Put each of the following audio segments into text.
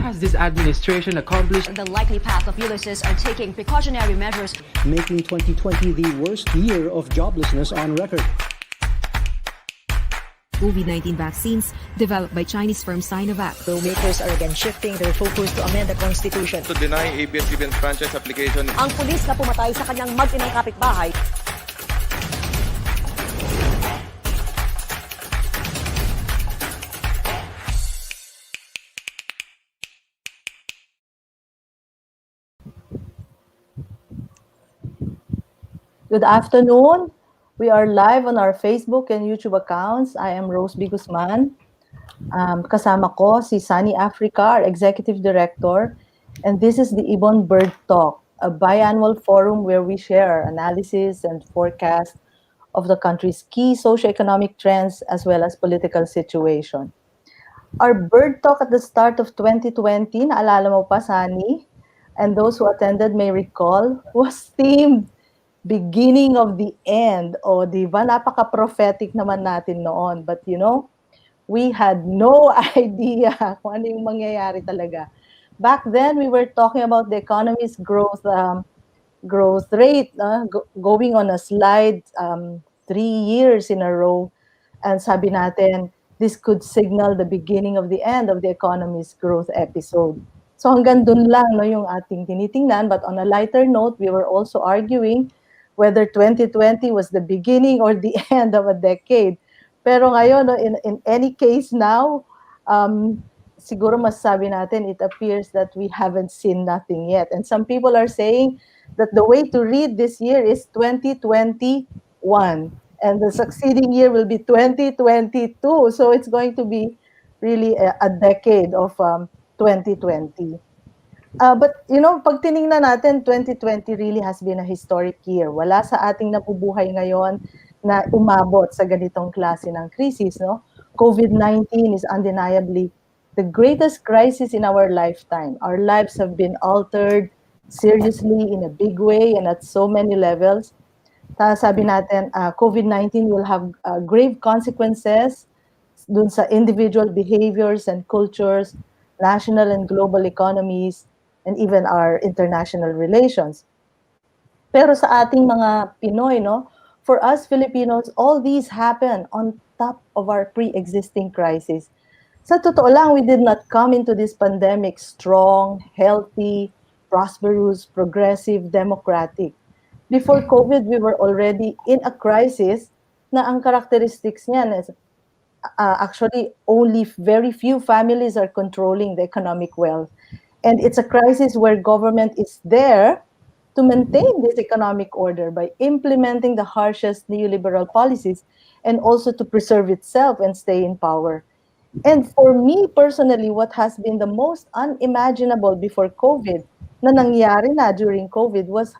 has this administration accomplished? The likely path of Ulysses are taking precautionary measures, making 2020 the worst year of joblessness on record. COVID-19 vaccines developed by Chinese firm Sinovac. Lawmakers are again shifting their focus to amend the Constitution. To deny ABS-CBN franchise application. Ang pulis na pumatay sa kanyang mag-inang kapitbahay. Good afternoon. We are live on our Facebook and YouTube accounts. I am Rose B. Guzman. Kasama ko si Sonny Africa, our Executive Director. And this is the IBON Birdtalk, a biannual forum where we share analysis and forecast of the country's key socioeconomic trends as well as political situation. Our Bird Talk at the start of 2020, naalala mo pa, Sonny, and those who attended may recall, was themed beginning of the end. O, di ba? Napaka-prophetic naman natin noon. But you know, we had no idea kung ano yung mangyayari talaga. Back then, we were talking about the economy's growth rate going on a slide 3 years in a row. And sabi natin, this could signal the beginning of the end of the economy's growth episode. So hanggang dun lang no, yung ating tinitingnan. But on a lighter note, we were also arguing whether 2020 was the beginning or the end of a decade. Pero ngayon, no, in any case now, siguro masasabi natin, it appears that we haven't seen nothing yet. And some people are saying that the way to read this year is 2021. And the succeeding year will be 2022. So it's going to be really a decade of 2020. But, you know, pag tinignan natin, 2020 really has been a historic year. Wala sa ating nabubuhay ngayon na umabot sa ganitong klase ng crisis, no? COVID-19 is undeniably the greatest crisis in our lifetime. Our lives have been altered seriously in a big way and at so many levels. Sabi natin, COVID-19 will have grave consequences dun sa individual behaviors and cultures, national and global economies, and even our international relations. Pero sa ating mga Pinoy, no, for us Filipinos, all these happen on top of our pre-existing crisis. Sa totoo lang, we did not come into this pandemic strong, healthy, prosperous, progressive, democratic. Before COVID, we were already in a crisis na ang characteristics niyan is actually only very few families are controlling the economic wealth. And it's a crisis where government is there to maintain this economic order by implementing the harshest neoliberal policies and also to preserve itself and stay in power. And for me personally, what has been the most unimaginable before COVID, na nangyari na during COVID, was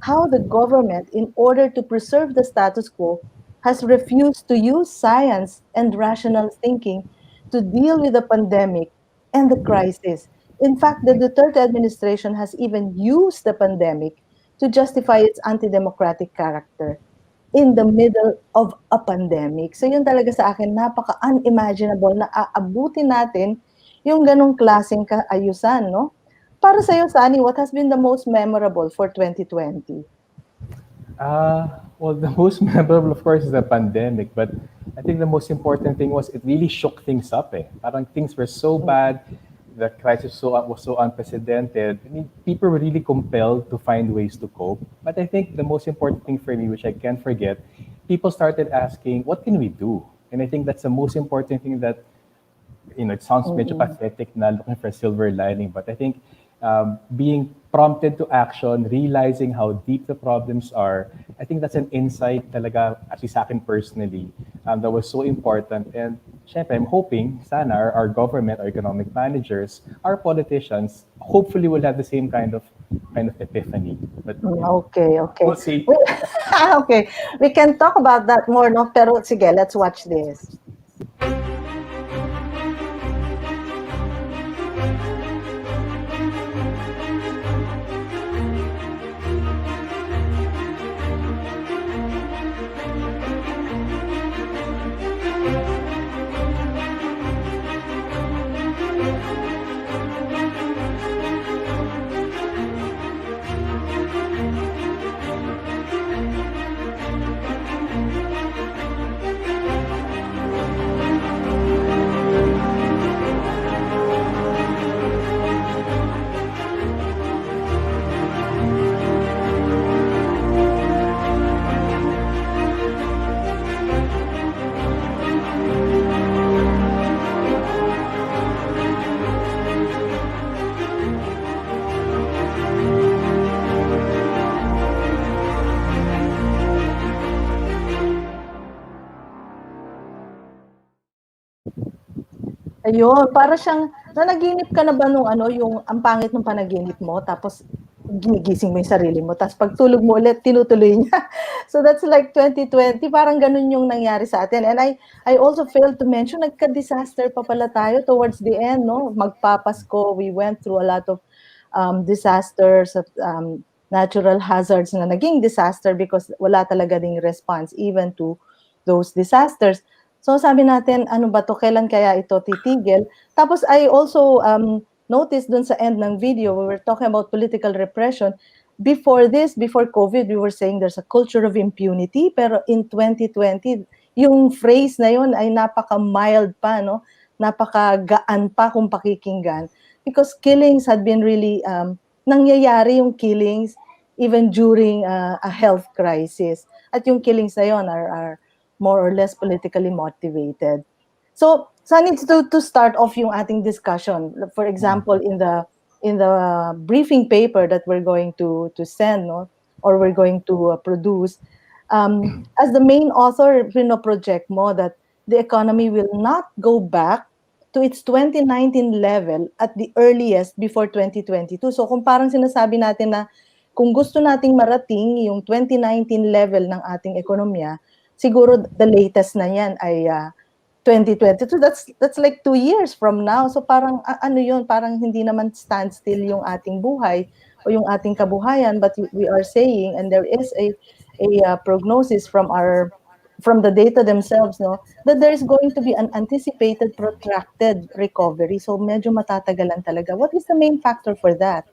how the government, in order to preserve the status quo, has refused to use science and rational thinking to deal with the pandemic and the crisis. In fact, the Duterte administration has even used the pandemic to justify its anti-democratic character in the middle of a pandemic. So yun talaga sa akin, napaka-unimaginable na aabutin natin yung ganong klaseng kaayusan, no? Para sa'yo, Sonny, what has been the most memorable for 2020? Well, the most memorable, of course, is the pandemic. But I think the most important thing was it really shook things up. Parang things were so bad. The crisis was so unprecedented. I mean, people were really compelled to find ways to cope. But I think the most important thing for me, which I can't forget, people started asking, what can we do? And I think that's the most important thing that, you know, it sounds medyo pathetic na looking for a silver lining, but I think being prompted to action, realizing how deep the problems are, I think that's an insight talaga, at least sa akin personally, that was so important. And syempre, I'm hoping, sana, our government, our economic managers, our politicians, hopefully will have the same kind of epiphany. But, okay. We'll see. Okay, we can talk about that more, no? Pero sige, let's watch this. Ayun, para siyang nanaginip ka na ba nung ano, yung ang pangit ng panaginip mo, tapos ginigising mo yung sarili mo, tapos pagtulog mo ulit, tinutuloy niya. So that's like 2020, parang ganun yung nangyari sa atin. And I also failed to mention, nagka-disaster pa pala tayo towards the end, no? Magpapasko, we went through a lot of disasters at natural hazards na naging disaster because wala talaga ding response even to those disasters. So sabi natin, ano ba to, kailan kaya ito titigil? Tapos I also noticed dun sa end ng video, we were talking about political repression. Before this, before COVID, we were saying there's a culture of impunity, pero in 2020, yung phrase na yun ay napaka-mild pa, no? Napaka-gaan pa kung pakikinggan. Because killings had been really, nangyayari yung killings even during a health crisis. At yung killings na yun are more or less politically motivated. So, Sunny, to start off yung ating discussion, for example, in the briefing paper that we're going to send, no, or we're going to produce, as the main author, project mo that the economy will not go back to its 2019 level at the earliest before 2022. So kung parang sinasabi natin na kung gusto nating marating yung 2019 level ng ating ekonomiya, siguro the latest na yan ay 2022. That's like 2 years from now. So parang ano yun, parang hindi naman standstill yung ating buhay o yung ating kabuhayan, but we are saying, and there is a prognosis from the data themselves, no, that there is going to be an anticipated protracted recovery. So medyo matatagalan talaga. What is the main factor for that?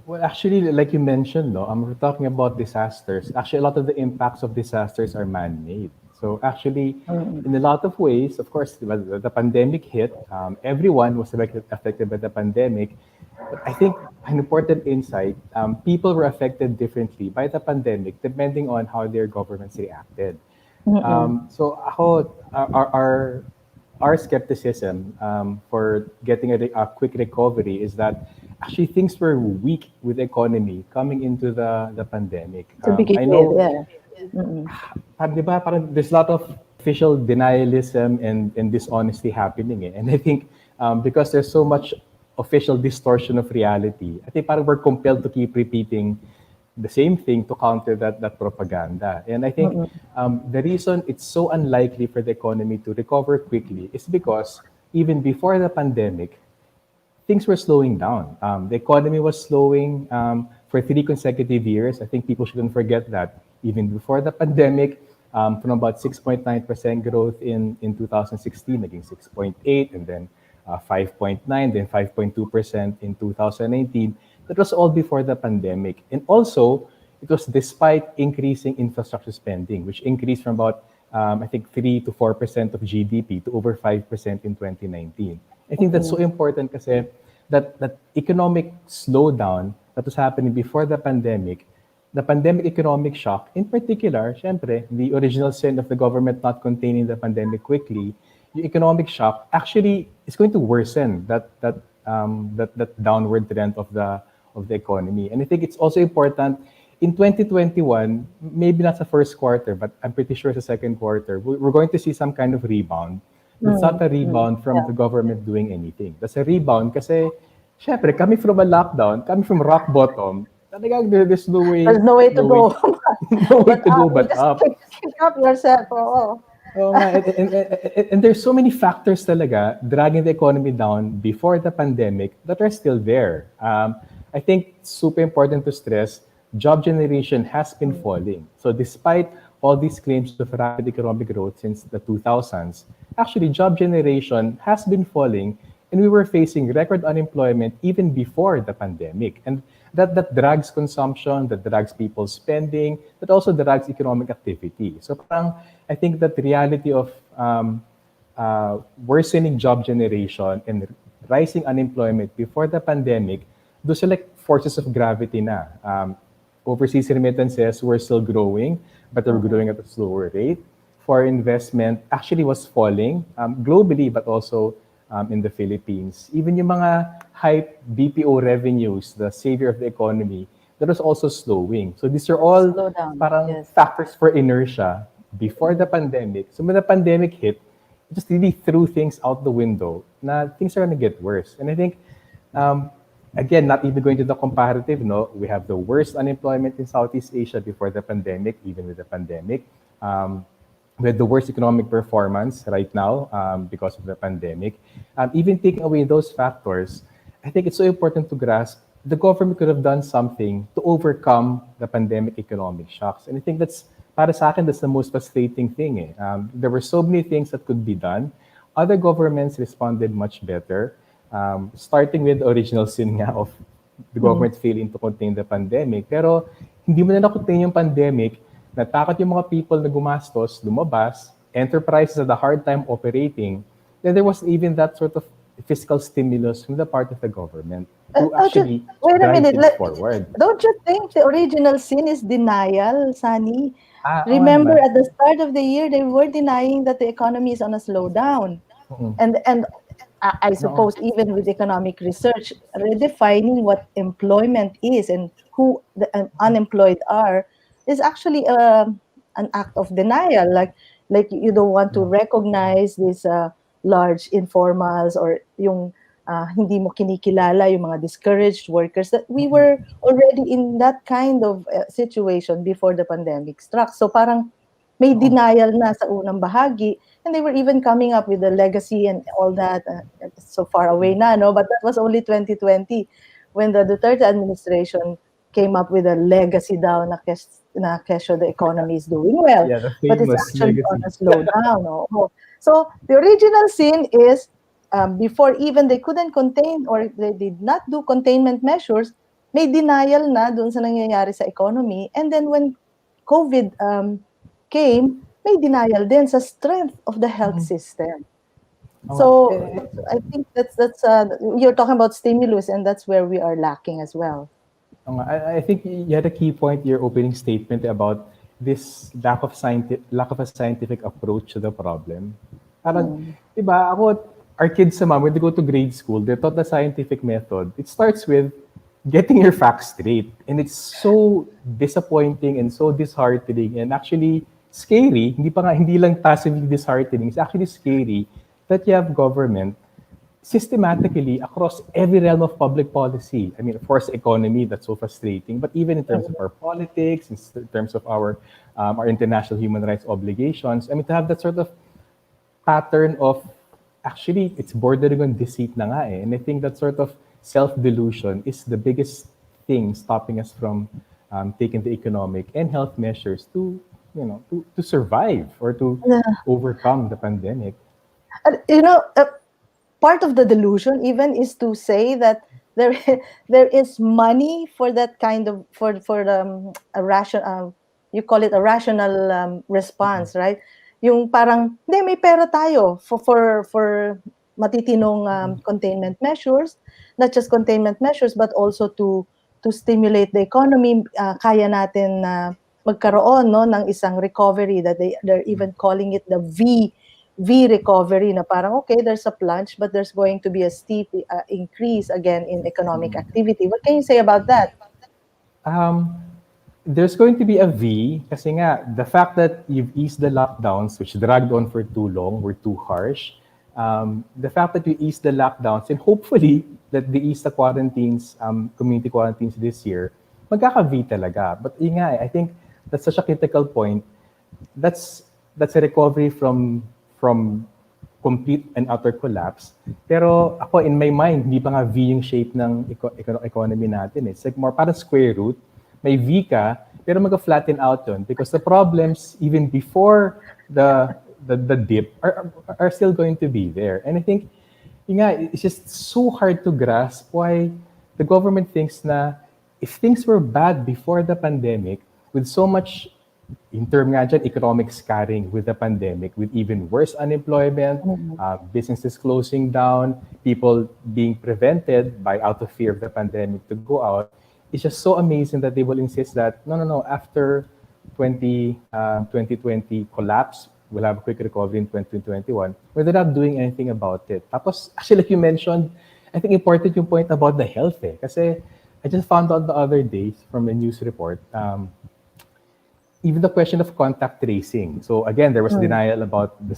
Well, actually, like you mentioned, no, we're talking about disasters. Actually, a lot of the impacts of disasters are man-made. So actually, in a lot of ways, of course, the pandemic hit. Everyone was affected by the pandemic. But I think an important insight, people were affected differently by the pandemic depending on how their governments reacted. So our skepticism for getting a quick recovery is that actually things were weak with the economy coming into the pandemic. I know, diba, parang there's a lot of official denialism and dishonesty happening. And I think because there's so much official distortion of reality, I think parang we're compelled to keep repeating the same thing to counter that propaganda. And I think the reason it's so unlikely for the economy to recover quickly is because even before the pandemic, things were slowing down. The economy was slowing for 3 consecutive years. I think people shouldn't forget that. Even before the pandemic, from about 6.9% growth in 2016, naging 6.8, and then 5.9, then 5.2% in 2019. That was all before the pandemic. And also, it was despite increasing infrastructure spending, which increased from about, I think, 3 to 4% of GDP to over 5% in 2019. I think that's so important kasi that economic slowdown that was happening before the pandemic economic shock, in particular, syempre, the original sin of the government not containing the pandemic quickly, the economic shock actually is going to worsen that downward trend of the economy. And I think it's also important in 2021, maybe not the first quarter, but I'm pretty sure the second quarter, we're going to see some kind of rebound. It's not a rebound from the government doing anything. That's a rebound kasi, syempre, coming from a lockdown, coming from rock bottom, talagang there's no way. There's no way to go. No way to go but just up. Pick up yourself. Oh. And there's so many factors talaga dragging the economy down before the pandemic that are still there. I think it's super important to stress, job generation has been falling. So despite all these claims of rapid economic growth since the 2000s, actually job generation has been falling, and we were facing record unemployment even before the pandemic. And that drags consumption, that drags people's spending, that also drags economic activity. So parang, I think that the reality of worsening job generation and rising unemployment before the pandemic, those are like forces of gravity na. Overseas remittances were still growing, but they were growing at a slower rate. Foreign investment actually was falling globally, but also in the Philippines. Even yung mga high BPO revenues, the savior of the economy, that was also slowing. So these are all parang factors for inertia before the pandemic. So when the pandemic hit, just really threw things out the window. Na things are going to get worse. And I think, again, not even going to the comparative, no, we have the worst unemployment in Southeast Asia before the pandemic, even with the pandemic. We had the worst economic performance right now because of the pandemic. Even taking away those factors, I think it's so important to grasp the government could have done something to overcome the pandemic economic shocks. And I think that's, para sa akin, that's the most frustrating thing. There were so many things that could be done. Other governments responded much better, starting with the original sin nga of the government failing to contain the pandemic. Pero hindi mo na nakontain yung pandemic, natakot yung mga people na gumastos, lumabas, enterprises had a hard time operating, then there was even that sort of fiscal stimulus from the part of the government to actually wait a drive minute. things forward. Don't you think the original sin is denial, Sunny? Oo Remember, naman. at the start of the year, they were denying that the economy is on a slowdown. And I suppose even with economic research, redefining what employment is and who the unemployed are is actually an act of denial. Like you don't want to recognize these large informals or yung hindi mo kinikilala yung mga discouraged workers, that we were already in that kind of situation before the pandemic struck. So parang may denial na sa unang bahagi, and they were even coming up with the legacy and all that. So far away na, no? But that was only 2020 when the Duterte administration came up with a legacy daw na kesyo the economy is doing well. Yeah, the But it's famous actually legacy. on a slowdown. No? So the original sin is before even they couldn't contain or they did not do containment measures, may denial na dun sa nangyayari sa economy. And then when COVID came, may denial din sa strength of the health system. So I think that's you're talking about stimulus, and that's where we are lacking as well. I think you had a key point in your opening statement about this lack of a scientific approach to the problem. Parang, diba, our kids naman, when they go to grade school, they're taught the scientific method. It starts with getting your facts straight. And it's so disappointing and so disheartening and actually scary. Hindi lang passively disheartening. It's actually scary that you have government systematically across every realm of public policy. I mean, of course, economy, that's so frustrating, but even in terms of our politics, in terms of our international human rights obligations, I mean, to have that sort of pattern of, actually, it's bordering on deceit na nga eh. And I think that sort of self-delusion is the biggest thing stopping us from taking the economic and health measures to survive or to overcome the pandemic. Part of the delusion even is to say that there is money for that kind of a rational you call it a rational response, right? Yung parang may pera tayo for matitinong containment measures, not just containment measures but also to stimulate the economy. Kaya natin magkaroon ng isang recovery that they're even calling it the V recovery, na parang okay, there's a plunge but there's going to be a steep increase again in economic activity. What can you say about that? There's going to be a V kasi nga the fact that you've eased the lockdowns, which dragged on for too long, were too harsh. The fact that you eased the lockdowns and hopefully that they ease the quarantines, community quarantines this year, magkaka-V talaga. But I think that's such a critical point. That's a recovery from complete and utter collapse. Pero ako, in my mind, hindi pa nga V yung shape ng economy natin. It's like more parang square root. May V ka, pero mag-flatten out yun because the problems even before the dip are still going to be there. And I think, it's just so hard to grasp why the government thinks na if things were bad before the pandemic, with so much in term nga dyan, economic scarring with the pandemic, with even worse unemployment, businesses closing down, people being prevented by out of fear of the pandemic to go out, it's just so amazing that they will insist that, no, after 2020 collapse, we'll have a quick recovery in 2021, where they're not doing anything about it. Tapos, actually, like you mentioned, I think important yung point about the health eh. Kasi I just found out the other day from a news report, even the question of contact tracing. So again, there was denial about the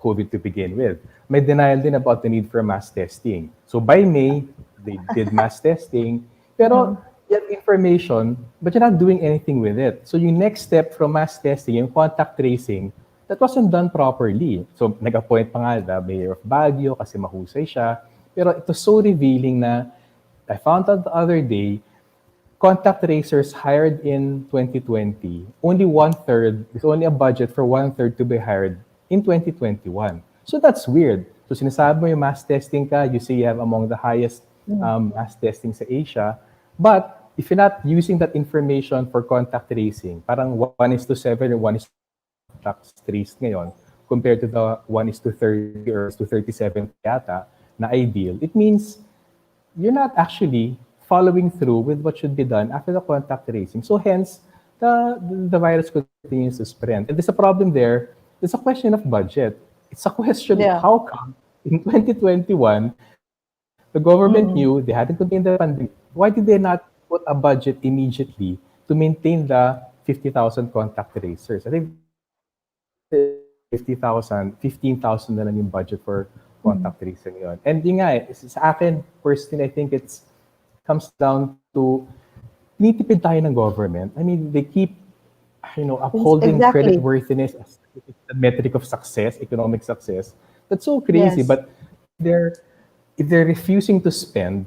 COVID to begin with. May denial din about the need for mass testing. So by May, they did mass testing, pero you have information, but you're not doing anything with it. So yung next step from mass testing, yung contact tracing, that wasn't done properly. So nag-appoint pa nga the mayor of Baguio kasi mahusay siya. Pero it was so revealing na I found out the other day, contact tracers hired in 2020, only one-third, there's only a budget for one-third to be hired in 2021. So that's weird. So sinasabi mo yung mass testing ka, you say you have among the highest mass testing sa Asia, but if you're not using that information for contact tracing, parang 1:7 or 1:1 contacts traced ngayon, compared to the 1:30 or 1:37 yata na ideal, it means you're not actually following through with what should be done after the contact tracing. So hence, the virus continues to spread. And there's a problem there. It's a question of budget. It's a question of how come in 2021, the government knew they hadn't contained the pandemic. Why did they not put a budget immediately to maintain the 50,000 contact tracers? I think 50,000, 15,000 na lang yung budget for contact tracing yun. And yun nga, sa akin, personally, I think it's comes down to tinitipid tayo ng government. I mean, they keep, upholding creditworthiness as the metric of success, economic success. That's so crazy. But if they're refusing to spend,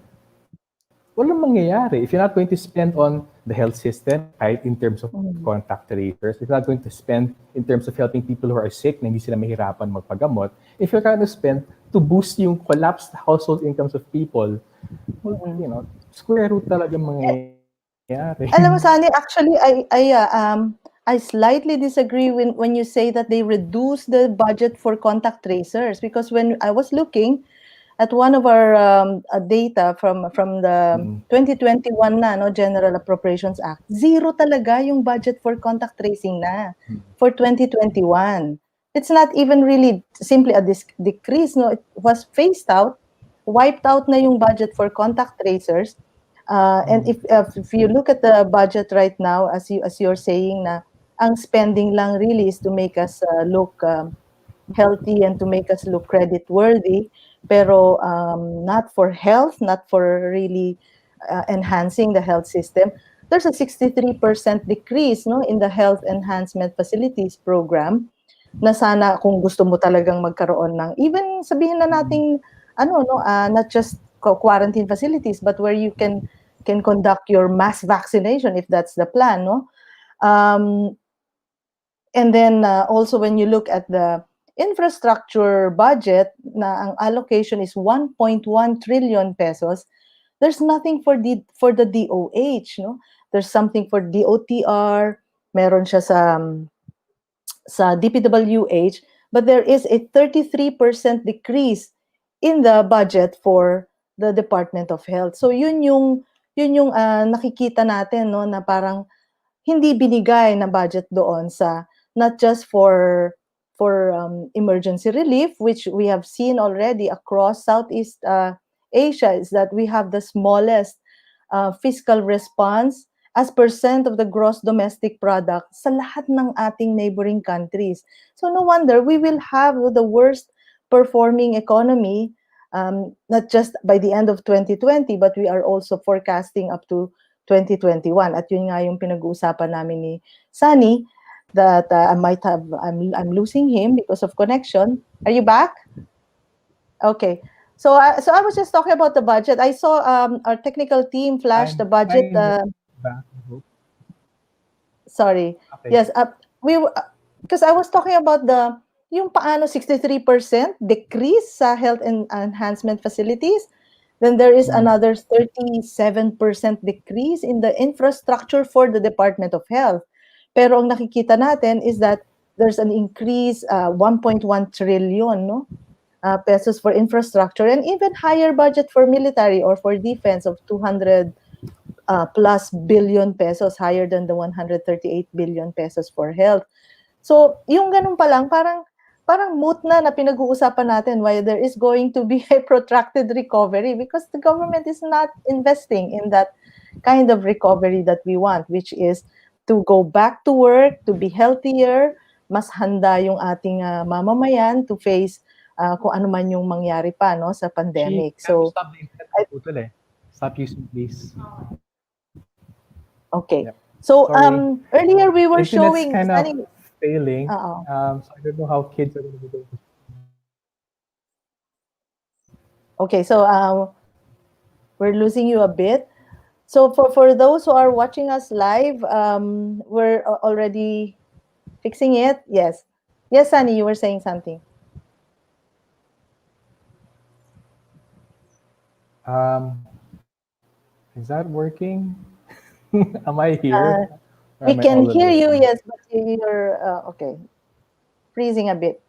walang mangyayari. If you're not going to spend on the health system, right, in terms of contact tracers, if you're not going to spend in terms of helping people who are sick na hindi sila mahirapan magpagamot, if you're going to spend to boost yung collapsed household incomes of people, square root talaga mangyayari. Alam mo, Sunny, actually, I slightly disagree when you say that they reduce the budget for contact tracers, because when I was looking at one of our data from the 2021 General Appropriations Act, zero talaga yung budget for contact tracing na for 2021. It's not even really simply a decrease. No, it was phased out, wiped out na yung budget for contact tracers. And if you look at the budget right now, as you're saying, na ang spending lang really is to make us look healthy and to make us look credit worthy, pero not for health, not for really enhancing the health system. There's a 63% decrease in the health enhancement facilities program, na sana kung gusto mo talagang magkaroon ng, even sabihin na nating not just quarantine facilities, but where you can conduct your mass vaccination if that's the plan, and then also when you look at the infrastructure budget, na ang allocation is 1.1 trillion pesos, there's nothing for the DOH, there's something for DOTR, meron siya sa DPWH, but there is a 33% decrease in the budget for the Department of Health. So yun yung nakikita natin, na parang hindi binigay na budget doon sa not just for emergency relief, which we have seen already across Southeast Asia, is that we have the smallest fiscal response as percent of the gross domestic product sa lahat ng ating neighboring countries. So no wonder we will have the worst performing economy, not just by the end of 2020, but we are also forecasting up to 2021. At yun nga yung pinag-uusapan namin ni Sunny, that I'm losing him because of connection. Are you back? Okay. So I was just talking about the budget. I saw our technical team flash the budget. Sorry. Okay. Yes, because I was talking about yung paano 63% decrease sa health and enhancement facilities. Then there is another 37% decrease in the infrastructure for the Department of Health. Pero ang nakikita natin is that there's an increase, 1.1 trillion pesos for infrastructure, and even higher budget for military or for defense of 200 plus billion pesos, higher than the 138 billion pesos for health. So yung ganun pa lang, parang moot na pinag-uusapan natin why there is going to be a protracted recovery, because the government is not investing in that kind of recovery that we want, which is to go back to work, to be healthier, mas handa yung ating mamamayan to face kung ano man yung mangyari pa no sa pandemic. So Stop the internet putol eh. Stop using please. okay. Yep. So Sorry. earlier we were Internet's showing kind of failing. Oo. So I don't know how kids are going to be doing. Okay, so we're losing you a bit. So for those who are watching us live, we're already fixing it. Yes. Yes, Sunny, you were saying something. Is that working? Am I here? Or We am I can all hear you, alone? yes, but you're okay. Freezing a bit.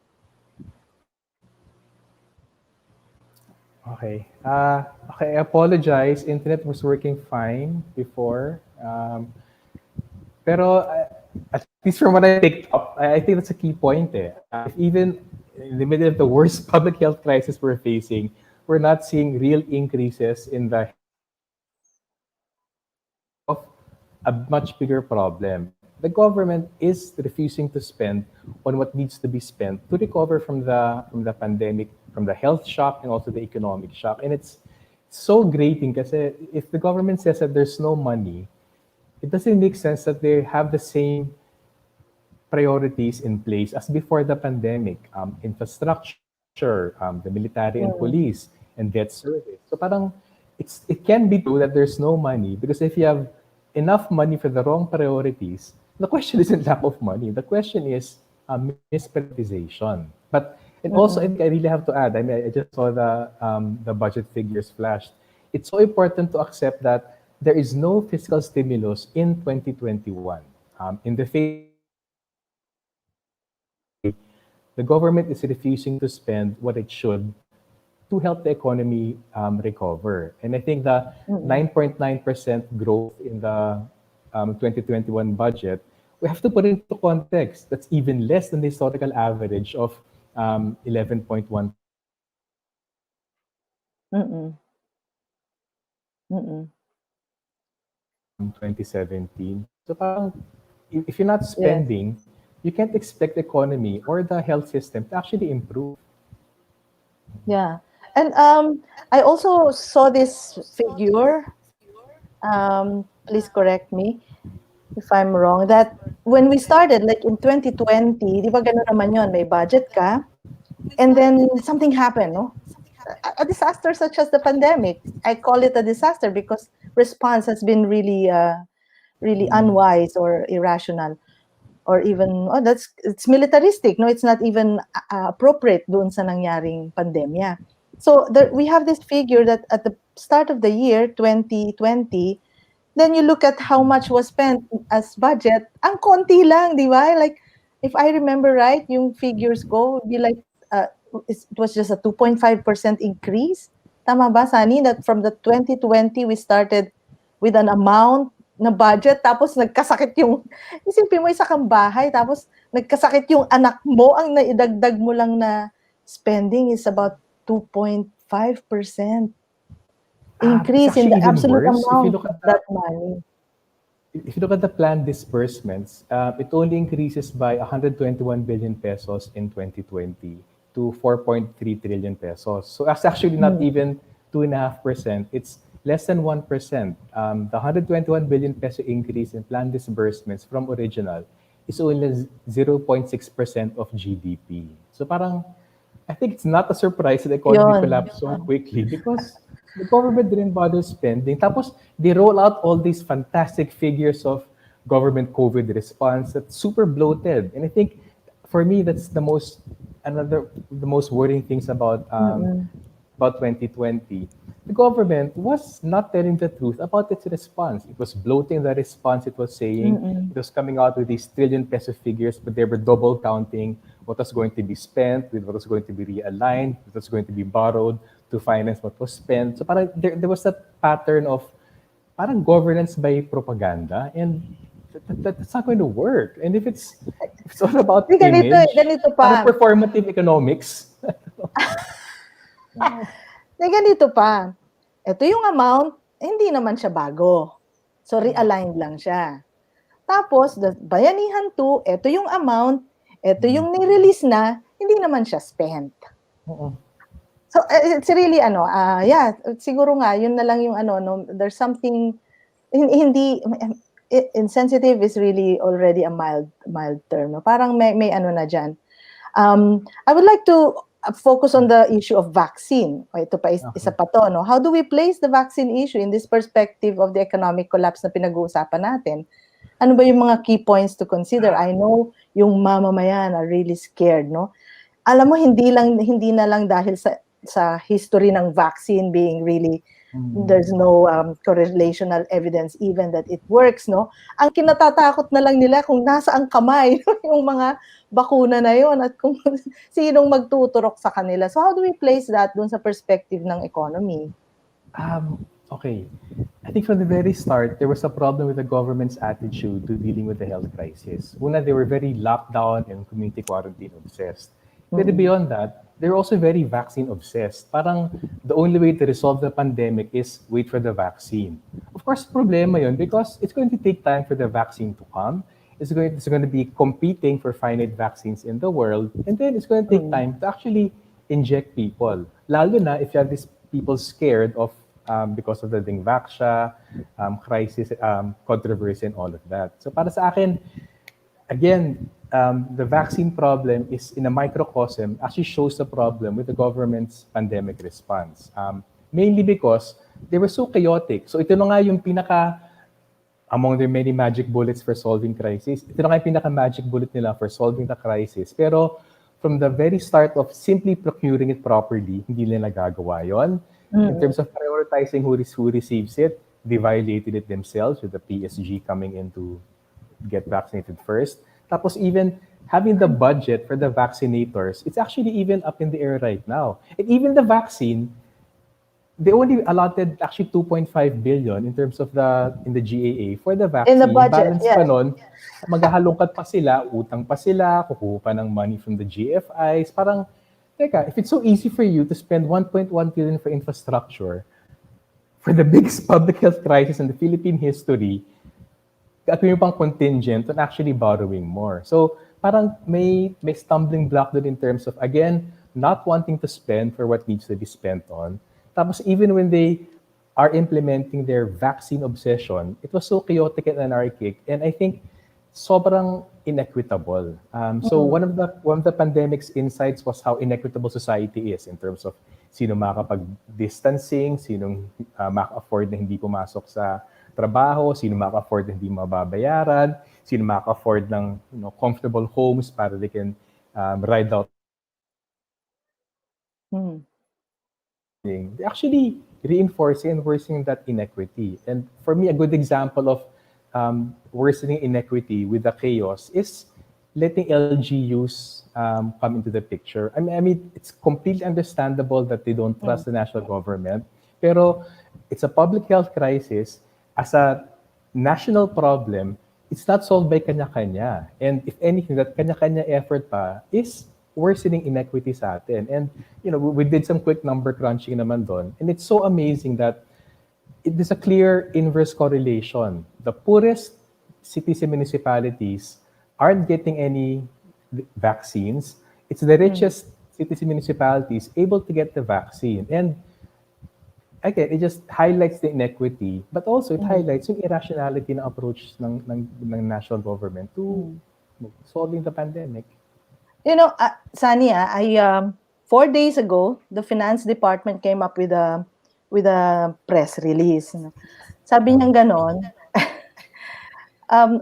Okay. Okay, I apologize. Internet was working fine before. Pero at least from what I picked up, I think that's a key point. If even in the middle of the worst public health crisis we're facing, we're not seeing real increases in the of a much bigger problem. The government is refusing to spend on what needs to be spent to recover from the pandemic, from the health shock and also the economic shock. And it's so grating kasi if the government says that there's no money, it doesn't make sense that they have the same priorities in place as before the pandemic. Infrastructure, the military and police, and debt service. So parang it can be true that there's no money because if you have enough money for the wrong priorities, the question isn't lack of money. The question is misprioritization. But and also, I think I really have to add. I mean, I just saw the budget figures flashed. It's so important to accept that there is no fiscal stimulus in 2021. In the face, the government is refusing to spend what it should to help the economy recover. And I think the 9.9% growth in the 2021 budget, we have to put it into context. That's even less than the historical average of 11.1. 2017. So parang, if you're not spending, you can't expect the economy or the health system to actually improve. Yeah. And I also saw this figure. Please correct me if I'm wrong, that when we started, like in 2020, di ba gano'n naman yun, may budget ka, and then something happened, no? A disaster such as the pandemic. I call it a disaster because response has been really, really unwise or irrational. Or even, it's militaristic, no? It's not even appropriate doon sa nangyaring pandemya. So we have this figure that at the start of the year, 2020, then you look at how much was spent as budget, ang konti lang, di ba? Like, if I remember right, yung figures go, would be like, it was just a 2.5% increase. Tama ba, Sunny? That from the 2020, we started with an amount na budget, tapos nagkasakit yung, isipin mo, isa kang bahay, tapos nagkasakit yung anak mo, ang naidagdag mo lang na spending is about 2.5% increase in the absolute amount of that money. If you look at the planned disbursements, it only increases by 121 billion pesos in 2020 to 4.3 trillion pesos. So that's actually not even 2.5%. It's less than 1%. The 121 billion peso increase in planned disbursements from original is only 0.6% of GDP. So parang, I think it's not a surprise that the economy collapsed so quickly because the government didn't bother spending. Tapos, they roll out all these fantastic figures of government COVID response that's super bloated. And I think, for me, that's the most worrying things about 2020. The government was not telling the truth about its response. It was bloating the response. It was saying it was coming out with these trillion peso figures, but they were double counting what was going to be spent with what was going to be realigned, what was going to be borrowed to finance what was spent. So parang there was that pattern of parang governance by propaganda, and that's not going to work. And if it's all about image, parang performative economics. Ganito pa. Ito yung amount, hindi naman siya bago. So realigned lang siya. Tapos, the Bayanihan 2, ito yung amount, Ito yung ni-release na, hindi naman siya spent. So it's really siguro nga yun na lang yung there's something hindi insensitive is really already a mild term. No? Parang may ano na diyan. I would like to focus on the issue of vaccine. Ito pa isa pa to, no? How do we place the vaccine issue in this perspective of the economic collapse na pinag-uusapan natin? Ano ba yung mga key points to consider? I know yung mamamayan are really scared, no? Alam mo hindi na lang dahil sa history ng vaccine being really there's no correlational evidence even that it works, no? Ang kinatatakot na lang nila kung nasa ang kamay yung mga bakuna na yon at kung sinong magtuturok sa kanila. So how do we place that dun sa perspective ng economy? Okay. I think from the very start, there was a problem with the government's attitude to dealing with the health crisis. Una, they were very locked down and community quarantine obsessed. But beyond that, they're also very vaccine obsessed. Parang the only way to resolve the pandemic is wait for the vaccine. Of course, problema yun because it's going to take time for the vaccine to come. It's going to be competing for finite vaccines in the world. And then it's going to take time to actually inject people. Lalo na if you have these people scared of because of the Dingvaxia crisis, controversy and all of that. So para sa akin, again, the vaccine problem is in a microcosm actually shows the problem with the government's pandemic response. Mainly because they were so chaotic. So ito na nga yung among their many magic bullets for solving crisis, ito na nga yung pinaka-magic bullet nila for solving the crisis. Pero from the very start of simply procuring it properly, hindi nila nagagawa yon. In terms of prioritizing who receives it, they violated it themselves with the PSG coming in to get vaccinated first. Tapos even having the budget for the vaccinators, it's actually even up in the air right now. And even the vaccine, they only allotted actually 2.5 billion in terms of in the GAA for the vaccine. In the budget, balance pa nun, maghahalongkat pa sila, utang pa sila, kukuha pa ng money from the GFIs. Parang, teka, if it's so easy for you to spend 1.1 billion for infrastructure, for the biggest public health crisis in the Philippine history, gagawin pang contingent on actually borrowing more. So parang may stumbling block doon in terms of, again, not wanting to spend for what needs to be spent on. Tapos even when they are implementing their vaccine obsession, it was so chaotic and anarchic. And I think sobrang inequitable. So one of the pandemic's insights was how inequitable society is in terms of sino makakapag-distancing, sinong maka-afford na hindi pumasok sa trabaho, sino maka-afford na hindi mababayaran, sino maka-afford ng comfortable homes para they can ride out. They actually reinforcing and worsening that inequity. And for me, a good example of worsening inequity with the chaos is letting LGUs come into the picture. I mean, it's completely understandable that they don't trust the national government, pero it's a public health crisis. As a national problem, it's not solved by kanya-kanya. And if anything, that kanya-kanya effort pa is worsening inequity sa atin. And, we did some quick number crunching naman doon. And it's so amazing that there's a clear inverse correlation. The poorest cities and municipalities aren't getting any vaccines. It's the richest cities and municipalities able to get the vaccine. And again, it just highlights the inequity, but also it highlights yung irrationality ng approach ng national government to solving the pandemic. Sunny, 4 days ago, the finance department came up with a press release. Sabi niya ganon,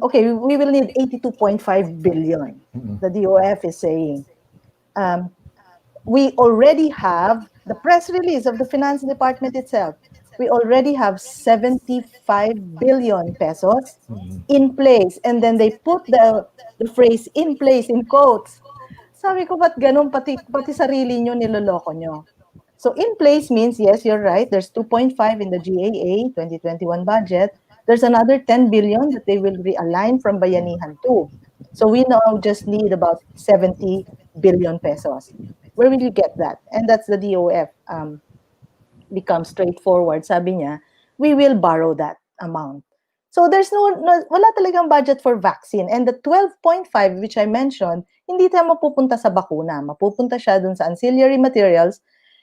okay, we will need 82.5 billion. The DOF is saying. We already have the press release of the finance department itself. We already have 75 billion pesos in place. And then they put the phrase in place in quotes. Sabi ko, ba't ganun? Pati sarili nyo niloloko nyo. So in place means, yes, you're right. There's 2.5 in the GAA 2021 budget. There's another 10 billion that they will realign from Bayanihan too. So we now just need about 70 billion pesos. Where will you get that? And that's the DOF becomes straightforward. Sabi niya, we will borrow that amount. So there's wala talagang budget for vaccine. And the 12.5, which I mentioned, hindi tayo mapupunta sa bakuna. Mapupunta siya dun sa ancillary materials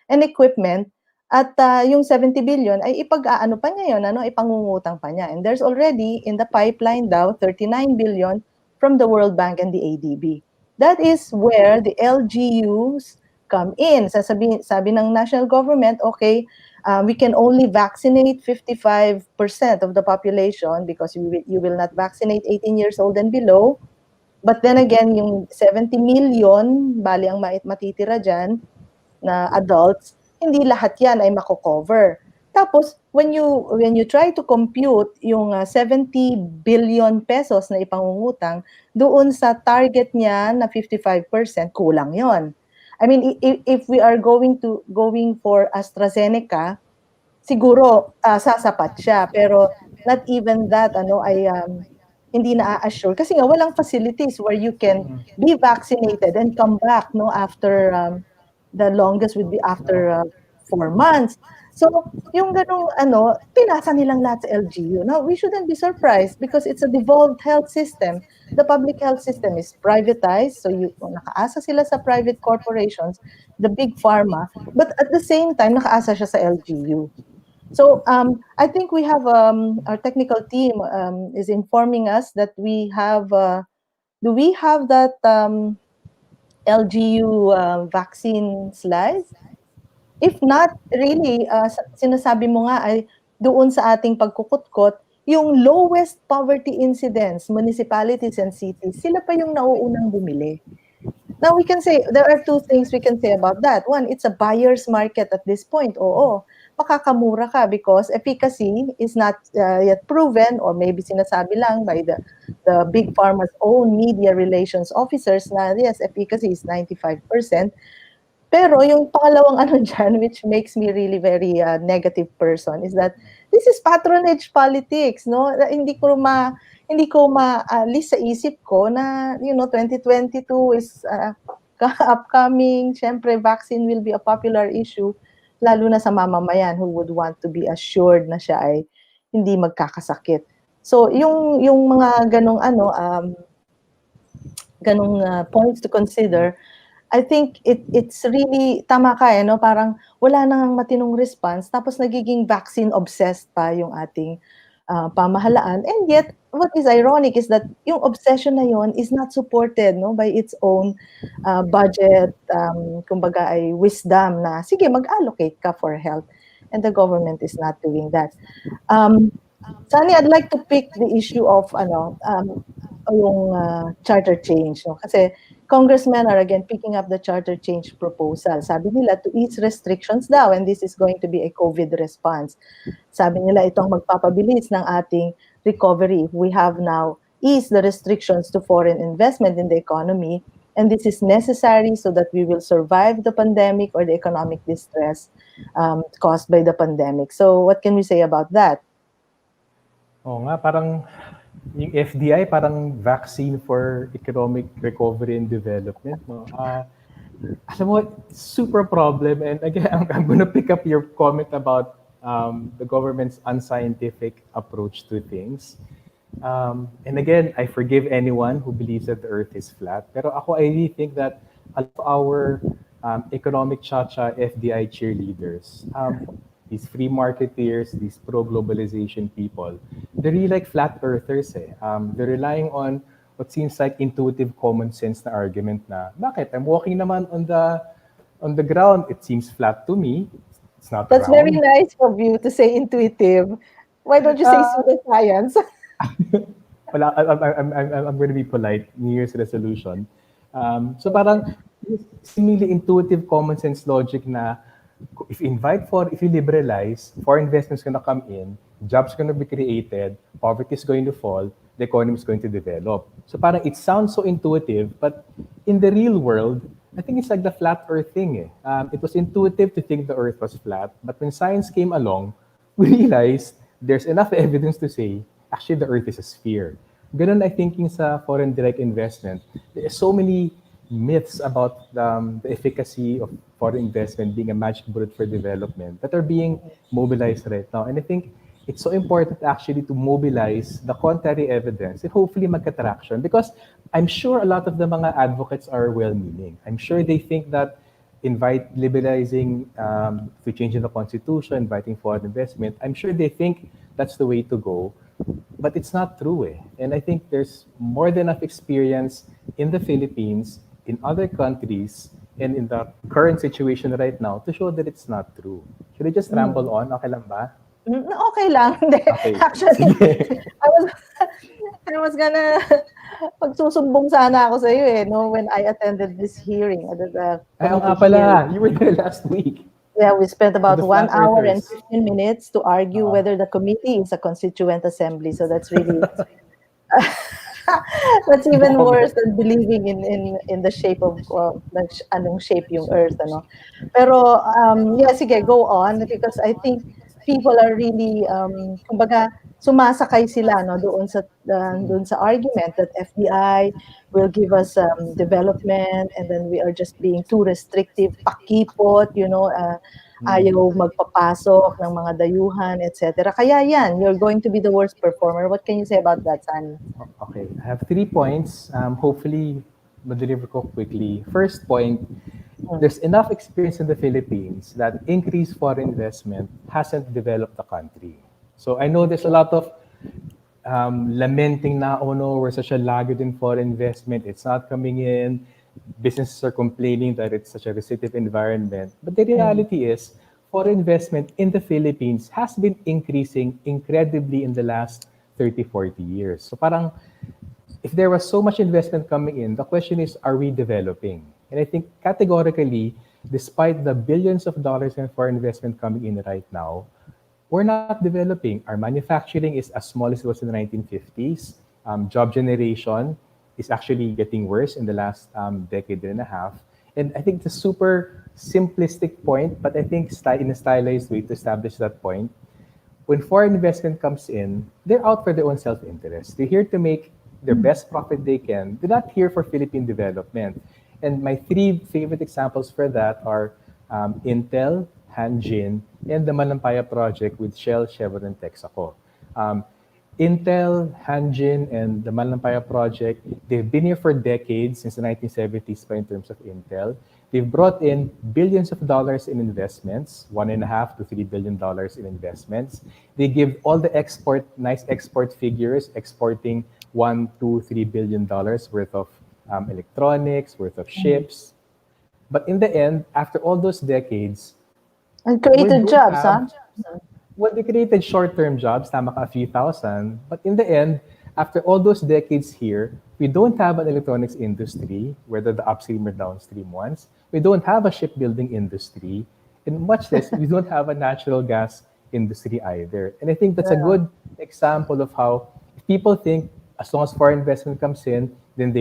and equipment. At yung 70 billion ay ipag-aano pa niya yun, ipangungutang pa niya. And there's already in the pipeline daw 39 billion from the World Bank and the ADB. That is where the LGUs come in. Sabi ng national government, okay, we can only vaccinate 55% of the population because you will not vaccinate 18 years old and below. But then again, yung 70 million, bali ang matitira dyan na adults, hindi lahat yan ay mako-cover. Tapos, when you try to compute yung 70 billion pesos na ipangungutang, doon sa target niya na 55%, kulang yon. I mean, if we are going for AstraZeneca, siguro sasapat siya. Pero not even that, ay hindi na-assure. Kasi nga, walang facilities where you can be vaccinated and come back after the longest would be after 4 months. So, yung ganong pinasa nilang lahat sa LGU. Now, we shouldn't be surprised because it's a devolved health system. The public health system is privatized, so nakaasa sila sa private corporations, the big pharma, but at the same time, nakaasa siya sa LGU. So, I think we have, our technical team is informing us that we have, do we have that LGU vaccine slides? If not, really, sinasabi mo nga ay doon sa ating pagkukutkot, yung lowest poverty incidence, municipalities and cities, sila pa yung nauunang bumili. Now, we can say, there are two things we can say about that. One, it's a buyer's market at this point. Oo, makakamura ka because efficacy is not yet proven or maybe sinasabi lang by the big pharma's own media relations officers na yes, efficacy is 95%. Pero yung pangalawang dyan, which makes me really very negative person, is that this is patronage politics, no? Hindi ko ma-list sa isip ko na, 2022 is upcoming. Siyempre, vaccine will be a popular issue, lalo na sa mamamayan who would want to be assured na siya ay hindi magkakasakit. So, yung mga ganong points to consider, I think it's really, tama ka parang wala nang matinong response, tapos nagiging vaccine-obsessed pa yung ating pamahalaan. And yet, what is ironic is that yung obsession na yon is not supported by its own budget, kumbaga ay wisdom na, sige, mag-allocate ka for health. And the government is not doing that. Sunny, I'd like to pick the issue of yung charter change. Kasi congressmen are again picking up the charter change proposal. Sabi nila to ease restrictions daw, and this is going to be a COVID response. Sabi nila itong magpapabilis ng ating recovery. We have now eased the restrictions to foreign investment in the economy, and this is necessary so that we will survive the pandemic or the economic distress caused by the pandemic. So what can we say about that? Oo nga, parang yung FDI parang vaccine for economic recovery and development, no? Alam mo, super problem. And again, I'm gonna pick up your comment about the government's unscientific approach to things. And again, I forgive anyone who believes that the earth is flat. Pero ako, I really think that a lot of our economic cha-cha FDI cheerleaders, these free marketeers, these pro-globalization people, they're really like flat earthers. They're relying on what seems like intuitive common sense na argument na, bakit? I'm walking naman on the ground. It seems flat to me. It's not That's round. very nice of you to say intuitive. Why don't you say pseudoscience? Well, I'm going to be polite. New Year's resolution. So parang seemingly intuitive common sense logic na if you liberalize, foreign investments going to come in, jobs going to be created, poverty is going to fall, the economy is going to develop. So parang it sounds so intuitive, but in the real world, I think it's like the flat earth thing. It was intuitive to think the earth was flat, but when science came along, we realized there's enough evidence to say, actually the earth is a sphere. Ganun I thinking sa foreign direct investment. There are so many myths about the efficacy of foreign investment being a magic bullet for development that are being mobilized right now. And I think it's so important actually to mobilize the contrary evidence and hopefully magka-traction, because I'm sure a lot of the mga advocates are well-meaning. I'm sure they think that liberalizing, if changing the constitution, inviting foreign investment, I'm sure they think that's the way to go, but it's not true. And I think there's more than enough experience in the Philippines, in other countries, and in the current situation right now to show that it's not true. Should I just ramble on? Okay lang ba? Okay lang. Hindi. Okay. Actually, I was gonna pagsusumbong sana ako sa iyo no, when I attended this hearing. Ayaw nga pala, you were there last week. Yeah, we spent about The 1 hour and flat 15 minutes to argue whether the committee is a constituent assembly. So that's really that's even worse than believing in the shape of anong shape yung earth, ano. Pero yeah, sige, go on, because I think people are really kumbaga sumasakay sila no doon sa argument that FDI will give us development, and then we are just being too restrictive, pakipot, ayaw magpapasok ng mga dayuhan, etc. Kaya yan, you're going to be the worst performer. What can you say about that, Sunny? Okay, I have 3 points. Hopefully, ma-deliver ko quickly. First point, there's enough experience in the Philippines that increased foreign investment hasn't developed the country. So I know there's a lot of lamenting na, oh no, we're such a laggard in foreign investment, it's not coming in. Businesses are complaining that it's such a restrictive environment. But the reality is, foreign investment in the Philippines has been increasing incredibly in the last 30, 40 years. So parang, if there was so much investment coming in, the question is, are we developing? And I think categorically, despite the billions of dollars in foreign investment coming in right now, we're not developing. Our manufacturing is as small as it was in the 1950s. Job generation is actually getting worse in the last decade and a half. And I think it's a super simplistic point, but I think in a stylized way to establish that point. When foreign investment comes in, they're out for their own self-interest. They're here to make their best profit they can. They're not here for Philippine development. And my 3 favorite examples for that are Intel, Hanjin, and the Malampaya project with Shell, Chevron, and Texaco. Intel, Hanjin, and the Malampaya project, they've been here for decades, since the 1970s in terms of Intel. They've brought in billions of dollars in investments, $1.5 to $3 billion in investments. They give all the nice export figures, exporting $1, $2, $3 billion worth of electronics, worth of ships. But in the end, after all those decades, and created jobs, huh? Well, they created short-term jobs, tama ka, a few thousand. But in the end, after all those decades here, we don't have an electronics industry, whether the upstream or downstream ones. We don't have a shipbuilding industry, and much less, we don't have a natural gas industry either. And I think that's a good example of how people think as long as foreign investment comes in, then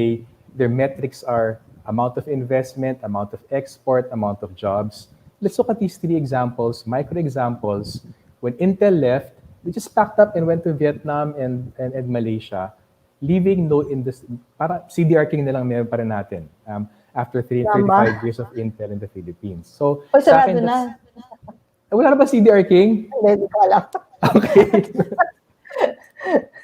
their metrics are amount of investment, amount of export, amount of jobs. Let's look at these 3 examples, micro examples. When Intel left, they just packed up and went to Vietnam and Malaysia, leaving no industry. Para CDR King na lang meron pa rin natin after 35 years of Intel in the Philippines. So, sa akin, wala na ba CDR King? Hindi ko alam. Okay.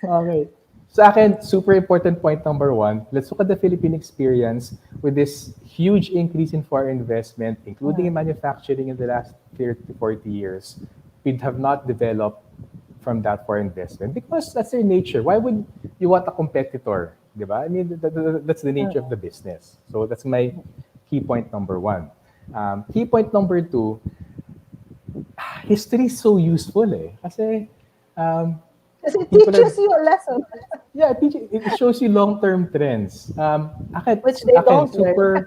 Okay. Sa akin, super important point number 1, let's look at the Philippine experience with this huge increase in foreign investment, including in manufacturing in the last 30 to 40 years. We have not developed from that foreign investment because that's their nature. Why would you want a competitor? Diba? I mean, that's the nature of the business. So that's my key point number 1. Key point number 2, history is so useful Kasi it teaches you a lesson. Yeah, it shows you long-term trends. Which they don't learn.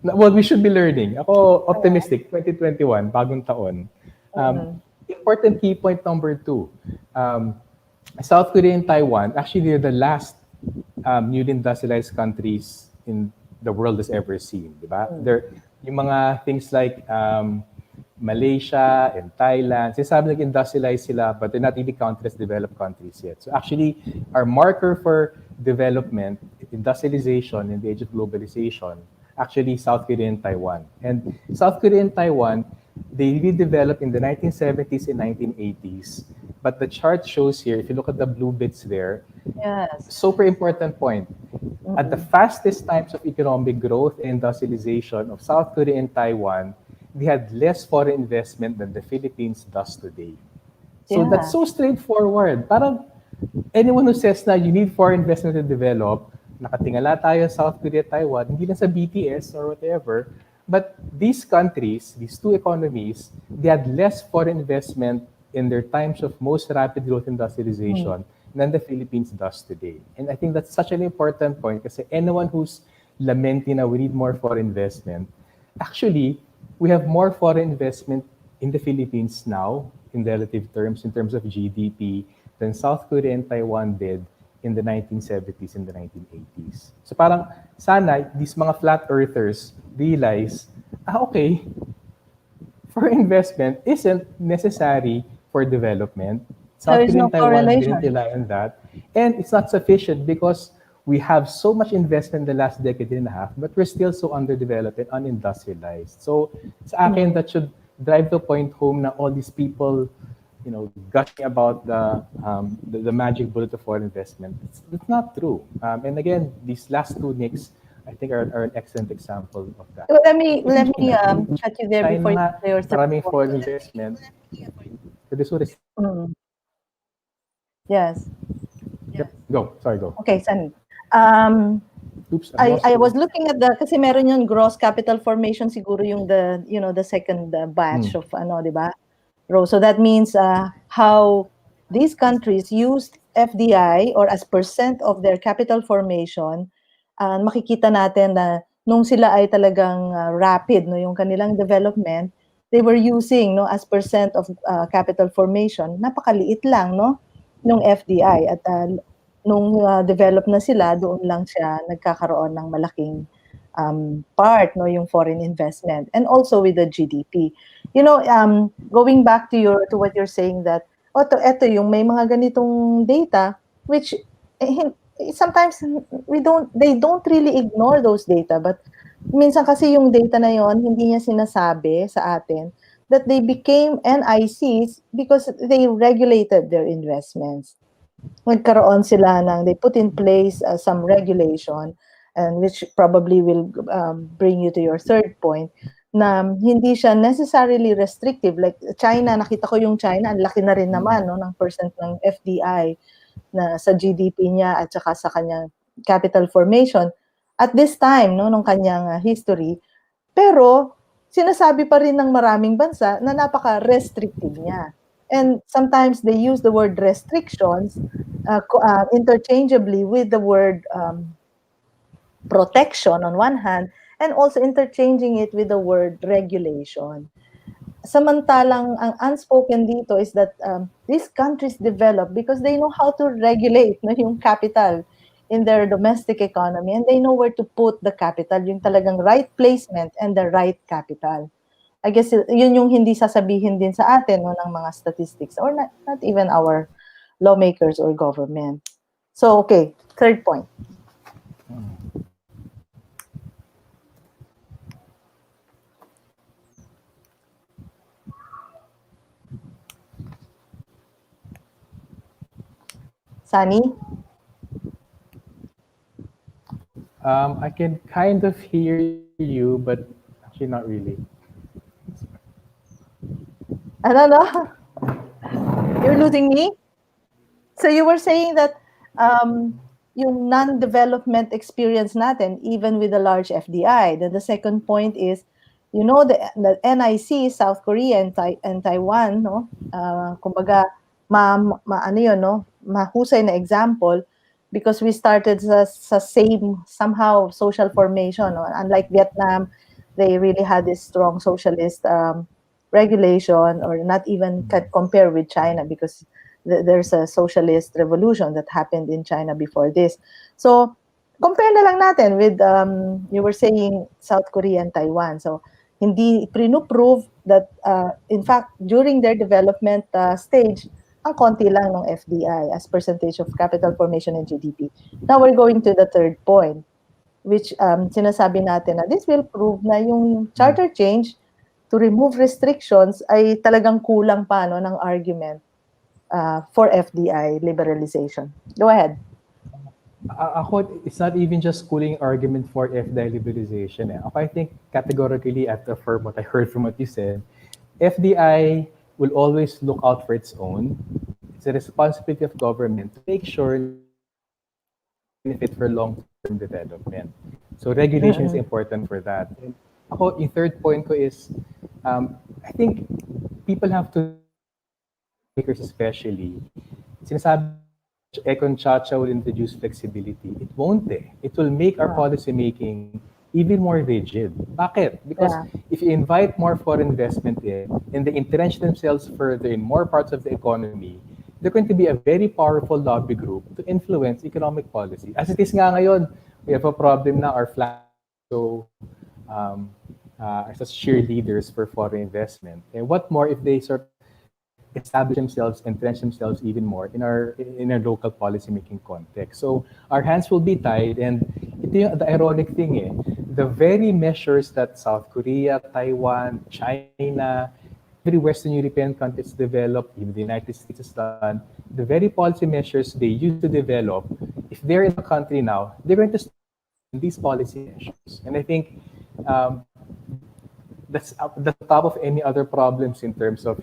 Well, we should be learning. Ako, optimistic, 2021, bagong taon. Important key point number 2. South Korea and Taiwan, actually, they're the last newly industrialized countries in the world has ever seen. Diba? Yung mga things like Malaysia and Thailand, sinasabi nag-industrialize sila, but they're not really counted as developed countries yet. So actually, our marker for development, industrialization in the age of globalization, actually South Korea and Taiwan. And South Korea and Taiwan, they really developed in the 1970s and 1980s. But the chart shows here, if you look at the blue bits there, Yes. super important point. At the fastest times of economic growth and industrialization of South Korea and Taiwan, they had less foreign investment than the Philippines does today. So Yeah. that's so straightforward. Parang anyone who says na you need foreign investment to develop, nakatingala tayo sa South Korea, Taiwan, hindi lang sa BTS or whatever, but these countries, these two economies, they had less foreign investment in their times of most rapid growth industrialization than the Philippines does today. And I think that's such an important point kasi anyone who's lamenting na we need more foreign investment, actually, we have more foreign investment in the Philippines now, in relative terms, in terms of GDP, than South Korea and Taiwan did in the 1970s and the 1980s. So parang sana these mga flat earthers realize, okay, foreign investment isn't necessary for development. South There is Korea no and Taiwan didn't correlation. rely on that. And it's not sufficient because we have so much investment in the last decade and a half, but we're still so underdeveloped and unindustrialized. So sa akin, that should drive the point home na all these people, gushing about the magic bullet of foreign investment. It's not true. And again, these last two nicks, I think, are an excellent example of that. Well, let me cut you there before you China, say your third maraming point. foreign investment. So this would Yes. Go. Sorry, go. Okay, Sunny. Oops. I was looking at kasi meron yung gross capital formation siguro yung the second batch of di ba? So that means how these countries used FDI or as percent of their capital formation. Makikita natin na nung sila ay talagang rapid yung kanilang development, they were using as percent of capital formation, napakaliit lang nung FDI at nung develop na sila, doon lang siya nagkakaroon ng malaking part yung foreign investment, and also with the GDP. Going back to what you're saying, that eto yung may mga ganitong data which sometimes they don't really ignore those data, but minsan kasi yung data na yon hindi niya sinasabi sa atin that they became NICs because they regulated their investments. Nagkaroon sila they put in place some regulation, and which probably will bring you to your third point, na hindi siya necessarily restrictive. Like China, nakita ko yung China, ang laki na rin naman ng percent ng FDI na sa GDP niya at saka sa kanyang capital formation at this time nung kanyang history. Pero sinasabi pa rin ng maraming bansa na napaka-restrictive niya. And sometimes they use the word restrictions interchangeably with the word protection on one hand, and also interchanging it with the word regulation. Samantalang ang unspoken dito is that these countries develop because they know how to regulate yung capital in their domestic economy, and they know where to put the capital, yung talagang right placement and the right capital. I guess yun yung hindi sasabihin din sa atin ng mga statistics, or not even our lawmakers or government. So, okay, third point. Sunny? I can kind of hear you, but actually not really. I don't know. You're losing me? So you were saying that yung non-development experience natin, even with a large FDI. Then the second point is, the NIC, South Korea and Taiwan, kumbaga, mahusay na example, because we started sa same, somehow, social formation. Unlike Vietnam, they really had this strong socialist regulation, or not even can compare with China, because there's a socialist revolution that happened in China before this. So, compare na lang natin with, you were saying, South Korea and Taiwan. So, hindi prove that, in fact, during their development stage, ang konti lang ng FDI as percentage of capital formation and GDP. Now, we're going to the third point, which sinasabi natin na this will prove na yung charter change to remove restrictions ay talagang kulang pa ng argument for FDI liberalization? Go ahead. Ako, it's not even just schooling argument for FDI liberalization. Ako, I think categorically, I have to affirm what I heard from what you said. FDI will always look out for its own. It's a responsibility of government to make sure benefit for long-term development. So regulation is important for that. And ako, yung third point ko is, I think people have to, makers especially, sinasabi Econ Chacha will introduce flexibility. It won't eh. It will make our policy making even more rigid. Bakit? Because if you invite more foreign investment in and they entrench themselves further in more parts of the economy, they're going to be a very powerful lobby group to influence economic policy. As it is nga ngayon, we have a problem na our flag so as cheerleaders for foreign investment. And what more if they sort of establish themselves, entrench themselves even more in our local policy-making context. So our hands will be tied, and ito yung the ironic thing the very measures that South Korea, Taiwan, China, every Western European country has developed, even the United States has done, the very policy measures they used to develop, if they're in the country now, they're going to start these policy measures. And I think that's at the top of any other problems in terms of,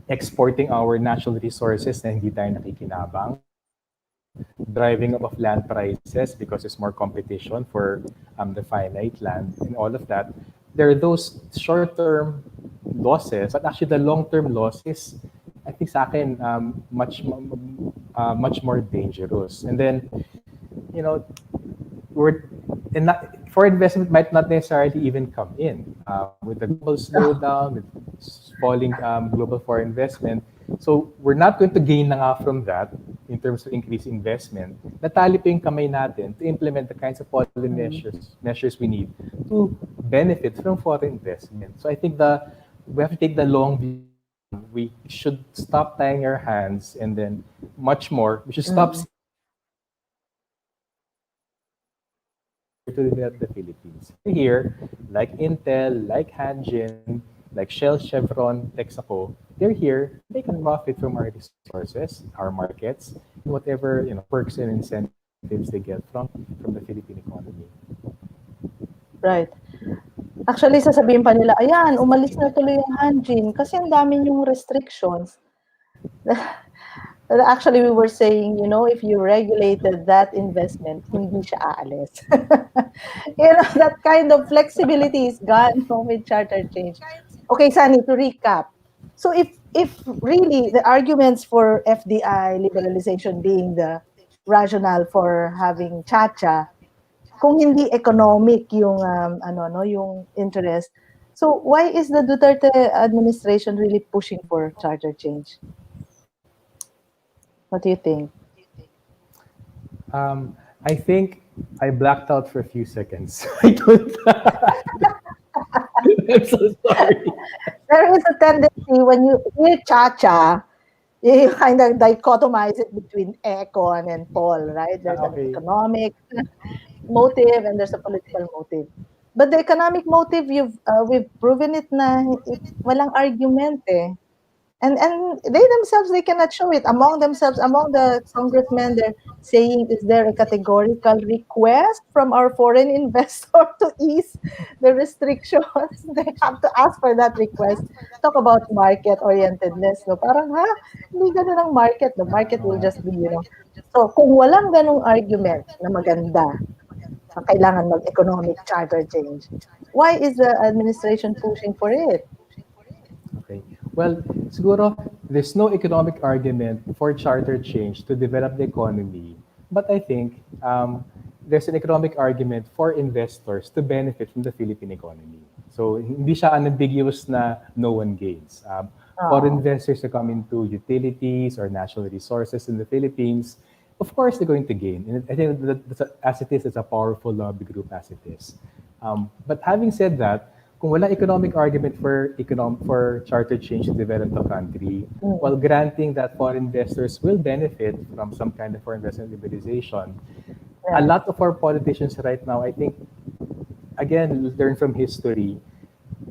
exporting our natural resources na hindi tayo nakikinabang, driving up of land prices because there's more competition for the finite land and all of that. There are those short-term losses, but actually the long-term loss is, I think sa akin, much more dangerous. And then, foreign investment might not necessarily even come in with the global slowdown, with falling global foreign investment. So we're not going to gain na nga from that in terms of increased investment. Natali pa yung kamay natin to implement the kinds of policy measures we need to benefit from foreign investment. So I think we have to take the long view. We should stop tying our hands, and then much more, we should stop to develop the Philippines. Here, like Intel, like Hanjin, like Shell, Chevron, Texaco, they're here. They can profit from our resources, our markets, whatever perks and incentives they get from the Philippine economy. Right. Actually, sasabihin pa nila, ayan, umalis na tuloy yung Hanjin kasi ang dami yung restrictions. Actually, we were saying, if you regulated that investment, hindi siya aalis. That kind of flexibility is gone with charter change. Okay, Sunny, to recap. So if really the arguments for FDI liberalization being the rationale for having Chacha, kung hindi economic yung yung interest, so why is the Duterte administration really pushing for charter change? What do you think? I think I blacked out for a few seconds. I don't. I'm so sorry. There is a tendency when you hear Chacha, you kind of dichotomize it between Econ and Paul, right? There's an economic motive and there's a political motive. But the economic motive, we've proven it na walang argument eh. And they themselves, they cannot show it. Among the congressmen, they're saying, is there a categorical request from our foreign investor to ease the restrictions? They have to ask for that request. Talk about market-orientedness. No? Parang, hindi ganun ang market. The market will just be, So, kung walang ganung argument na maganda, kailangan mag-economic charter change, why is the administration pushing for it? Okay. Well, siguro, there's no economic argument for charter change to develop the economy. But I think there's an economic argument for investors to benefit from the Philippine economy. So, hindi siya unambiguous na no one gains. For investors to come into utilities or natural resources in the Philippines, of course, they're going to gain. And I think as it is, it's a powerful lobby group as it is. But having said that, kung wala economic argument for charter change to develop the country, while granting that foreign investors will benefit from some kind of foreign investment liberalization, a lot of our politicians right now, I think, again, learn from history,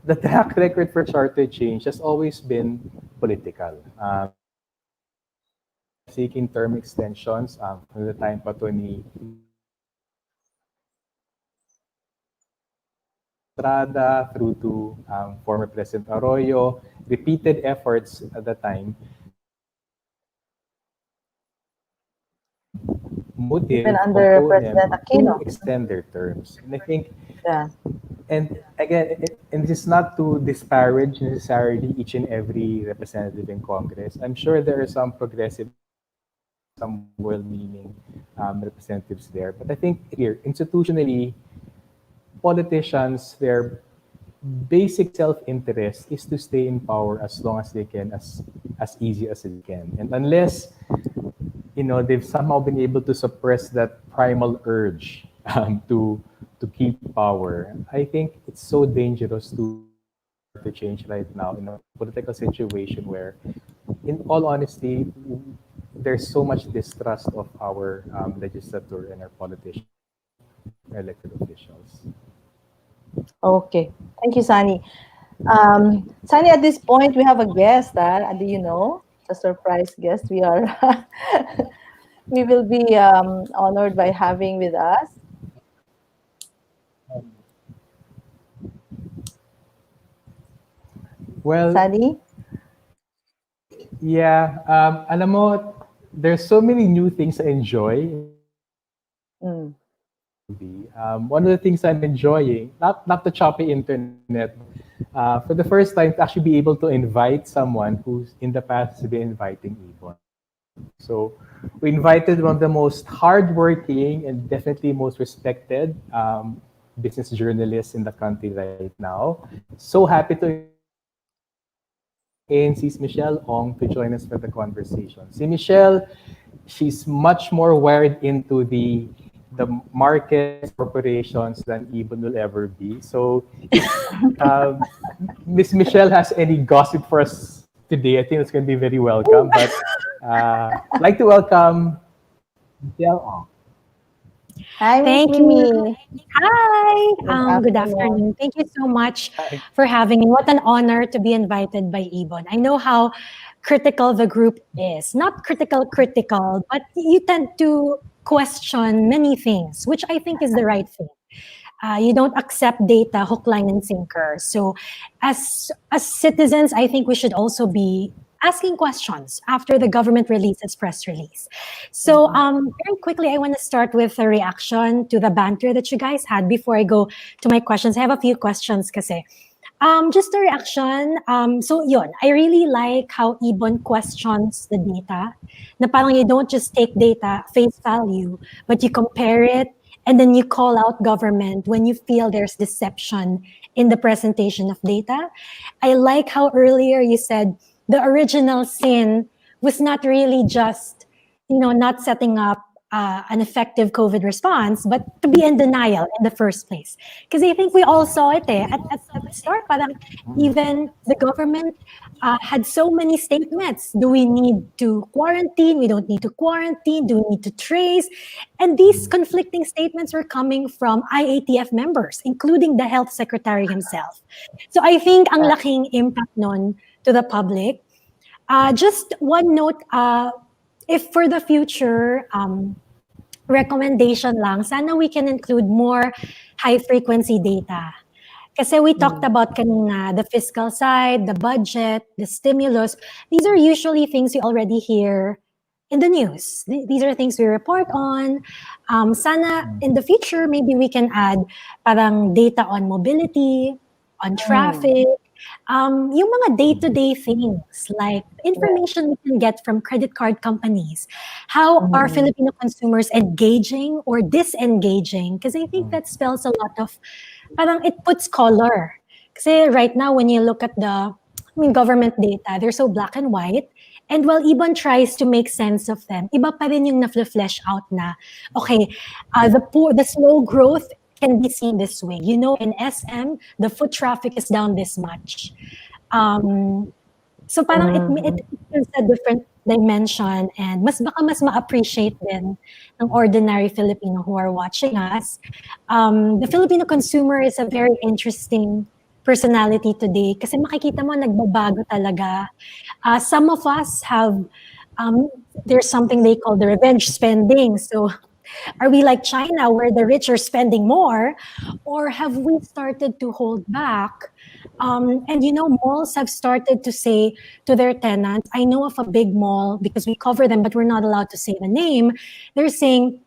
the track record for charter change has always been political. seeking term extensions from the time pa to ni Estrada through to former President Arroyo, repeated efforts at the time. Motive Even under component President Aquino. to extend their terms. And I think, Yeah. and again, and this is not to disparage necessarily each and every representative in Congress. I'm sure there are some progressive, some well-meaning representatives there. But I think here, institutionally, politicians, their basic self-interest is to stay in power as long as they can, as easy as they can. And unless, they've somehow been able to suppress that primal urge to keep power, I think it's so dangerous to change right now in a political situation where, in all honesty, there's so much distrust of our legislature and our politicians, our elected officials. Okay. Thank you, Sunny. Sunny, at this point, we have a guest. Do you know? It's a surprise guest. We will be honored by having with us. Well, Sunny? yeah. Alam mo, there's so many new things I enjoy. One of the things I'm enjoying, not the choppy internet, for the first time to actually be able to invite someone who's in the past has been inviting IBON. So we invited one of the most hardworking and definitely most respected business journalists in the country right now. So happy to ANC's Michelle Ong to join us for the conversation. See, Michelle, she's much more wired into the market corporations than IBON will ever be. So Miss Michelle has any gossip for us today, I think it's going to be very welcome. But I'd like to welcome Michelle Ong. Hi, Thank Mimi. you. Hi. Good afternoon. Thank you so much for having me. What an honor to be invited by IBON. I know how critical the group is. Not critical, but you tend to question many things, which I think is the right thing. You don't accept data hook, line, and sinker. So as citizens, I think we should also be asking questions after the government released its press release. So very quickly, I want to start with a reaction to the banter that you guys had before I go to my questions. I have a few questions kasi. Just a reaction. So yun, I really like how IBON questions the data. Na parang you don't just take data face value, but you compare it and then you call out government when you feel there's deception in the presentation of data. I like how earlier you said the original sin was not really just, not setting up an effective COVID response, but to be in denial in the first place. Because I think we all saw it at the start. Parang even the government had so many statements. Do we need to quarantine? We don't need to quarantine. Do we need to trace? And these conflicting statements were coming from IATF members, including the health secretary himself. So I think ang laking impact nun to the public. Just one note, if for the future, recommendation lang, sana we can include more high-frequency data. Kasi we talked about kanina, the fiscal side, the budget, the stimulus. These are usually things you already hear in the news. These are things we report on. Sana in the future, maybe we can add parang data on mobility, on traffic, yung mga day-to-day things like information we can get from credit card companies. How are Filipino consumers engaging or disengaging? Because I think that spells a lot of, parang it puts color. Kasi right now, when you look at the government data, they're so black and white. And while IBON tries to make sense of them, iba pa rin yung na-flesh out na, okay, the slow growth can be seen this way. In SM, the foot traffic is down this much. So parang it is a different dimension and mas ma-appreciate din ng ordinary Filipino who are watching us. The Filipino consumer is a very interesting personality today kasi makikita mo nagbabago talaga. Some of us have there's something they call the revenge spending. So are we like China where the rich are spending more, or have we started to hold back? And malls have started to say to their tenants, I know of a big mall because we cover them, but we're not allowed to say the name. They're saying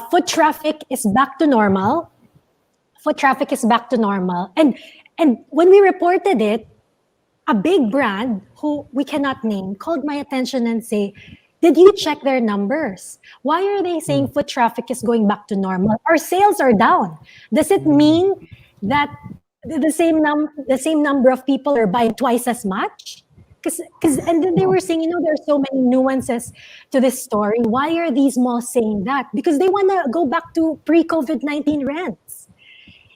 foot traffic is back to normal. Foot traffic is back to normal. And when we reported it, a big brand who we cannot name called my attention and say, did you check their numbers? Why are they saying foot traffic is going back to normal? Our sales are down. Does it mean that the same number of people are buying twice as much? And then they were saying, there are so many nuances to this story. Why are these malls saying that? Because they want to go back to pre-COVID-19 rents.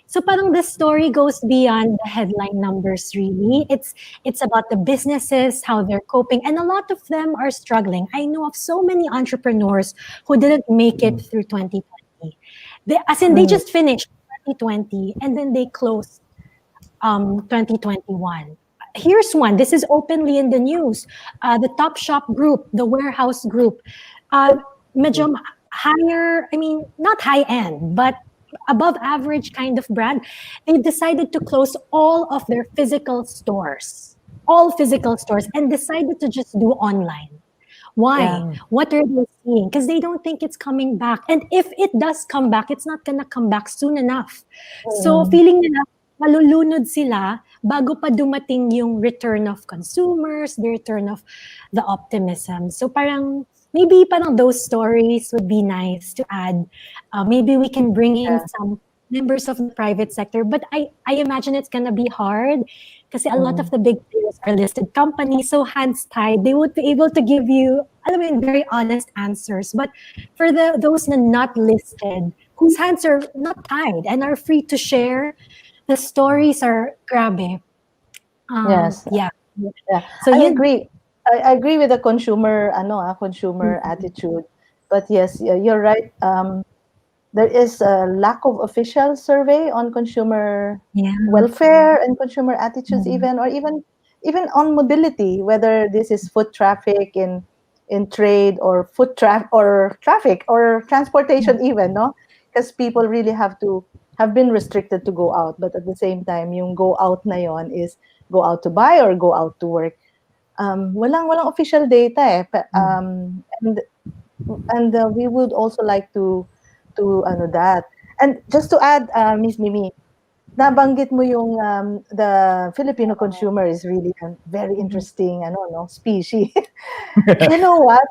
So parang this story goes beyond the headline numbers, really. It's about the businesses, how they're coping, and a lot of them are struggling. I know of so many entrepreneurs who didn't make it through 2020. They just finished 2020 and then they closed 2021. Here's one. This is openly in the news. The Topshop Group, the warehouse group, medyo higher, not high end, but above average kind of brand. They decided to close all of their physical stores, and decided to just do online. Why? Yeah. What are they seeing? Because they don't think it's coming back. And if it does come back, it's not gonna come back soon enough. So feeling nila, malulunod sila bago pa dumating yung return of consumers, the return of the optimism. So maybe those stories would be nice to add. Maybe we can bring in some members of the private sector, but I imagine it's gonna be hard because a lot of the big players are listed companies, so hands tied. They would be able to give you, very honest answers. But for those not listed, whose hands are not tied and are free to share, the stories are grabe. Yes. Yeah. So I agree. I agree with the consumer attitude. But yes, you're right. There is a lack of official survey on consumer welfare and consumer attitudes, even on mobility, whether this is foot traffic in trade or traffic or transportation, even, no? Because people really have been restricted to go out, but at the same time, yung go out na yon is go out to buy or go out to work. Walang official data and we would also like to that. And just to add, Miss Mimi, nabanggit mo yung the Filipino consumer is really a very interesting species. You know what?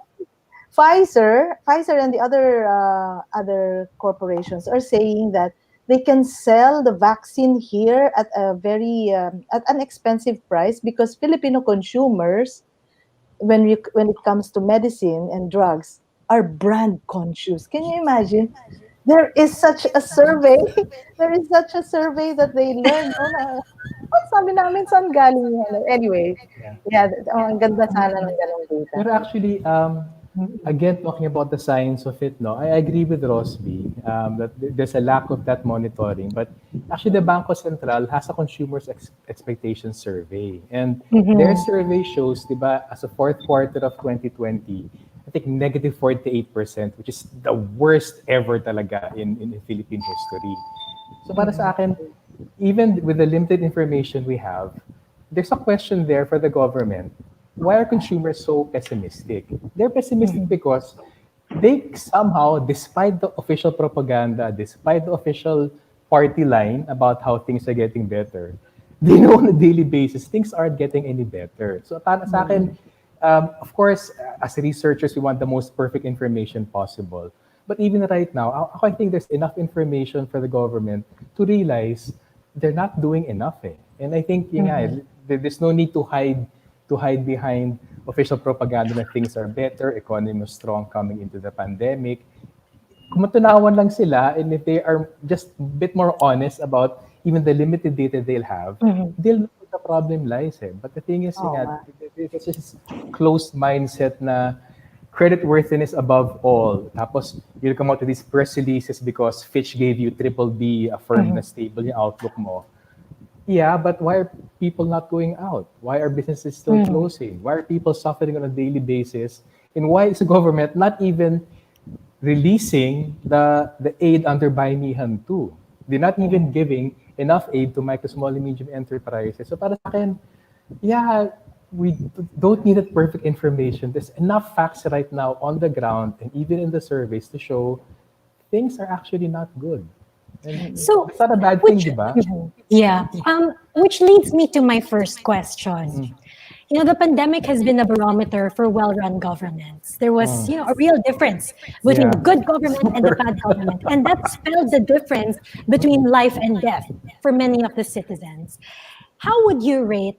Pfizer and the other corporations are saying that they can sell the vaccine here at a very at an expensive price because Filipino consumers, when it comes to medicine and drugs, are brand conscious. Can you imagine? There is such a survey. That they learned. Sabi namin saan galing yan? Anyway, ang ganda sana ng ganung data. Pero actually, again, talking about the science of it, I agree with Rosby that there's a lack of that monitoring. But actually, the Bangko Sentral has a consumers expectation survey. And their survey shows, as of fourth quarter of 2020, I think negative 48%, which is the worst ever talaga in Philippine history. So para sa akin, even with the limited information we have, there's a question there for the government. Why are consumers so pessimistic? They're pessimistic because they somehow, despite the official propaganda, despite the official party line about how things are getting better, they know on a daily basis things aren't getting any better. So para sa akin, of course, as researchers, we want the most perfect information possible. But even right now, I think there's enough information for the government to realize they're not doing enough. And I think there's no need to hide behind official propaganda that things are better, economy is strong coming into the pandemic. Kung matunawan lang sila, and if they are just a bit more honest about even the limited data they'll have, they'll know where the problem lies. But the thing is, it's just closed mindset na creditworthiness above all. Tapos, you'll come out with these press releases because Fitch gave you BBB, affirmed na stable yung outlook mo. Yeah, but why are people not going out? Why are businesses still closing? Why are people suffering on a daily basis? And why is the government not even releasing the aid under Bayanihan 2? They're not even giving enough aid to micro, small, and medium enterprises. So para sa akin, yeah, we don't need that perfect information. There's enough facts right now on the ground and even in the surveys to show things are actually not good. And So, it's not a bad thing, di ba? yeah. Which leads me to my first question. You know, the pandemic has been a barometer for well-run governments. There was, a real difference between the good government and the bad government. And that spelled the difference between life and death for many of the citizens. How would you rate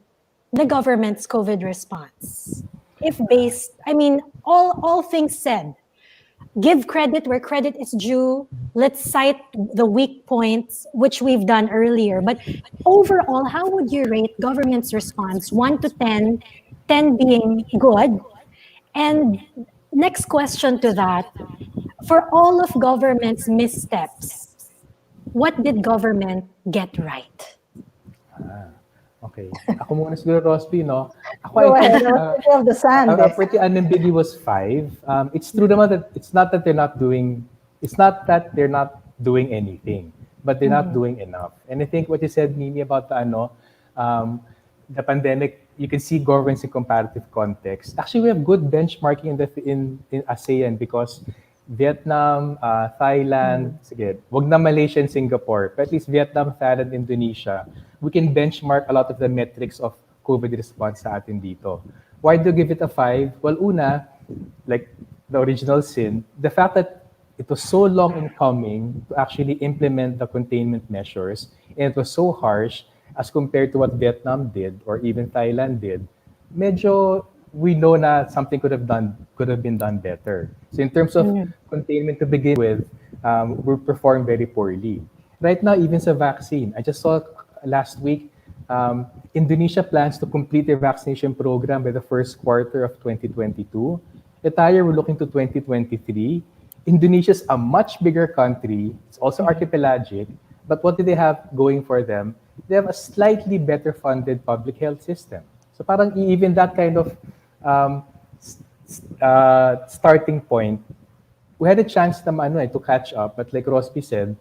the government's COVID response? If based, all things said, give credit where credit is due. Let's cite the weak points, which we've done earlier. But overall, how would you rate government's response, 1 to 10, 10 being good? And next question to that, for all of government's missteps, what did government get right? Okay. Ako muna siguro, Rosby, no? Ako, Go I ahead. think, City of the Sand. a pretty unambiguous 5. It's true naman that it's not that they're not doing anything, but they're not doing enough. And I think what you said, Mimi, about the pandemic, you can see governments in comparative context. Actually, we have good benchmarking in ASEAN because Vietnam, Thailand, sige, wag na Malaysia and Singapore, but at least Vietnam, Thailand, Indonesia, we can benchmark a lot of the metrics of COVID response sa atin dito. Why do you give it a 5? Well, una, like the original sin, the fact that it was so long in coming to actually implement the containment measures, and it was so harsh as compared to what Vietnam did or even Thailand did, medyo we know na something could have been done better. So in terms of containment to begin with, we performed very poorly. Right now, even sa vaccine, I just saw last week, Indonesia plans to complete their vaccination program by the first quarter of 2022. Tayo, we're looking to 2023. Indonesia's a much bigger country. It's also archipelagic. But what do they have going for them? They have a slightly better funded public health system. So parang even that kind of starting point, we had a chance to catch up. But like Rosby said,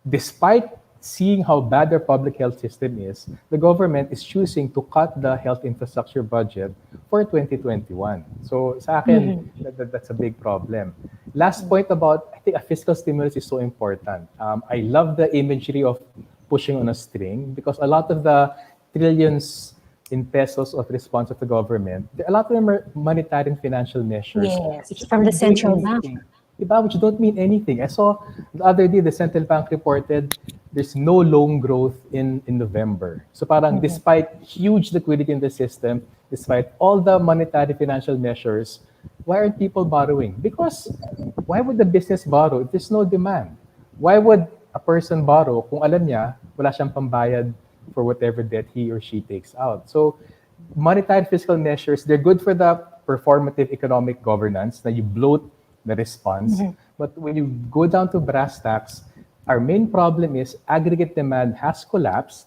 despite seeing how bad their public health system is, the government is choosing to cut the health infrastructure budget for 2021. So sa akin, that's a big problem. Last point about, I think a fiscal stimulus is so important. I love the imagery of pushing on a string because a lot of the trillions in pesos of response of the government, a lot of them are monetary and financial measures. Yes, from the central bank. Which don't mean anything. I saw the other day, the central bank reported there's no loan growth in November. So parang despite huge liquidity in the system, despite all the monetary financial measures, why aren't people borrowing? Because why would the business borrow if there's no demand? Why would a person borrow kung alam niya wala siyang pambayad for whatever debt he or she takes out? So monetary fiscal measures, they're good for the performative economic governance, na you bloat the response. But when you go down to brass tacks, our main problem is aggregate demand has collapsed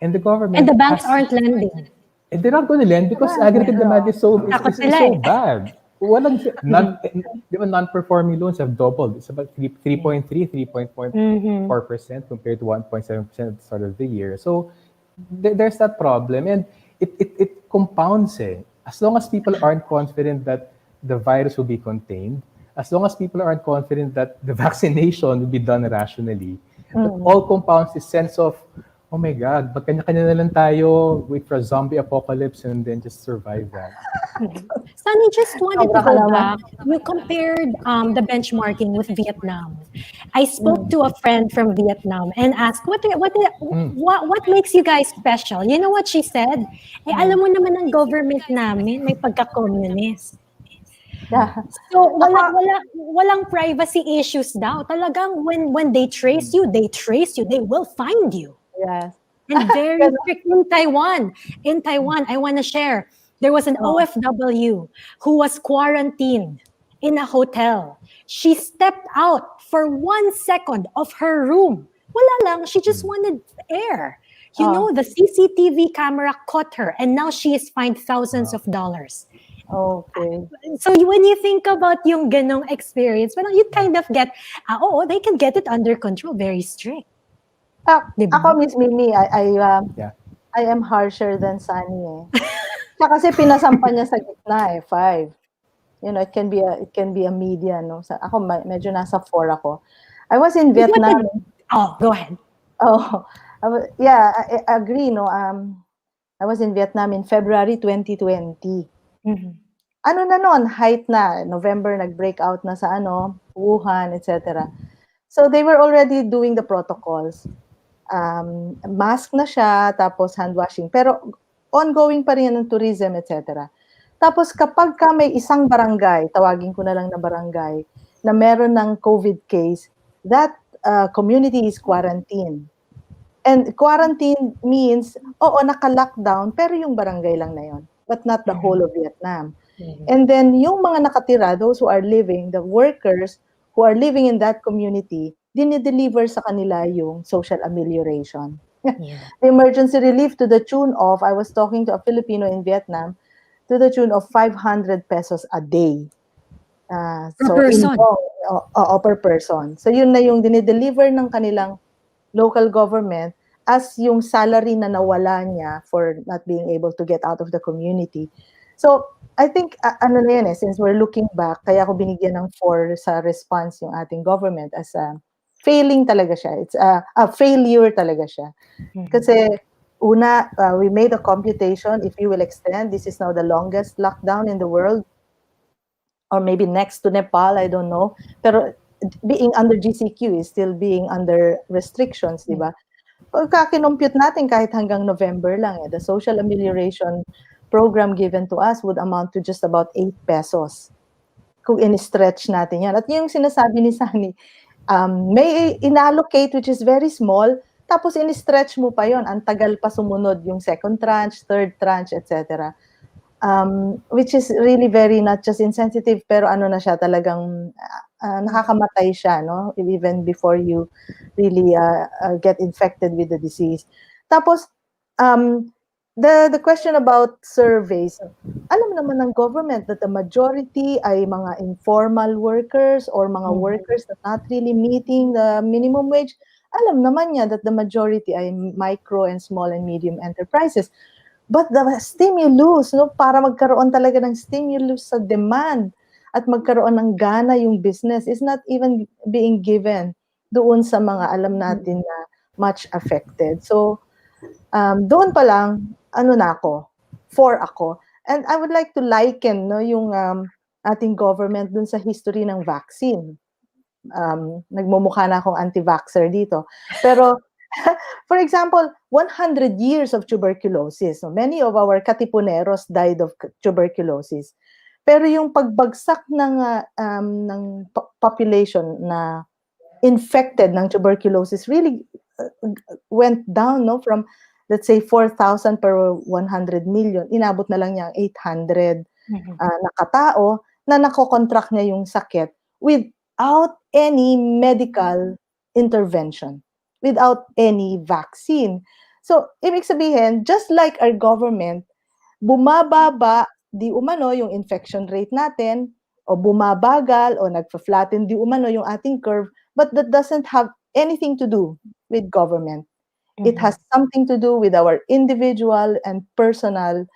and the government And the banks aren't lending. And they're not going to lend because aggregate demand is so bad. Non-performing loans have doubled. It's about 3.3, 3.4% compared to 1.7% at the start of the year. So there's that problem. And it compounds. As long as people aren't confident that the virus will be contained, as long as people aren't confident that the vaccination will be done rationally, that all compounds this sense of, oh my God, magkanya-kanya na lang tayo, wait for a zombie apocalypse and then just survive that. Sonny, just wanted to go back. You compared the benchmarking with Vietnam. I spoke to a friend from Vietnam and asked, what makes you guys special? You know what she said? Alam mo naman ang government namin, may pagka-communist. Yeah. So walang privacy issues daw. Talagang when they trace you, they will find you. Yes. And very strict in Taiwan. In Taiwan, I want to share. There was an OFW who was quarantined in a hotel. She stepped out for 1 second of her room. Wala lang, she just wanted air. the CCTV camera caught her and now she is fined thousands of dollars. Okay. So when you think about yung ganong experience, parang you kind of get, they can get it under control, very strict. Diba? Ako, Miss Mimi, Yeah. I am harsher than Sunny eh. Siya kasi pinasampa niya sa gitna eh, 5. It can be a media, no? Ako medyo nasa 4 ako. I was in Vietnam. Go ahead. I agree, no? I was in Vietnam in February 2020. Mm-hmm. Ano na noon, height na, November nag-break out na sa Wuhan, etc. So they were already doing the protocols. Mask na siya, tapos hand washing. Pero ongoing pa rin yan ng tourism, etc. Tapos kapag ka may isang barangay, tawagin ko na lang na barangay, na meron ng COVID case, that community is quarantined. And quarantine means, naka-lockdown, pero yung barangay lang na yon, but not the whole of Vietnam. And then yung mga nakatira, those who are living, the workers who are living in that community, dinideliver sa kanila yung social amelioration. The emergency relief to the tune of, I was talking to a Filipino in Vietnam, to the tune of 500 pesos a day. Per person? Per person. So yun na yung dinideliver ng kanilang local government as yung salary na nawala niya for not being able to get out of the community. So I think, since we're looking back, kaya ako binigyan ng 4 sa response yung ating government as failing talaga siya. It's a failure talaga siya. Kasi una, we made a computation, if you will extend, this is now the longest lockdown in the world, or maybe next to Nepal, I don't know. Pero being under GCQ is still being under restrictions, di ba? Pagka kinompute natin kahit hanggang November lang, the social amelioration program given to us would amount to just about 8 pesos. Kung in-stretch natin yan. At yung sinasabi ni Sunny, may inallocate which is very small, tapos in-stretch mo pa yon, ang tagal pa sumunod yung second tranche, third tranche, etc. Which is really very not just insensitive, pero na siya talagang nakakamatay siya, no? Even before you really get infected with the disease. Tapos, the question about surveys, alam naman ng government that the majority ay mga informal workers or mga workers that not really meeting the minimum wage. Alam naman niya that the majority ay micro and small and medium enterprises. But the stimulus, no, para magkaroon talaga ng stimulus sa demand at magkaroon ng gana yung business is not even being given doon sa mga alam natin na much affected. So, doon pa lang, 4 ako. And I would like to liken yung ating government dun sa history ng vaccine. Nagmumukha na akong anti-vaxxer dito. Pero, for example, 100 years of tuberculosis. So many of our katipuneros died of tuberculosis. Pero yung pagbagsak ng population na infected ng tuberculosis really went down, no, from let's say 4,000 per 100 million, inabot na lang niya 800 na katao na nakokontract niya yung sakit without any medical intervention, without any vaccine. So, ibig sabihin, just like our government, bumababa di umano yung infection rate natin, o bumabagal, o nagpa-flatten di umano yung ating curve, but that doesn't have anything to do with government. It has something to do with our individual and personal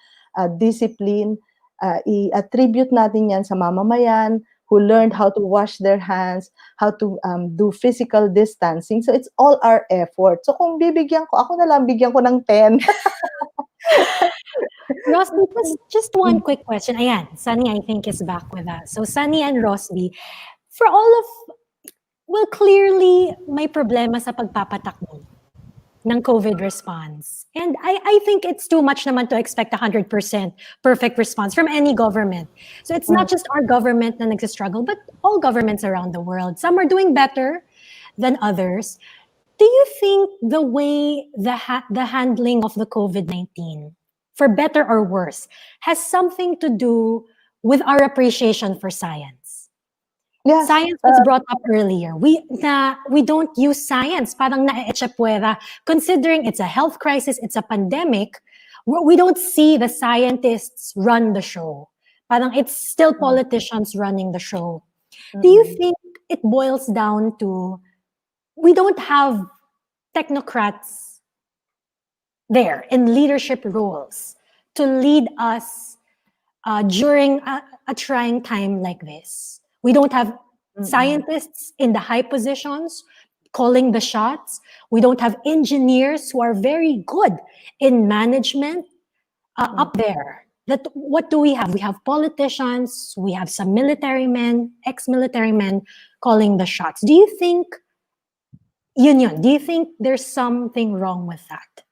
discipline. I-attribute natin yan sa mamamayan who learned how to wash their hands, how to do physical distancing. So it's all our effort. So kung bibigyan ko, ako na lang bigyan ko ng 10. Rosby, just one quick question. Ayan, Sunny, I think, is back with us. So Sunny and Rosby, for all of, well, clearly, may problema sa pagpapatakbo ng COVID response. And I think it's too much naman to expect 100% perfect response from any government. So it's not just our government na nagsistruggle, but all governments around the world. Some are doing better than others. Do you think the way the handling of the COVID-19, for better or worse, has something to do with our appreciation for science? Yeah. Science was brought up earlier. We don't use science. Parang na-echapuera. Considering it's a health crisis, it's a pandemic, we don't see the scientists run the show. Parang it's still politicians running the show. Do you think it boils down to we don't have technocrats there in leadership roles to lead us during a trying time like this? We don't have scientists in the high positions calling the shots. We don't have engineers who are very good in management up there. What do we have? We have politicians, we have some military men, ex-military men calling the shots. Do you think, Yun, do you think there's something wrong with that?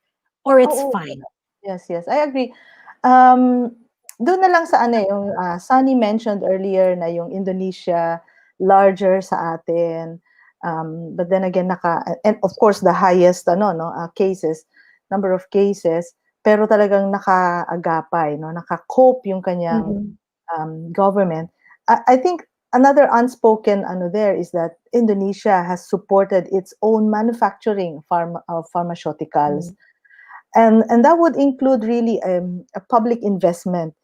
Or it's fine? Yes, I agree. Doon na lang sa yung Sonny mentioned earlier na yung Indonesia larger sa atin. But then again, and of course the highest cases, number of cases, pero talagang nakaagapay, naka-cope yung kanyang government. I think another unspoken there is that Indonesia has supported its own manufacturing of pharmaceuticals. And that would include really a public investment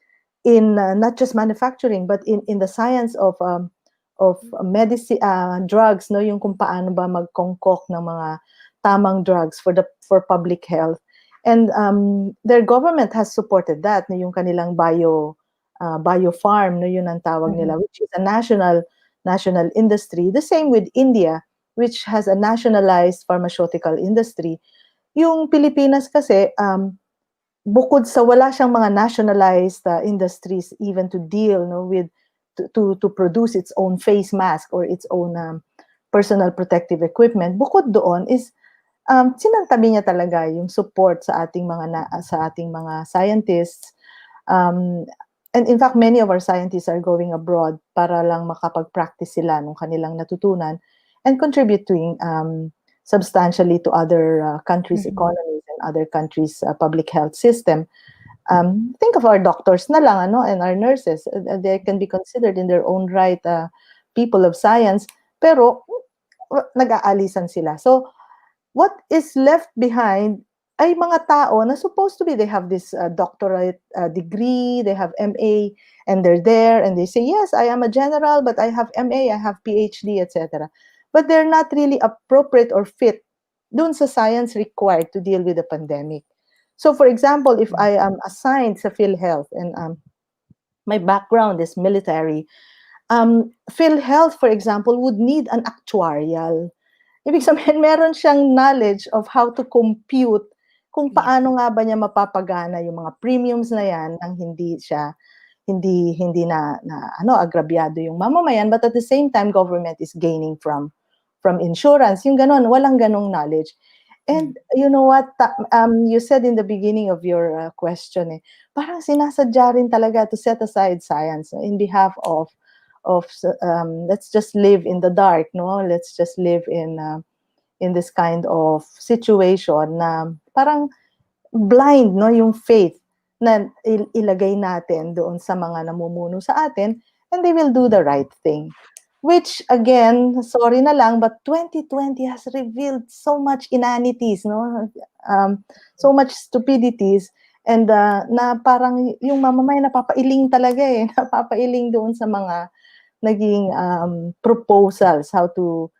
in not just manufacturing, but in the science of medicine, drugs, yung kung paano ba mag-concoct ng mga tamang drugs for public health. And their government has supported that, yung kanilang biofarm, yun ang tawag nila, which is a national industry. The same with India, which has a nationalized pharmaceutical industry. Yung Pilipinas kasi, bukod sa wala siyang mga nationalized industries even to deal with to produce its own face mask or its own personal protective equipment, bukod doon is sinantabi niya talaga yung support sa ating mga scientists, and in fact many of our scientists are going abroad para lang makapag-practice sila ng kanilang natutunan and contributing substantially to other countries' economies and other countries' public health system. Think of our doctors na lang, and our nurses. They can be considered in their own right people of science, pero nag-aalisan sila. So, what is left behind ay mga tao na supposed to be, they have this doctorate degree, they have MA, and they're there, and they say, yes, I am a general, but I have MA, I have PhD, etc. But they're not really appropriate or fit dun sa science required to deal with the pandemic. So, for example, if I am assigned sa PhilHealth and my background is military, PhilHealth, for example, would need an actuarial. Ibig sabihin, meron siyang knowledge of how to compute kung paano nga ba niya mapapagana yung mga premiums na yan nang hindi na agrabyado yung mamamayan, but at the same time, government is gaining from insurance. Yung ganon, walang ganong knowledge. And you know what, you said in the beginning of your question, parang sinasadya rin talaga to set aside science in behalf of let's just live in the dark, let's just live in this kind of situation na parang blind, yung faith na ilagay natin doon sa mga namumuno sa atin, and they will do the right thing. Which, again, sorry na lang, but 2020 has revealed so much inanities, so much stupidities, and na parang yung mamamay napapailing talaga napapailing doon sa mga naging proposals how to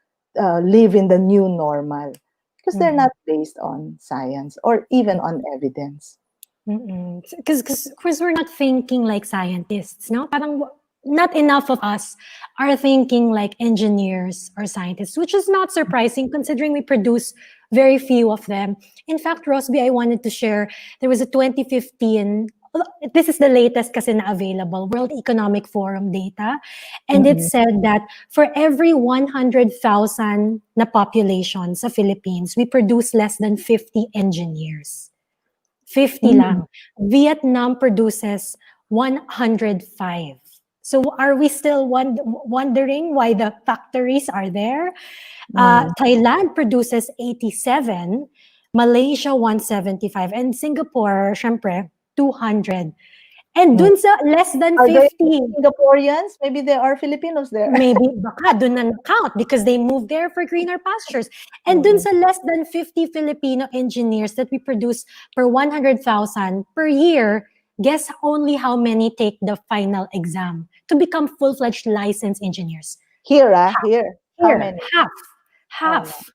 live in the new normal. Because they're not based on science or even on evidence. Because we're not thinking like scientists, no? Parang not enough of us are thinking like engineers or scientists, which is not surprising considering we produce very few of them. In fact, Rosby, I wanted to share, there was a 2015, this is the latest kasi na available, World Economic Forum data, and it said that for every 100,000 na population sa Philippines, we produce less than 50 engineers. 50 lang. Vietnam produces 105. So are we still wondering why the factories are there? Thailand produces 87, Malaysia 175, and Singapore, syempre, 200. And dun sa less than Are they 50, Singaporeans? Maybe there are Filipinos there. maybe baka dun na count because they moved there for greener pastures. And dun sa less than 50 Filipino engineers that we produce per 100,000 per year, guess only how many take the final exam to become full-fledged licensed engineers? Here. How Here, many? half.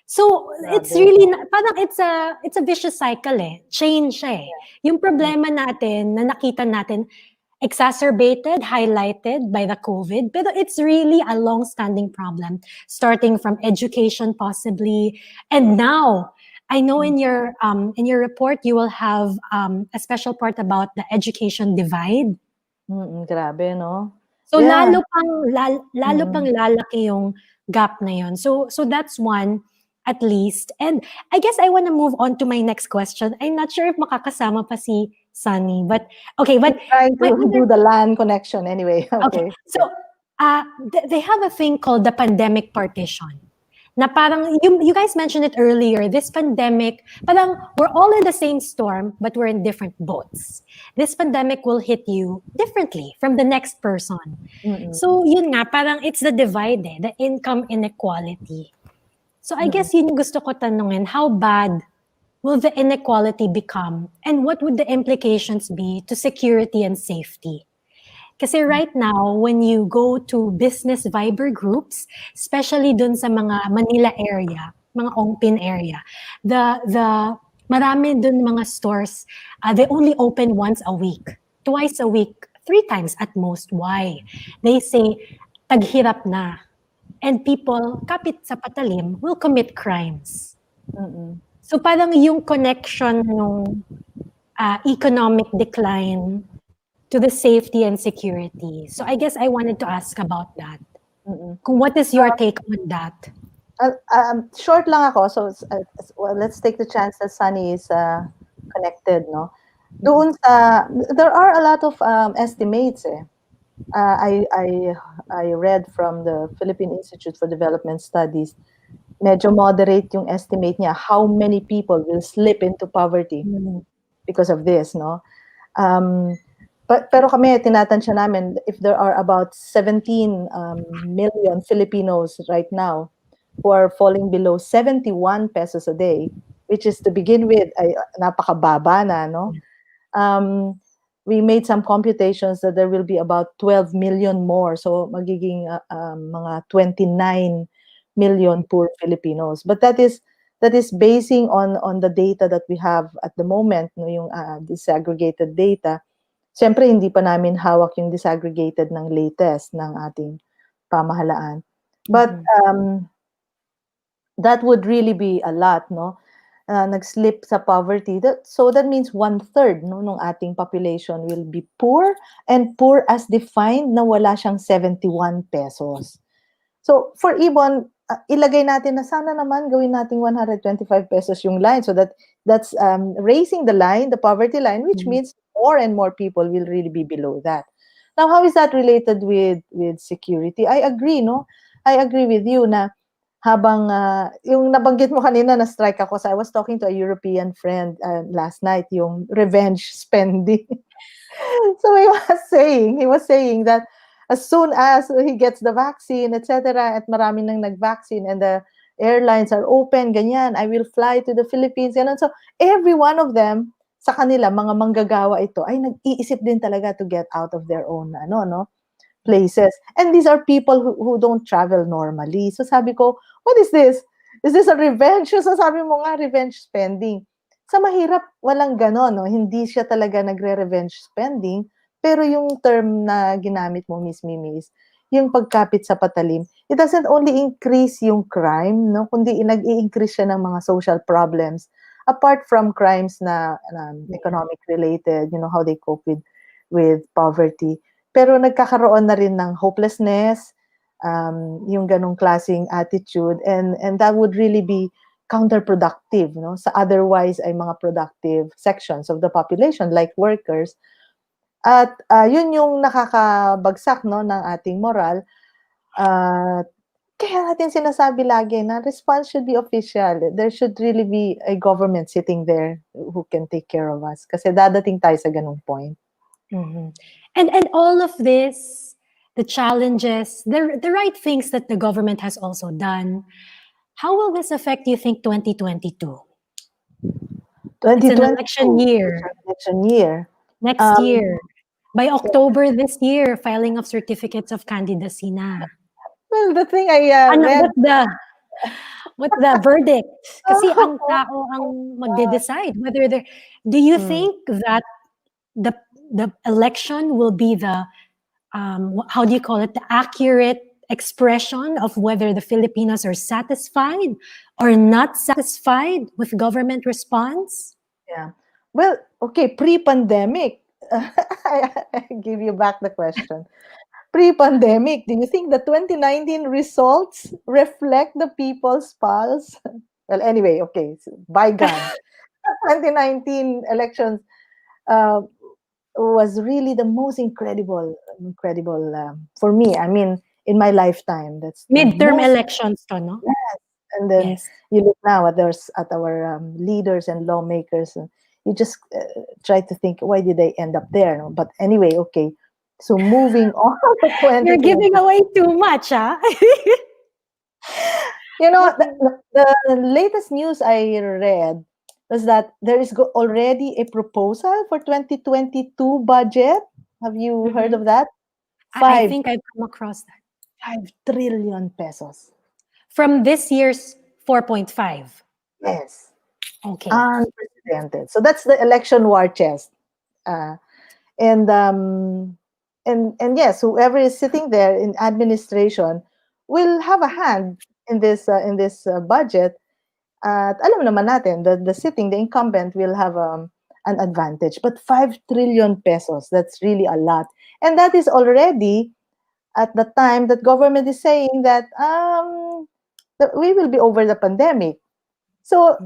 So it's really parang it's a vicious cycle chain siya eh. Yung problema natin na nakita natin exacerbated, highlighted by the COVID, pero it's really a long-standing problem starting from education possibly, and now I know in your report you will have a special part about the education divide. Grabe, no? So Yeah. lalo pang lalaki yung gap na yun. So that's one at least. And I guess I want to move on to my next question. I'm not sure if makakasama pa si Sonny, but okay, but Trying to do the LAN connection anyway. Okay. so they have a thing called the pandemic partition. Na parang you guys mentioned it earlier, this pandemic, parang we're all in the same storm but we're in different boats. This pandemic will hit you differently from the next person. So yun nga, parang it's the divide, the income inequality. So I guess yun yung gusto ko tanungin, how bad will the inequality become and what would the implications be to security and safety? Kasi right now, when you go to business Viber groups, especially dun sa mga Manila area, mga Ongpin area, the marami dun mga stores, they only open once a week, twice a week, 3 times at most. Why? They say, taghirap na. And people, kapit sa patalim, will commit crimes. So parang yung connection ng economic decline to the safety and security. So I guess I wanted to ask about that. What is your take on that? Short lang ako. So well, let's take the chance that Sunny is connected, no? Doon sa, there are a lot of estimates eh. I read from the Philippine Institute for Development Studies. Medyo moderate yung estimate niya how many people will slip into poverty because of this, no? Pero kami, tinatansya namin, if there are about 17 million Filipinos right now who are falling below 71 pesos a day, which is to begin with, ay napakababa na, no? We made some computations that there will be about 12 million more. So magiging mga 29 million poor Filipinos. But that is basing on the data that we have at the moment, no, yung disaggregated data. Siyempre, hindi pa namin hawak yung disaggregated ng latest ng ating pamahalaan. But that would really be a lot, no? Nag-slip sa poverty. So that means 1/3 no, ng ating population will be poor, and poor as defined na wala siyang 71 pesos. So for IBON, ilagay natin na sana naman gawin nating 125 pesos yung line. So that's raising the line, the poverty line, which means more and more people will really be below that. Now, how is that related with security? I agree, no? I agree with you na habang yung nabanggit mo kanina na strike ako, so I was talking to a European friend last night, yung revenge spending. So he was saying that as soon as he gets the vaccine, etc., at marami nang nag-vaccine and the airlines are open, ganyan, I will fly to the Philippines, ganun. So every one of them, sa kanila, mga manggagawa ito, ay nag-iisip din talaga to get out of their own places. And these are people who don't travel normally. So sabi ko, what is this? Is this a revenge? So sabi mo nga, revenge spending. Sa mahirap, walang ganon, no? Hindi siya talaga nagre-revenge spending, pero yung term na ginamit mo, Miss Mimi, is yung pagkapit sa patalim. It doesn't only increase yung crime, no? Kundi nag-i-increase siya ng mga social problems. Apart from crimes na economic related, how they cope with poverty. Pero nagkakaroon na rin ng hopelessness, yung ganong klaseng attitude, and that would really be counterproductive, no? Sa otherwise ay mga productive sections of the population like workers. At yun yung nakakabagsak, no, ng ating moral. Kaya natin sinasabi lagi na response should be official. There should really be a government sitting there who can take care of us. Kasi dadating tayo sa ganung point. Mhm. And all of this, the challenges, the right things that the government has also done, how will this affect, you think, 2022? It's an 2022 election is year. an election year. Next Um, year, by October this year, filing of certificates of candidacy na. well, the thing I Ano, read, what the verdict? Kasi ang oh, tao ang magde-decide whether they do you mm, think that the the election will be the how do you call it, the accurate expression of whether the Filipinos are satisfied or not satisfied with government response? yeah. Well, okay, pre-pandemic, I give you back the question. Pre-pandemic, do you think the 2019 results reflect the people's pulse? Well, anyway, okay, so bygone. 2019 elections uh, was really the most incredible for me. I mean, in my lifetime, that's the Midterm most. elections to, no? And then Yes. you look now at our leaders and lawmakers, and you just try to think, why did they end up there? No? But anyway, okay. So moving on to You're 2020. giving away too much, huh? You know, the latest news I read was that there is already a proposal for 2022 budget. Have you heard of that? I Five think I've come across that. 5 trillion pesos. From this year's 4.5. Yes, Okay. unprecedented. So that's the election war chest. Uh, and yes, whoever is sitting there in administration will have a hand in this budget. At alam naman natin, the incumbent will have an advantage. But 5 trillion pesos, that's really a lot. And that is already at the time that government is saying that we will be over the pandemic. So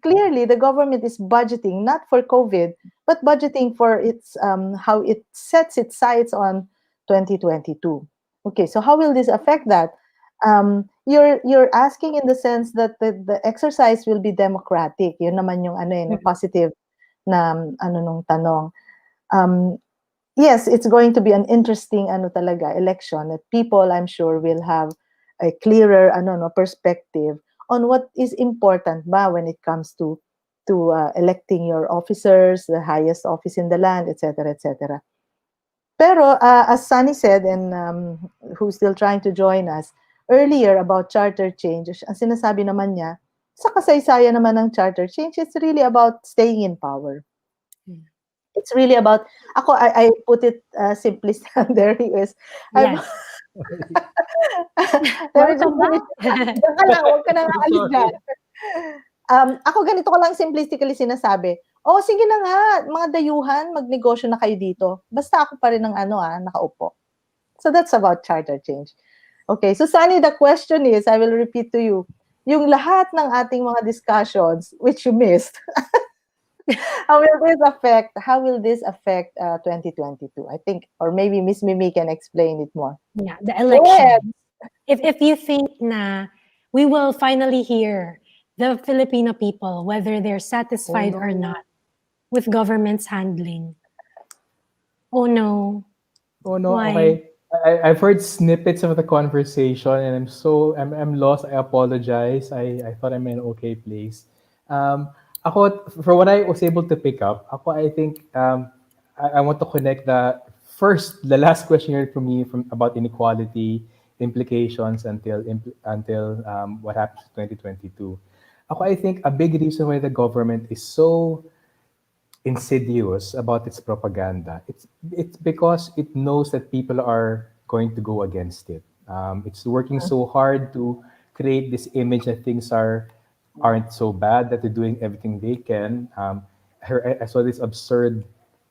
clearly the government is budgeting not for COVID, but budgeting for its how it sets its sights on 2022. Okay, so how will this affect that? You're asking in the sense that the exercise will be democratic. Yun naman yung positive na nung tanong. Yes, it's going to be an interesting election that people, I'm sure, will have a clearer perspective on what is important ba when it comes to electing your officers, the highest office in the land, etc., etc. Pero as Sunny said, and who's still trying to join us earlier about charter change, ang sinasabi naman niya, sa kasaysayan naman ng charter change, it's really about staying in power. It's really about, I put it simply, there he is. Yes. Welcome back. Diyan ka lang, huwag ka nang aalis dyan. Ako ganito ko lang simplistically sinasabi, sige na nga, mga dayuhan, magnegosyo na kayo dito. Basta ako pa rin ng nakaupo. So that's about charter change. Okay, so Sunny, the question is, I will repeat to you, yung lahat ng ating mga discussions, which you missed, how will this affect 2022? I think, or maybe Miss Mimi can explain it more. Yeah, the election. If you think na we will finally hear the Filipino people, whether they're satisfied or not with government's handling. Oh no. Why? Okay. I've heard snippets of the conversation and I'm lost. I apologize. I thought I'm in an okay place. For what I was able to pick up, I think I want to connect the last question you heard from me about inequality implications until what happens in 2022. I think a big reason why the government is so insidious about its propaganda, it's because it knows that people are going to go against it. It's working so hard to create this image that things aren't so bad, that they're doing everything they can. I saw this absurd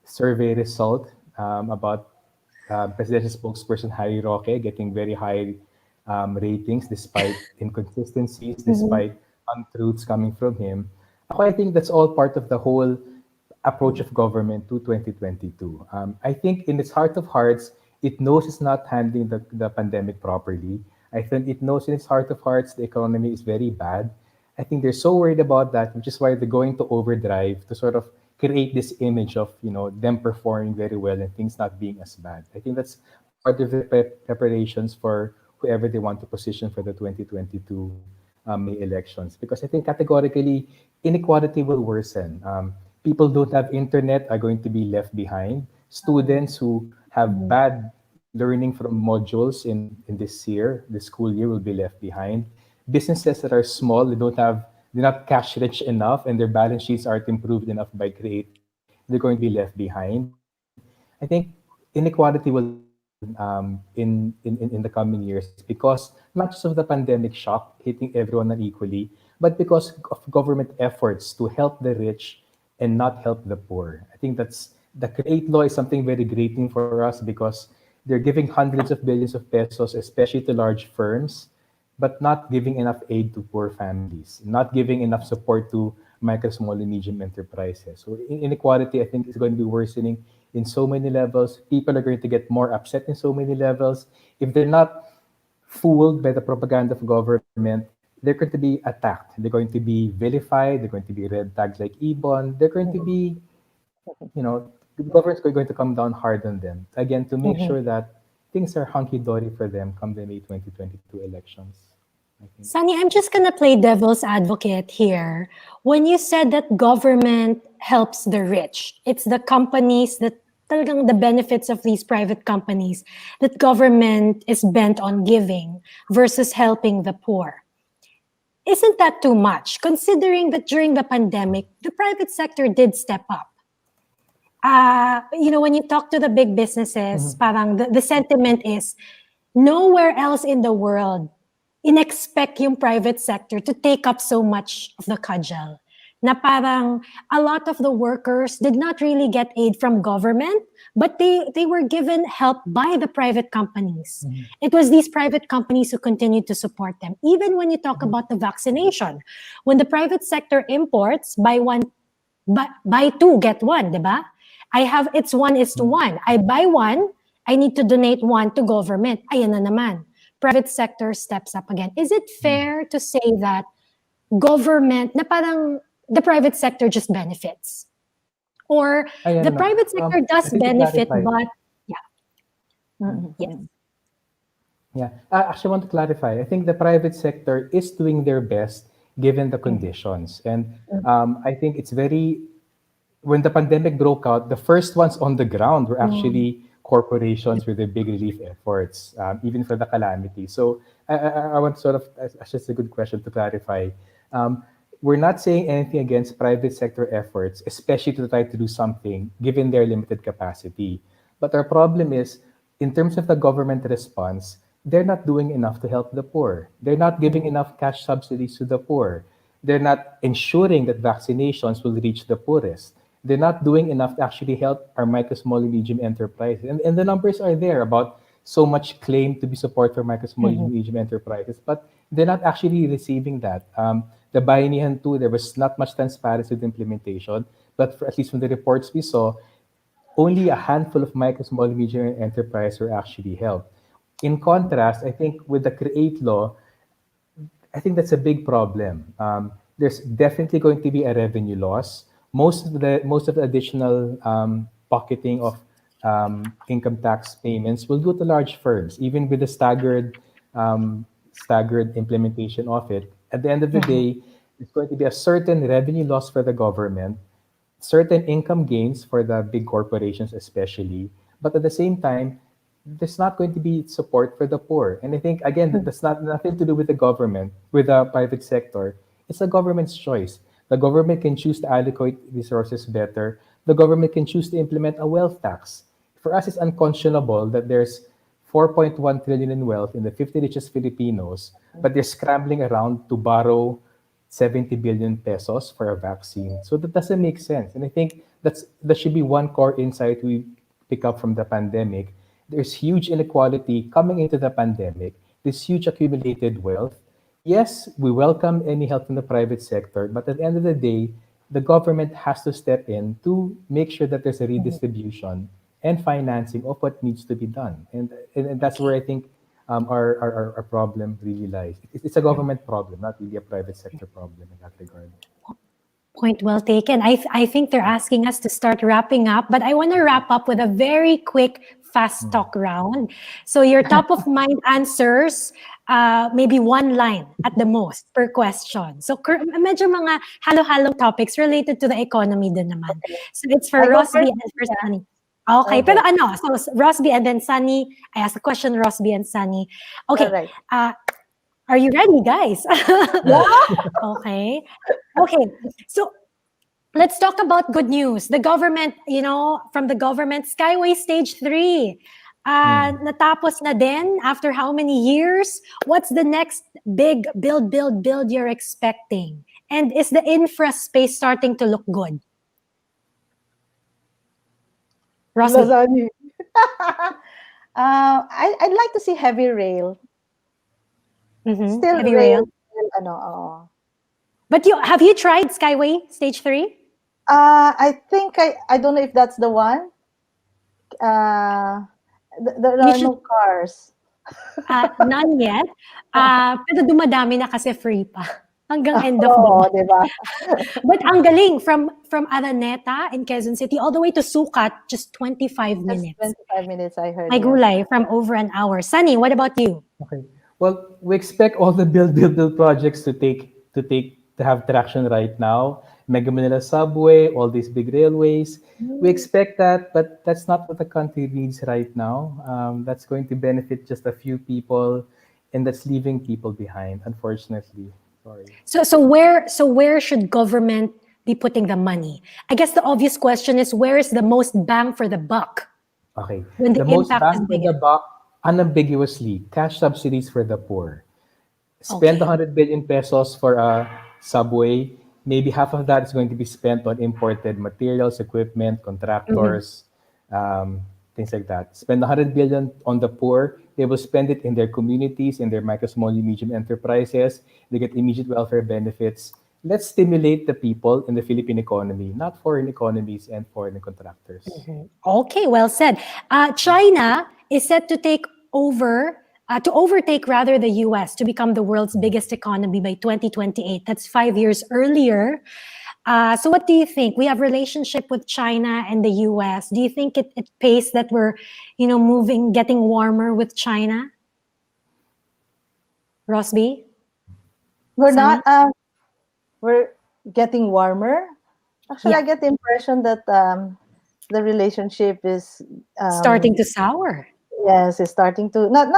survey result about presidential spokesperson Harry Roque getting very high ratings despite inconsistencies, despite untruths coming from him. I think that's all part of the whole approach of government to 2022. I think in its heart of hearts, it knows it's not handling the pandemic properly. I think it knows in its heart of hearts the economy is very bad. I think they're so worried about that, which is why they're going to overdrive to sort of create this image of them performing very well and things not being as bad. I think that's part of the preparations for whoever they want to position for the 2022 May elections. Because I think categorically inequality will worsen. People who don't have internet are going to be left behind. Students who have bad learning from modules in this school year will be left behind. Businesses that are small, they're not cash rich enough and their balance sheets aren't improved enough by Create, they're going to be left behind. I think inequality will worsen in the coming years because not just of the pandemic shock hitting everyone unequally, but because of government efforts to help the rich and not help the poor. I think that's the Create law is something very grating for us because they're giving hundreds of billions of pesos, especially to large firms, but not giving enough aid to poor families, not giving enough support to micro, small, and medium enterprises. So inequality, I think, is going to be worsening in so many levels. People are going to get more upset in so many levels. If they're not fooled by the propaganda of government, they're going to be attacked. They're going to be vilified. They're going to be red tagged like IBON. They're going to be, the government's going to come down hard on them, again, to make sure that things are hunky-dory for them come the May 2022 elections. Sunny, I'm just gonna play devil's advocate here. When you said that government helps the rich, it's the companies that talagang the benefits of these private companies that government is bent on giving versus helping the poor. Isn't that too much, considering that during the pandemic, the private sector did step up? When you talk to the big businesses, parang the sentiment is nowhere else in the world inexpect yung private sector to take up so much of the cudgel. Na parang a lot of the workers did not really get aid from government, but they were given help by the private companies. It was these private companies who continued to support them. Even when you talk about the vaccination, when the private sector imports, buy two, get one, diba? It's 1:1. I buy one, I need to donate one to government. Ayan na naman. Private sector steps up again. Is it fair to say that government, na parang the private sector just benefits? Or the private sector does benefit, but yes. Yeah, I actually want to clarify. I think the private sector is doing their best given the conditions. And I think it's when the pandemic broke out, the first ones on the ground were actually corporations with their big relief efforts, even for the calamity. So I want that's just a good question to clarify. We're not saying anything against private sector efforts, especially to try to do something given their limited capacity. But our problem is, in terms of the government response, they're not doing enough to help the poor. They're not giving enough cash subsidies to the poor. They're not ensuring that vaccinations will reach the poorest. They're not doing enough to actually help our micro, small, and medium enterprises. And the numbers are there about so much claim to be support for micro, small, and medium enterprises, but they're not actually receiving that. The Bayanihan too, there was not much transparency with implementation, but at least from the reports we saw, only a handful of micro, small, and medium enterprises were actually helped. In contrast, I think with the Create law, I think that's a big problem. There's definitely going to be a revenue loss. Most of the additional pocketing of income tax payments will go to large firms, even with the staggered implementation of it. At the end of the day, it's going to be a certain revenue loss for the government, certain income gains for the big corporations especially, but at the same time, there's not going to be support for the poor. And I think, again, that's nothing to do with the government, with the private sector. It's the government's choice. The government can choose to allocate resources better. The government can choose to implement a wealth tax. For us, it's unconscionable that there's 4.1 trillion in wealth in the 50 richest Filipinos, but they're scrambling around to borrow 70 billion pesos for a vaccine. So that doesn't make sense. And I think that should be one core insight we pick up from the pandemic. There's huge inequality coming into the pandemic, this huge accumulated wealth. Yes, we welcome any help from the private sector, but at the end of the day, the government has to step in to make sure that there's a redistribution and financing of what needs to be done. And that's where I think our problem really lies. It's a government problem, not really a private sector problem in that regard. Point well taken. I think they're asking us to start wrapping up, but I want to wrap up with a very quick fast talk round. So your top of mind answers, maybe one line at the most per question. So medyo mga halo-halong topics related to the economy din naman. So it's for I go Rosby first, and for yeah. Sunny. Okay, Okay. pero ano, so Rosby and then Sunny. I ask a question, Rosby and Sunny. Okay, Alright. are you ready, guys? Okay. Okay. So let's talk about good news. The government, from the government, Skyway Stage 3. Natapos na din after how many years? What's the next big build you're expecting? And is the infra space starting to look good? Rosby. Rosario. I'd like to see heavy rail. Still Heavy rail. But have you tried Skyway Stage 3? I think I don't know if that's the one. There are no cars. None yet. Pero dumadami na kasi free pa. Hanggang end of the Oo, month. diba? But ang galing, from Araneta in Quezon City all the way to Sucat, just 25 minutes. 25 minutes, I heard. May yeah. gulay from over an hour. Sunny, what about you? Okay. Well, we expect all the build projects to have traction right now. Mega Manila Subway, all these big railways. We expect that, but that's not what the country needs right now. That's going to benefit just a few people, and that's leaving people behind, unfortunately. Sorry. So where should government be putting the money? I guess the obvious question is, where is the most bang for the buck? Okay. When the most impact bang is for bigger. the buck, unambiguously, cash subsidies for the poor. Spend Okay. 100 billion pesos for a subway. Maybe half of that is going to be spent on imported materials, equipment, contractors, things like that. Spend 100 billion on the poor. They will spend it in their communities, in their micro, small, and medium enterprises. They get immediate welfare benefits. Let's stimulate the people in the Philippine economy, not foreign economies and foreign contractors. Okay, well said. China is set to take over, to overtake rather the US to become the world's biggest economy by 2028. That's 5 years earlier. So what do you think? We have relationship with China and the US. Do you think it pace that we're, getting warmer with China? Rosby? We're Sunny? not. We're getting warmer. Actually, Yeah. I get the impression that the relationship is Starting to sour. Yes, it's starting to not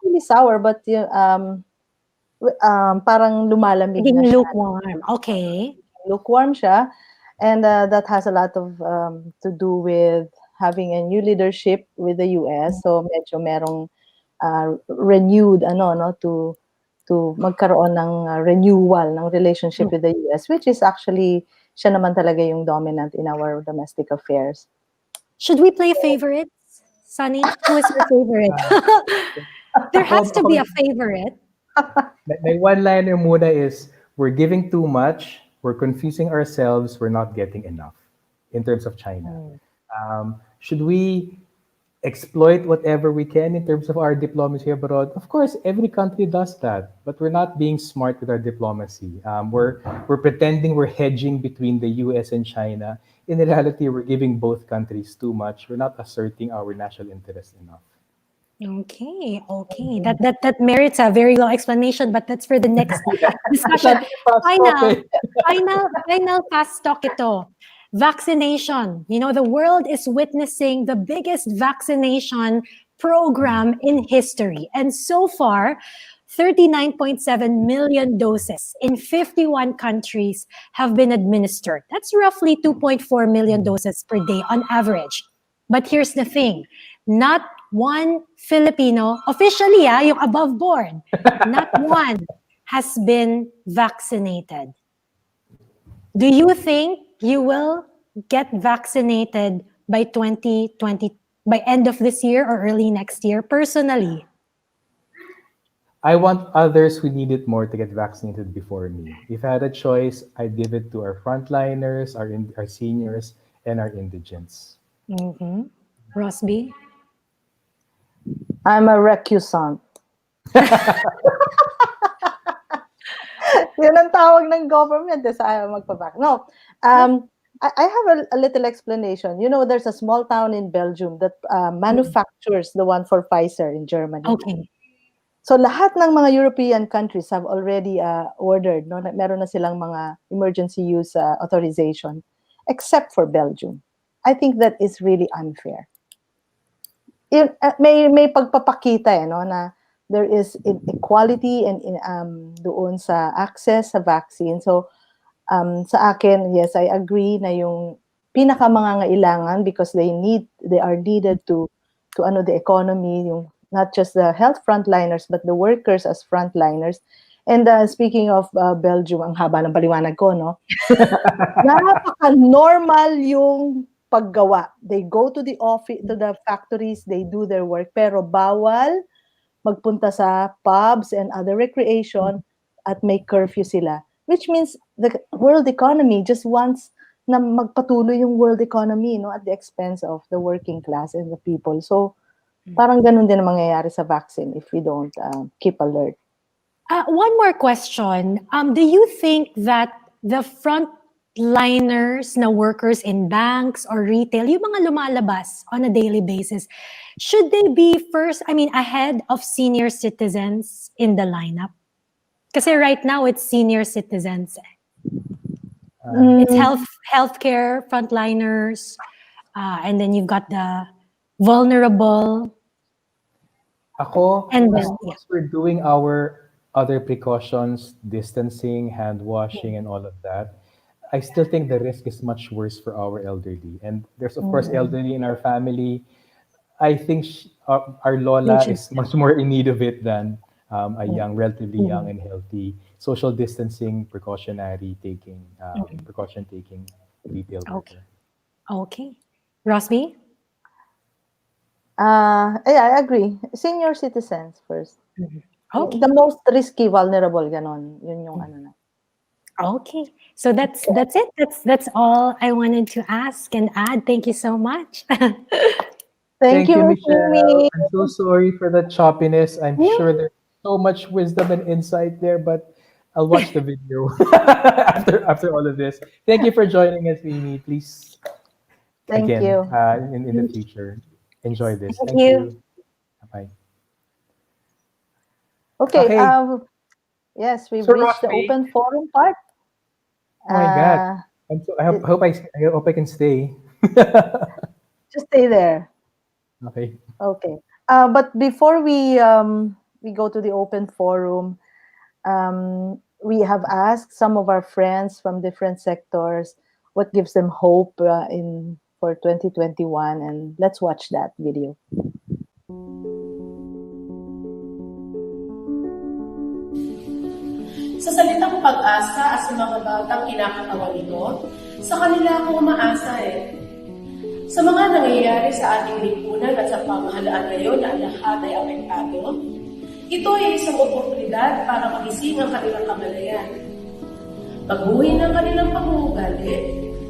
really sour, but parang lumalamig na Naging siya. lukewarm. Okay. Lukewarm siya, and that has a lot of to do with having a new leadership with the US. So medyo merong renewed to magkaroon ng renewal ng relationship with the US, which is actually siya naman talaga yung dominant in our domestic affairs. Should we play favorites? Sunny, who is your favorite? There has to be a favorite. My one-liner muna is, we're giving too much, we're confusing ourselves, we're not getting enough in terms of China. Should we exploit whatever we can in terms of our diplomacy abroad? Of course, every country does that, but we're not being smart with our diplomacy. We're pretending we're hedging between the US and China. In reality, we're giving both countries too much. We're not asserting our national interest enough. Okay. That merits a very long explanation, but that's for the next discussion. Final fast talk ito. Vaccination. The world is witnessing the biggest vaccination program in history. And so far, 39.7 million doses in 51 countries have been administered. That's roughly 2.4 million doses per day on average. But here's the thing. Not one Filipino, officially, yung above board, not one has been vaccinated. Do you think you will get vaccinated by 2020, by end of this year or early next year, personally? I want others who need it more to get vaccinated before me. If I had a choice, I'd give it to our frontliners, our seniors, and our indigents. Rosby? I'm a recusant. Yun ang tawag ng government, sa ayaw magpaback. No, I have a little explanation. You know, there's a small town in Belgium that manufactures the one for Pfizer in Germany. Okay. So lahat ng mga European countries have already ordered, no? Meron na silang mga emergency use authorization, except for Belgium. I think that is really unfair. May pagpapakita no, na there is inequality and doon sa access sa vaccine. So sa akin, yes, I agree na yung pinakamangangailangan because they are needed to the economy, yung not just the health frontliners, but the workers as frontliners. And speaking of Belgium, ang haba ng paliwanag ko, no? Napaka-normal yung paggawa. They go to the office, to the factories, they do their work, pero bawal magpunta sa pubs and other recreation at may curfew sila. Which means the world economy just wants na magpatuloy yung world economy, no, at the expense of the working class and the people. So, parang ganun din ang mangyayari sa vaccine if we don't keep alert. One more question. Do you think that the frontliners na workers in banks or retail, yung mga lumalabas on a daily basis, should they be ahead of senior citizens in the lineup? Kasi right now, it's senior citizens. It's healthcare, frontliners, and then you've got the vulnerable. As we're doing our other precautions, distancing, hand washing, and all of that, I still think the risk is much worse for our elderly. And there's, of course, elderly in our family. I think our Lola is much more in need of it than a relatively young and healthy, social distancing, precaution taking retail worker. Okay. Rosby? I agree. Senior citizens first. Okay. The most risky, vulnerable, ganon. Yun yung ano na. Okay. So that's it. That's all I wanted to ask and add. Thank you so much. Thank you, Michelle. I'm so sorry for the choppiness. I'm sure there's so much wisdom and insight there, but I'll watch the video after all of this. Thank you for joining us, Mimi. Please, Thank you. In the future, enjoy this. Thank you. Bye. Okay. Yes, we've reached the open forum part. Oh my God! I hope I can stay. Just stay there. Okay. Okay. But before we go to the open forum, we have asked some of our friends from different sectors what gives them hope for 2021, and let's watch that video. Sa salitang pag-asa at sa mga batang kinakatawan nito, sa kanila ako umaasa Sa mga nangyayari sa ating lipunan at sa pamahalaan ngayon na lahat ay apektado, ito ay isang oportunidad para magising ang kanilang kamalayan. Baguhin ang kanilang pag-uugali,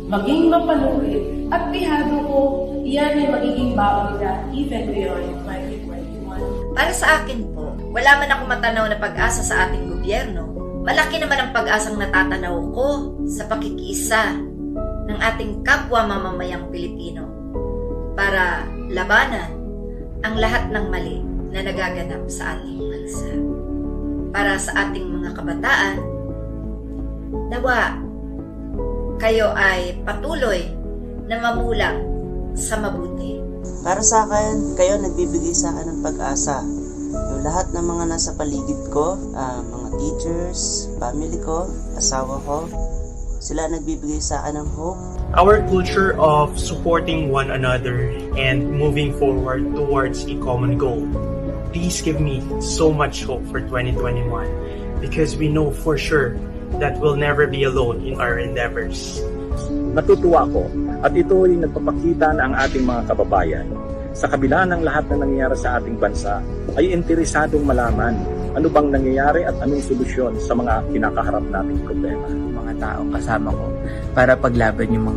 maging mapanuri, at bihado ko, iyan ay magiging baon nila even beyond 2021. Para sa akin po, wala man ako matanaw na pag-asa sa ating gobyerno. Malaki naman ang pag-asang natatanaw ko sa pakikiisa ng ating kapwa mamamayang Pilipino para labanan ang lahat ng mali na nagaganap sa ating bansa. Para sa ating mga kabataan, nawa kayo ay patuloy na mamulang sa mabuti. Para sa akin, kayo nagbibigay sa akin ng pag-asa. Yung lahat ng mga nasa paligid ko, mga teachers, family ko, asawa ko, sila nagbibigay sa akin ng hope. Our culture of supporting one another and moving forward towards a common goal. Please give me so much hope for 2021 because we know for sure that we'll never be alone in our endeavors. Natutuwa ko at ito ay nagpapakita na ang ating mga kababayan sa kabila ng lahat na nangyayari sa ating bansa ay interesadong malaman ano bang nangyayari at anong solusyon sa mga kinakaharap nating problema. Mga taong kasama ko para paglaban yung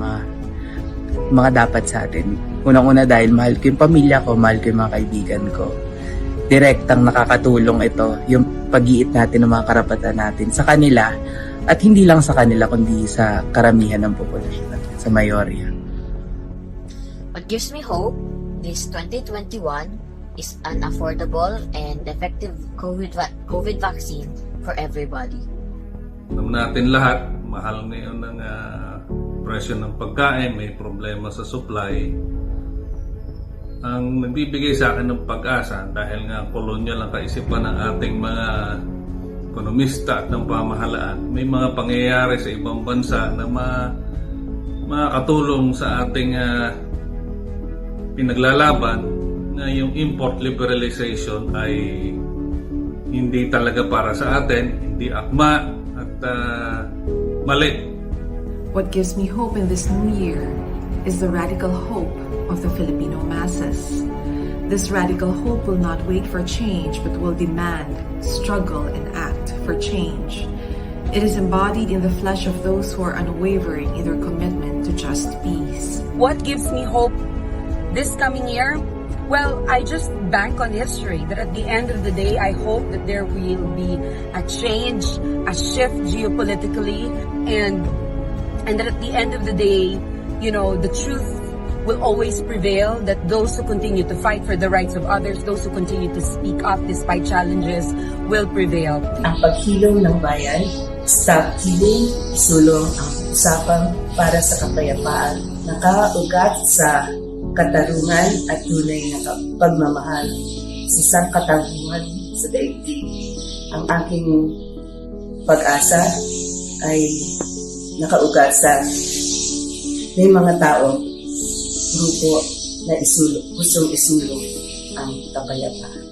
mga dapat sa atin. Unang-una dahil mahal ko yung pamilya ko, mahal ko yung mga kaibigan ko. Direktang nakakatulong ito, yung pag-iit natin ng mga karapatan natin sa kanila at hindi lang sa kanila kundi sa karamihan ng populasyon natin, sa mayorya. What gives me hope this 2021 is an affordable and effective COVID vaccine for everybody. Alam natin lahat, mahal ngayon ng presyo ng pagkain, may problema sa supply. Ang nagbibigay sa akin ng pag-asa dahil nga kolonyal ang kaisipan ng ating mga ekonomista at ng pamahalaan, may mga pangyayari sa ibang bansa na makakatulong sa ating pinaglalaban na yung import liberalization ay hindi talaga para sa atin, hindi akma at mali. What gives me hope in this new year is the radical hope of the Filipino masses. This radical hope will not wait for change but will demand, struggle, and act for change. It is embodied in the flesh of those who are unwavering in their commitment to just peace. What gives me hope this coming year? Well, I just bank on history that at the end of the day, I hope that there will be a change, a shift geopolitically, and that at the end of the day, you know, the truth will always prevail, that those who continue to fight for the rights of others, those who continue to speak up despite challenges, will prevail. Ang paghilom ng bayan sa piling isulong ang usapang para sa kapayapaan, nakaugat sa katarungan at tunay na pagmamahal sa sangkatauhan sa daigdig. Ang aking pag-asa ay nakaugat sa may mga tao, grupo na gustong isulong ang kapayapaan.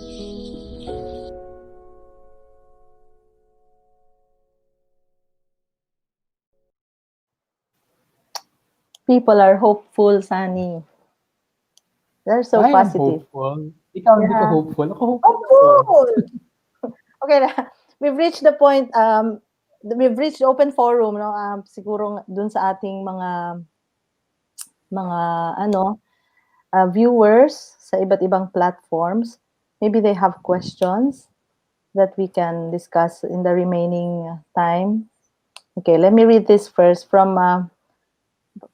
People are hopeful, Sunny. They're so positive. Hopeful. Ikaw hindi ka hopeful. Ako hopeful. Okay na. We've reached the point, we've reached open forum, no? Siguro dun sa ating mga viewers sa iba't ibang platforms. Maybe they have questions that we can discuss in the remaining time. Okay, let me read this first from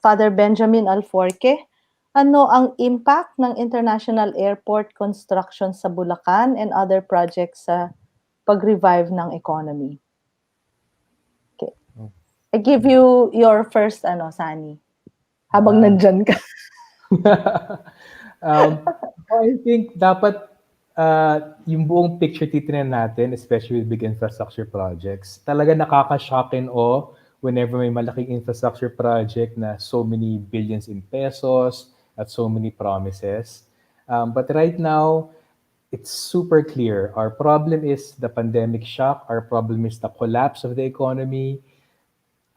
Father Benjamin Alforque. Ano ang impact ng international airport construction sa Bulacan and other projects sa pag-revive ng economy? Okay. I give you your first, Sunny. Habang nandyan ka. I think dapat yung buong picture titignan natin, especially with big infrastructure projects. Talaga nakaka-shock and awe whenever may malaking infrastructure project na so many billions in pesos at so many promises. But right now, it's super clear. Our problem is the pandemic shock. Our problem is the collapse of the economy.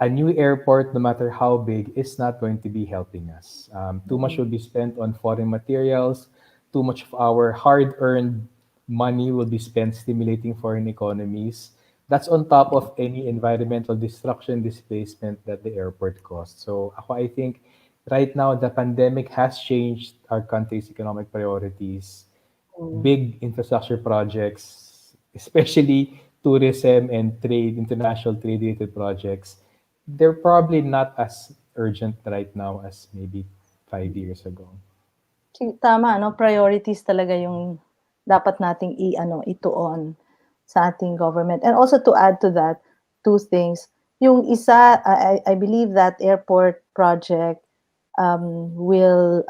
A new airport, no matter how big, is not going to be helping us. Too much will be spent on foreign materials. Too much of our hard-earned money will be spent stimulating foreign economies. That's on top of any environmental destruction, displacement that the airport costs. So I think right now, the pandemic has changed our country's economic priorities. Big infrastructure projects, especially tourism and trade, international trade-related projects, they're probably not as urgent right now as maybe 5 years ago. Tama, priorities talaga yung dapat nating ituon sa ating government. And also to add to that, two things. Yung isa, I believe that airport project will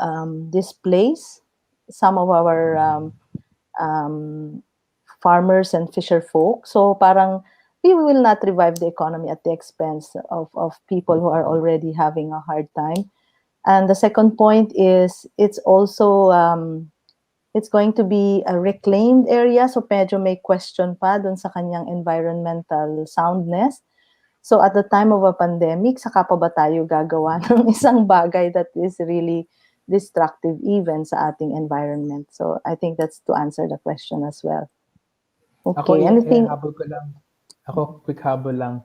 displace some of our farmers and fisher folk. So parang we will not revive the economy at the expense of people who are already having a hard time. And the second point is it's also it's going to be a reclaimed area. So medyo may question pa dun sa kanyang environmental soundness. So at the time of a pandemic, saka pa ba tayo gagawa ng isang bagay that is really destructive even sa ating environment? So I think that's to answer the question as well. Okay, anything? Quick habol lang.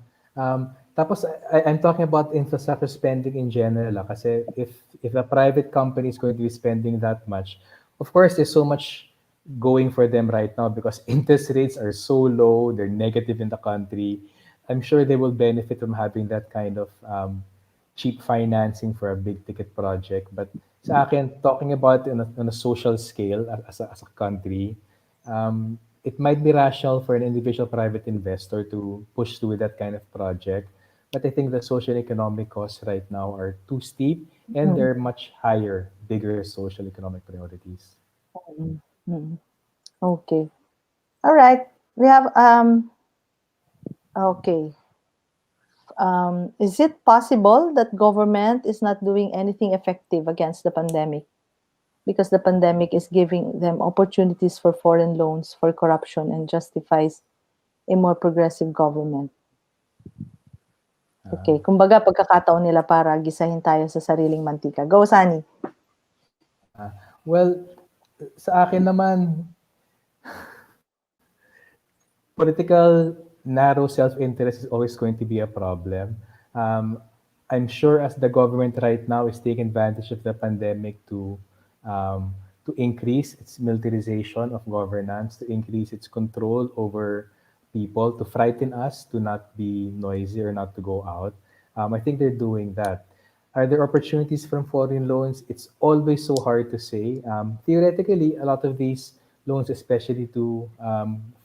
Tapos I'm talking about infrastructure spending in general. Kasi if a private company is going to be spending that much, of course, there's so much going for them right now because interest rates are so low, they're negative in the country. I'm sure they will benefit from having that kind of cheap financing for a big ticket project. But sa akin, talking about on a social scale as a country, it might be rational for an individual private investor to push through that kind of project. But I think the social economic costs right now are too steep and Mm. they're much higher, bigger social economic priorities. Mm. Okay. All right. We have okay. Is it possible that government is not doing anything effective against the pandemic because the pandemic is giving them opportunities for foreign loans, for corruption, and justifies a more progressive government? Okay, kumbaga pagkakataon nila para gisahin tayo sa sariling mantika. Go, Sunny. Well, sa akin naman, political narrow self-interest is always going to be a problem. I'm sure as the government right now is taking advantage of the pandemic to increase its militarization of governance, to increase its control over people, to frighten us to not be noisy or not to go out. I think they're doing that. Are there opportunities from foreign loans? It's always so hard to say. Theoretically, a lot of these loans, especially to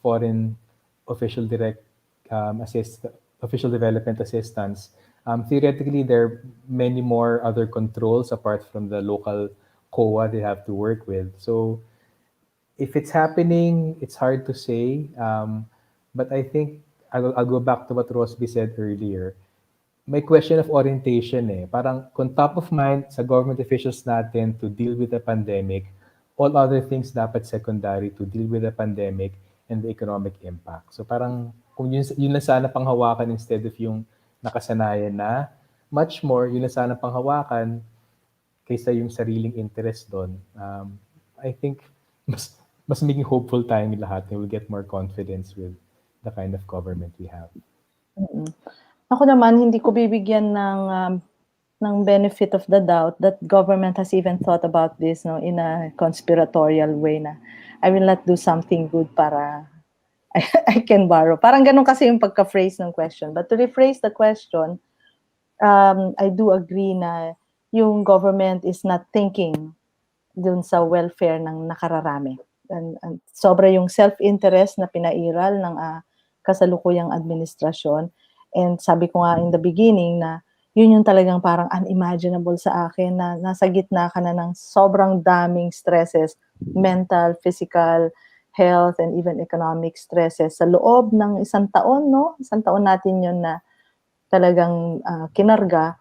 foreign official direct official development assistance, theoretically there are many more other controls apart from the local COA they have to work with. So if it's happening, it's hard to say. But I think I'll go back to what Rosby said earlier. May question of orientation eh. Parang kung top of mind sa government officials natin to deal with the pandemic, all other things dapat secondary to deal with the pandemic and the economic impact. So parang kung yun lang sana panghawakan instead of yung nakasanayan na, much more, yun lang sana panghawakan kaysa yung sariling interest doon. I think mas maging hopeful tayong lahat and we'll get more confidence with the kind of government we have. Mm. Ako naman, hindi ko bibigyan ng benefit of the doubt that government has even thought about this in a conspiratorial way na I will not do something good para I can borrow. Parang ganun kasi yung pagka-phrase ng question. But to rephrase the question, I do agree na yung government is not thinking dun sa welfare ng nakararami. And sobra yung self-interest na pinairal ng kasalukuyang administrasyon. And sabi ko nga in the beginning na yun yung talagang parang unimaginable sa akin na nasa gitna ka na ng sobrang daming stresses, mental, physical, health, and even economic stresses sa loob ng isang taon, no? Isang taon natin yun na talagang kinarga,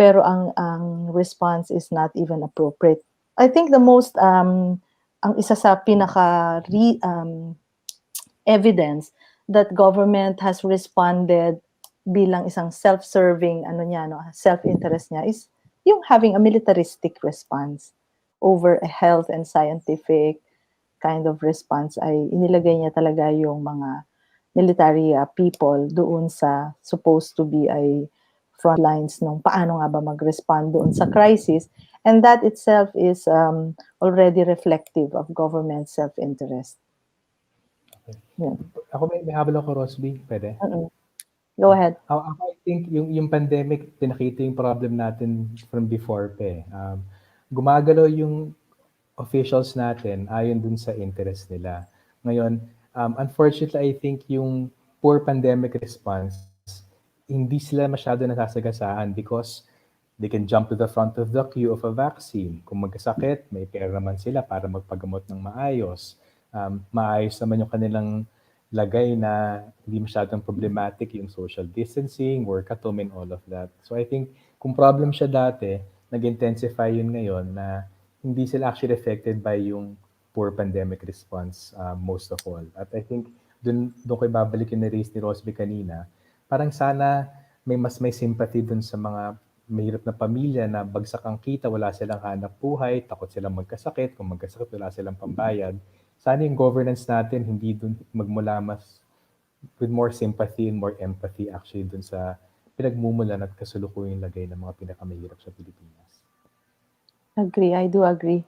pero ang response is not even appropriate. I think the most, ang isa sa pinaka evidence that government has responded bilang isang self-serving self-interest niya is yung having a militaristic response over a health and scientific kind of response ay inilagay niya talaga yung mga military people doon sa supposed to be ay front lines nung paano nga ba mag-respond doon sa crisis, and that itself is already reflective of government self-interest. Okay. Yeah. Ako may habol ako, Rosby, pwede? Go ahead. I think yung pandemic, pinakita yung problem natin from before pa eh. Gumagalaw yung officials natin ayon dun sa interest nila. Ngayon, unfortunately, I think yung poor pandemic response, hindi sila masyado nasasagasaan because they can jump to the front of the queue of a vaccine. Kung magkasakit, may pera naman sila para magpagamot ng maayos. Maayos naman yung kanilang lagay na hindi masyadong problematic yung social distancing, work at home, and all of that. So I think kung problem siya dati, nag-intensify yun ngayon na hindi sila actually affected by yung poor pandemic response most of all. At I think doon ko ibabalik yung na-raise ni Rosby kanina, parang sana may sympathy dun sa mga mahirap na pamilya na bagsak ang kita, wala silang hanap buhay, takot silang magkasakit, kung magkasakit wala silang pambayad. Sana yung governance natin hindi dun magmula mas with more sympathy and more empathy actually dun sa pinagmumulan at kasulukuyang lagay ng mga pinakamahirap sa Pilipinas. Agree, I do agree.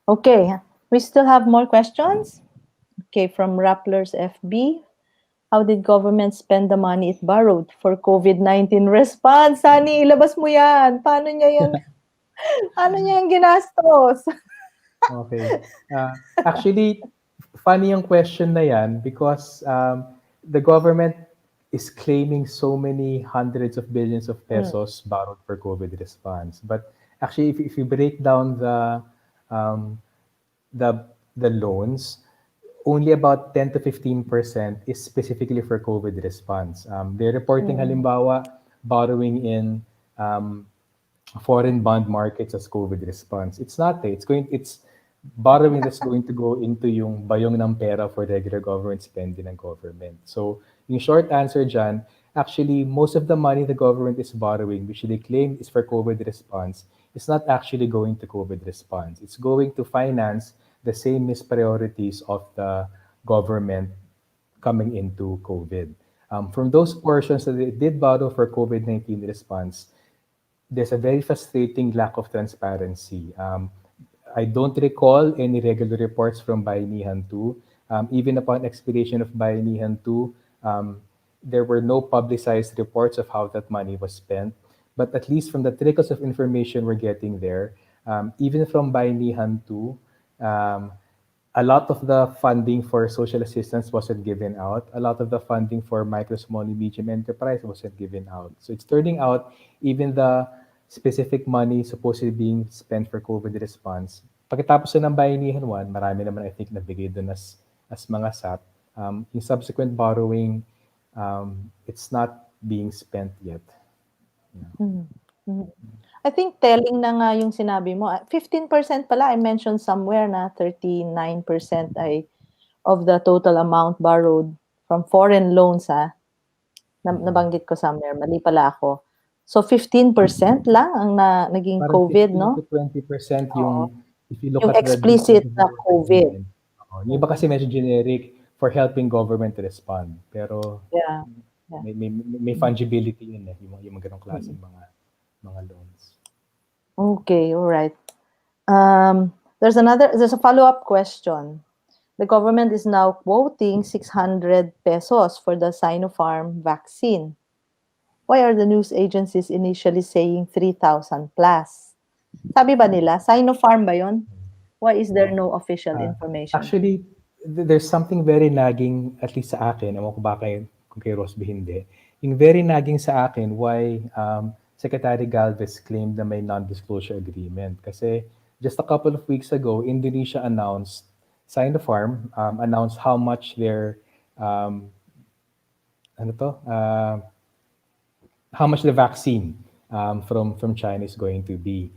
Okay, We still have more questions? Okay, from Rapplers FB. How did government spend the money it borrowed for COVID-19 response? Sunny, ilabas mo yan. Paano niya yan? Paano niya yan ginastos? Okay. Actually, funny yung question na yan because the government is claiming so many hundreds of billions of pesos borrowed for COVID response. But actually, if you break down um, the loans, only about 10 to 15% is specifically for COVID response. They're reporting halimbawa borrowing in foreign bond markets as COVID response. It's not it's borrowing that's going to go into yung bayong ng pera for regular government spending ng government. So, yung short answer dyan, actually, most of the money the government is borrowing, which they claim is for COVID response, is not actually going to COVID response. It's going to finance the same mispriorities of the government coming into COVID. From those portions that they did borrow for COVID-19 response, there's a very frustrating lack of transparency. I don't recall any regular reports from Bayanihan 2. Even upon expiration of Bayanihan 2, there were no publicized reports of how that money was spent. But at least from the trickles of information we're getting there, even from Bayanihan 2, a lot of the funding for social assistance wasn't given out. A lot of the funding for micro, small, and medium enterprise wasn't given out. So it's turning out even the specific money supposedly being spent for COVID response, pagkatapos na ng Bayanihan 1, marami naman I think nabigay doon as mga SAP. Yung subsequent borrowing, it's not being spent yet. I think telling na nga yung sinabi mo. 15% pala, I mentioned somewhere na 39% ay of the total amount borrowed from foreign loans, nabanggit ko somewhere, mali pala ako. So 15% lang ang naging Parang COVID, 15 no? to 20% yung if you look Yung at explicit na COVID. Yung iba kasi medyo generic for helping government to respond. Pero Yeah. may fungibility yun yung mga ganong klaseng mga loans. Okay, all right. There's a follow-up question. The government is now quoting 600 pesos for the Sinopharm vaccine. Why are the news agencies initially saying 3,000 plus? Sabi ba nila, Sinopharm ba yun? Why is there no official information? Actually, there's something very nagging, at least sa akin, ewan ko ba kung kay Rosby hindi, yung very nagging sa akin why Secretary Galvez claimed na may non-disclosure agreement. Kasi just a couple of weeks ago, Indonesia announced, Sinopharm announced how much their, how much the vaccine from China is going to be.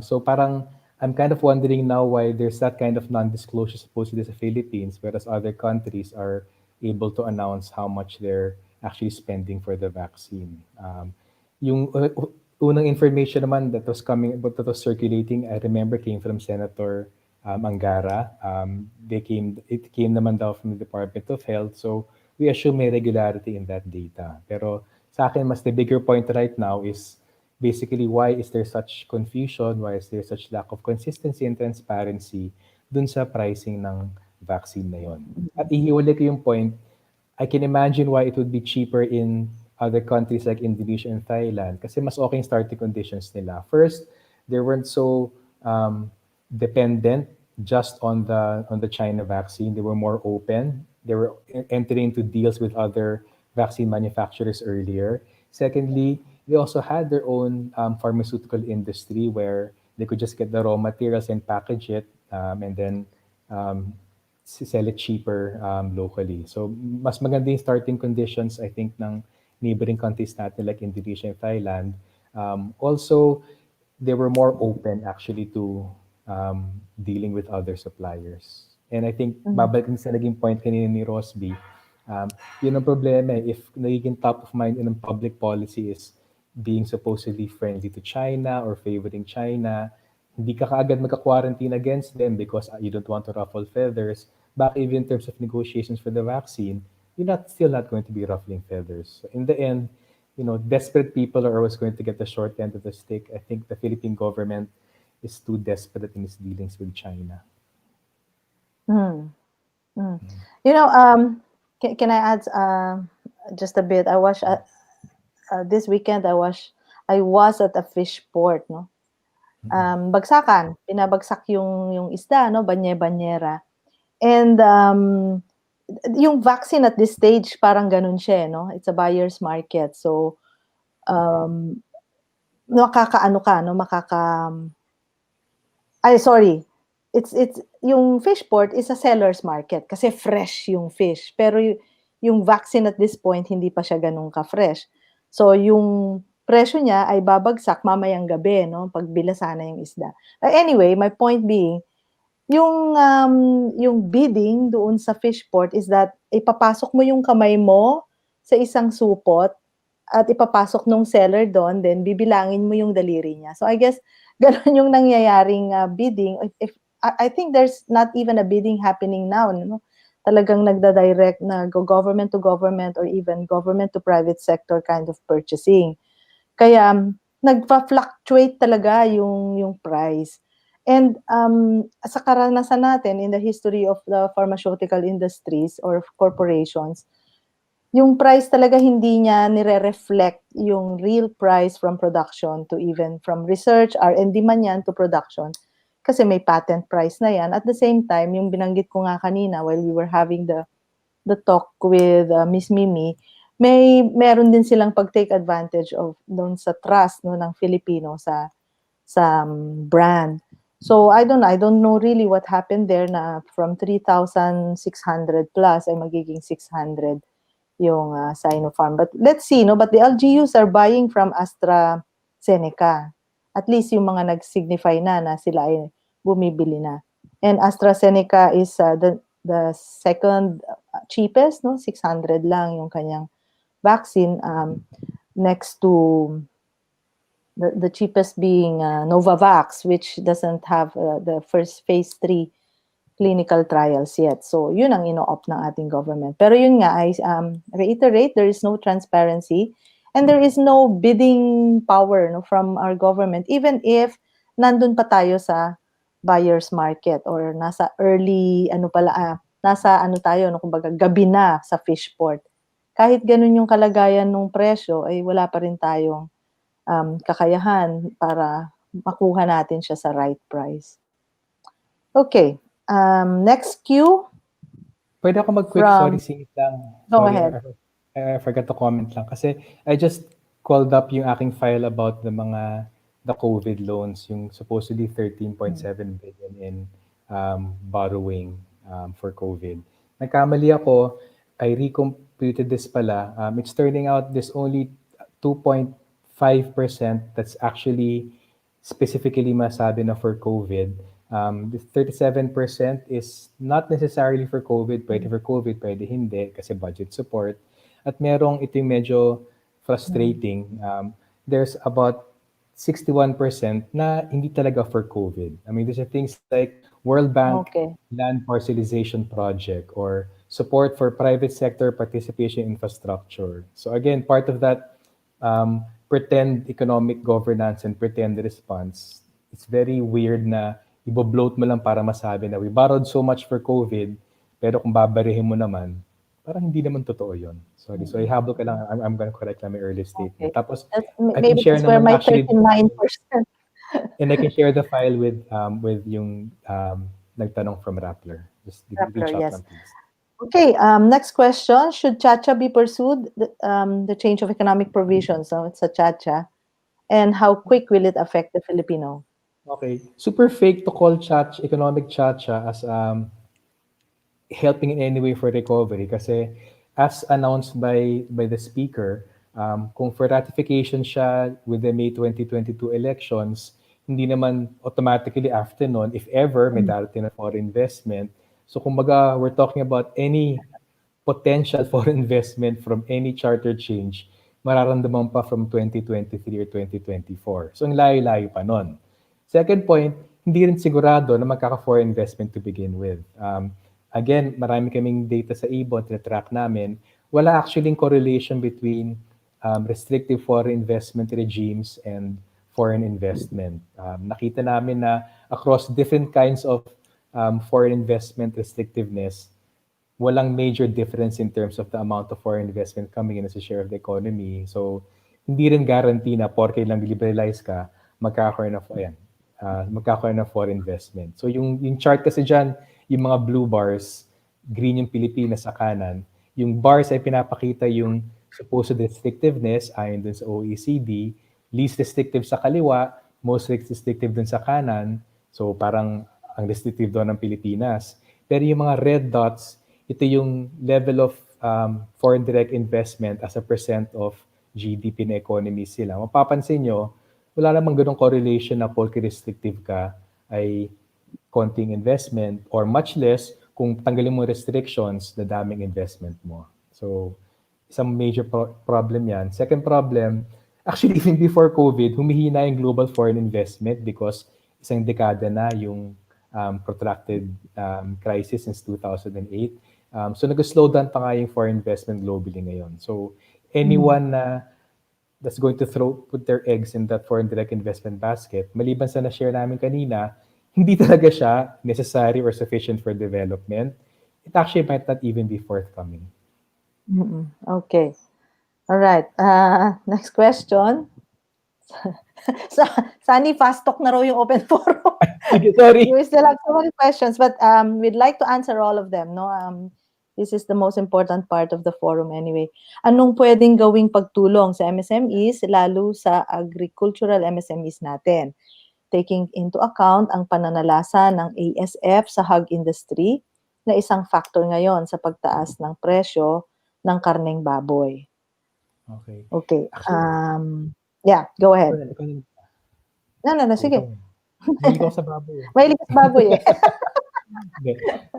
So parang I'm kind of wondering now why there's that kind of non-disclosure supposedly sa Philippines, whereas other countries are able to announce how much they're actually spending for the vaccine. Yung unang information naman that was circulating, I remember came from Senator Angara. It came naman daw from the Department of Health. So we assume may regularity in that data. Pero sa akin, mas the bigger point right now is basically why is there such confusion? Why is there such lack of consistency and transparency dun sa pricing ng vaccine na yon? At ihiwalay ko yung point, I can imagine why it would be cheaper in other countries like Indonesia and Thailand kasi mas okay yung starting conditions nila. First, they weren't so dependent just on the China vaccine. They were more open. They were entering into deals with other vaccine manufacturers earlier. Secondly, they also had their own pharmaceutical industry where they could just get the raw materials and package it and then sell it cheaper locally. So mas maganda yung starting conditions, I think, ng neighboring countries natin like Indonesia and Thailand. Also, they were more open actually to dealing with other suppliers. And I think, babalik din sa naging point kanina ni Rosby, yun ang problema if nagiging top of mind in public policy is being supposedly friendly to China or favoring China, hindi ka kaagad magka-quarantine against them because you don't want to ruffle feathers. Back even in terms of negotiations for the vaccine, you're still not going to be ruffling feathers. So in the end, desperate people are always going to get the short end of the stick. I think the Philippine government is too desperate in its dealings with China. Hmm. Hmm. You know, can I add just a bit? I was this weekend. I was at a fish port, no. Bagsakan, pinabagsak yung isda, no, banye-banyera. And yung vaccine at this stage, parang ganun siya, no? It's a buyer's market. So, makakaano ka, no? Sorry. It's yung fish port is a seller's market kasi fresh yung fish. Pero yung vaccine at this point, hindi pa siya ganun ka-fresh. So, yung presyo niya ay babagsak mamayang gabi, no? Pag bilasa na yung isda. Anyway, my point being, yung bidding doon sa fish port is that ipapasok mo yung kamay mo sa isang supot at ipapasok nung seller doon, then bibilangin mo yung daliri niya. So I guess gano'n yung nangyayaring bidding. I think there's not even a bidding happening now, no? Talagang nagda-direct na government to government or even government to private sector kind of purchasing. Kaya nagfa-fluctuate talaga yung price. And sa karanasan natin in the history of the pharmaceutical industries or corporations, yung price talaga hindi niya nire-reflect yung real price from production to even from research, R&D man yan to production. Kasi may patent price na yan. At the same time, yung binanggit ko nga kanina while we were having the talk with Miss Mimi, meron din silang pag-take advantage of doon sa trust, no, ng Filipino sa brand. So I don't know really what happened there na from 3,600 plus ay magiging 600 yung Sinopharm. But let's see, no? But the LGUs are buying from AstraZeneca. At least yung mga nag-signify na sila ay bumibili na. And AstraZeneca is the second cheapest, no? 600 lang yung kanyang vaccine, next to the cheapest being Novavax, which doesn't have the first phase 3 clinical trials yet. So, yun ang ino-opt ng ating government. Pero yun nga, I reiterate, there is no transparency and there is no bidding power, no, from our government, even if nandun pa tayo sa buyer's market or nasa early, nasa tayo, no, kumbaga gabi na sa fish port. Kahit ganun yung kalagayan ng presyo, ay wala pa rin tayong kakayahan para makuha natin siya sa right price. Okay. Next cue. Pwede ako mag-quick sorry singit lang. Go Sorry, ahead. I forgot to comment lang. Kasi I just called up yung aking file about the COVID loans, yung supposedly 13.7 billion in borrowing for COVID. Nagkamali ako, I recomputed this pala. It's turning out there's only 2.5% that's actually specifically masabi na for COVID. The 37% is not necessarily for COVID, pwede for COVID, pwede hindi, kasi budget support. At merong ito yung medyo frustrating. There's about 61% na hindi talaga for COVID. I mean, there's things like World Bank Land Parcelization Project or support for private sector participation infrastructure. So again, part of that pretend economic governance and pretend response, it's very weird na ibo-bloat mo lang para masabi na we borrowed so much for COVID, pero kung babarihin mo naman, parang hindi naman totoo yun. Sorry. So ihabol ka lang, I'm gonna correct lang my early statement. Tapos, I can share naman my actually 39%. and I can share the file with yung nagtanong from Rappler. Just Rappler, reach out yes. lang, please. Okay, next question. Should Chacha be pursued, the change of economic provisions? So it's a Chacha. And how quick will it affect the Filipino? Okay. Super fake to call economic Chacha as helping in any way for recovery kasi as announced by the speaker, kung for ratification siya with the May 2022 elections, hindi naman automatically after nun, if ever may darating na foreign investment. So kumbaga, we're talking about any potential foreign investment from any charter change, mararamdaman pa from 2023 or 2024. So ang layo-layo pa nun. Second point, hindi rin sigurado na magkaka-foreign investment to begin with. Again, marami kaming data sa IBON, track namin. Wala actually correlation between restrictive foreign investment regimes and foreign investment. Nakita namin na across different kinds of foreign investment restrictiveness, walang major difference in terms of the amount of foreign investment coming in as a share of the economy. So, hindi rin guarantee na porke lang liberalize ka, magkakaroon ng foreign investment. So, yung chart kasi dyan, yung mga blue bars, green yung Pilipinas sa kanan. Yung bars ay pinapakita yung supposed restrictiveness ayon dun sa OECD, least restrictive sa kaliwa, most restrictive dun sa kanan. So, parang ang restrictive doon ng Pilipinas. Pero yung mga red dots, ito yung level of foreign direct investment as a percent of GDP na economy sila. Mapapansin nyo, wala namang ganong correlation na porke restrictive ka ay konting investment or much less kung tanggalin mo restrictions, na daming investment mo. So, isang major problem yan. Second problem, actually even before COVID, humihina yung global foreign investment because isang dekada na yung protracted crisis since 2008. So nag-slow down pa nga yung foreign investment globally ngayon. So anyone that's going to put their eggs in that foreign direct investment basket, maliban sa na-share namin kanina, hindi talaga siya necessary or sufficient for development. It actually might not even be forthcoming. Okay. All right. Next question. Sunny, fast talk na raw yung open forum. Sorry. We still have so many questions, but we'd like to answer all of them. No, this is the most important part of the forum anyway. Anong pwedeng gawing pagtulong sa MSMEs, lalo sa agricultural MSMEs natin? Taking into account ang pananalasa ng ASF sa hog industry na isang factor ngayon sa pagtaas ng presyo ng karneng baboy. Okay. Okay. Yeah, go ahead. No, sige. Mahilig ako sa baboy. Mahilig ka sa baboy eh.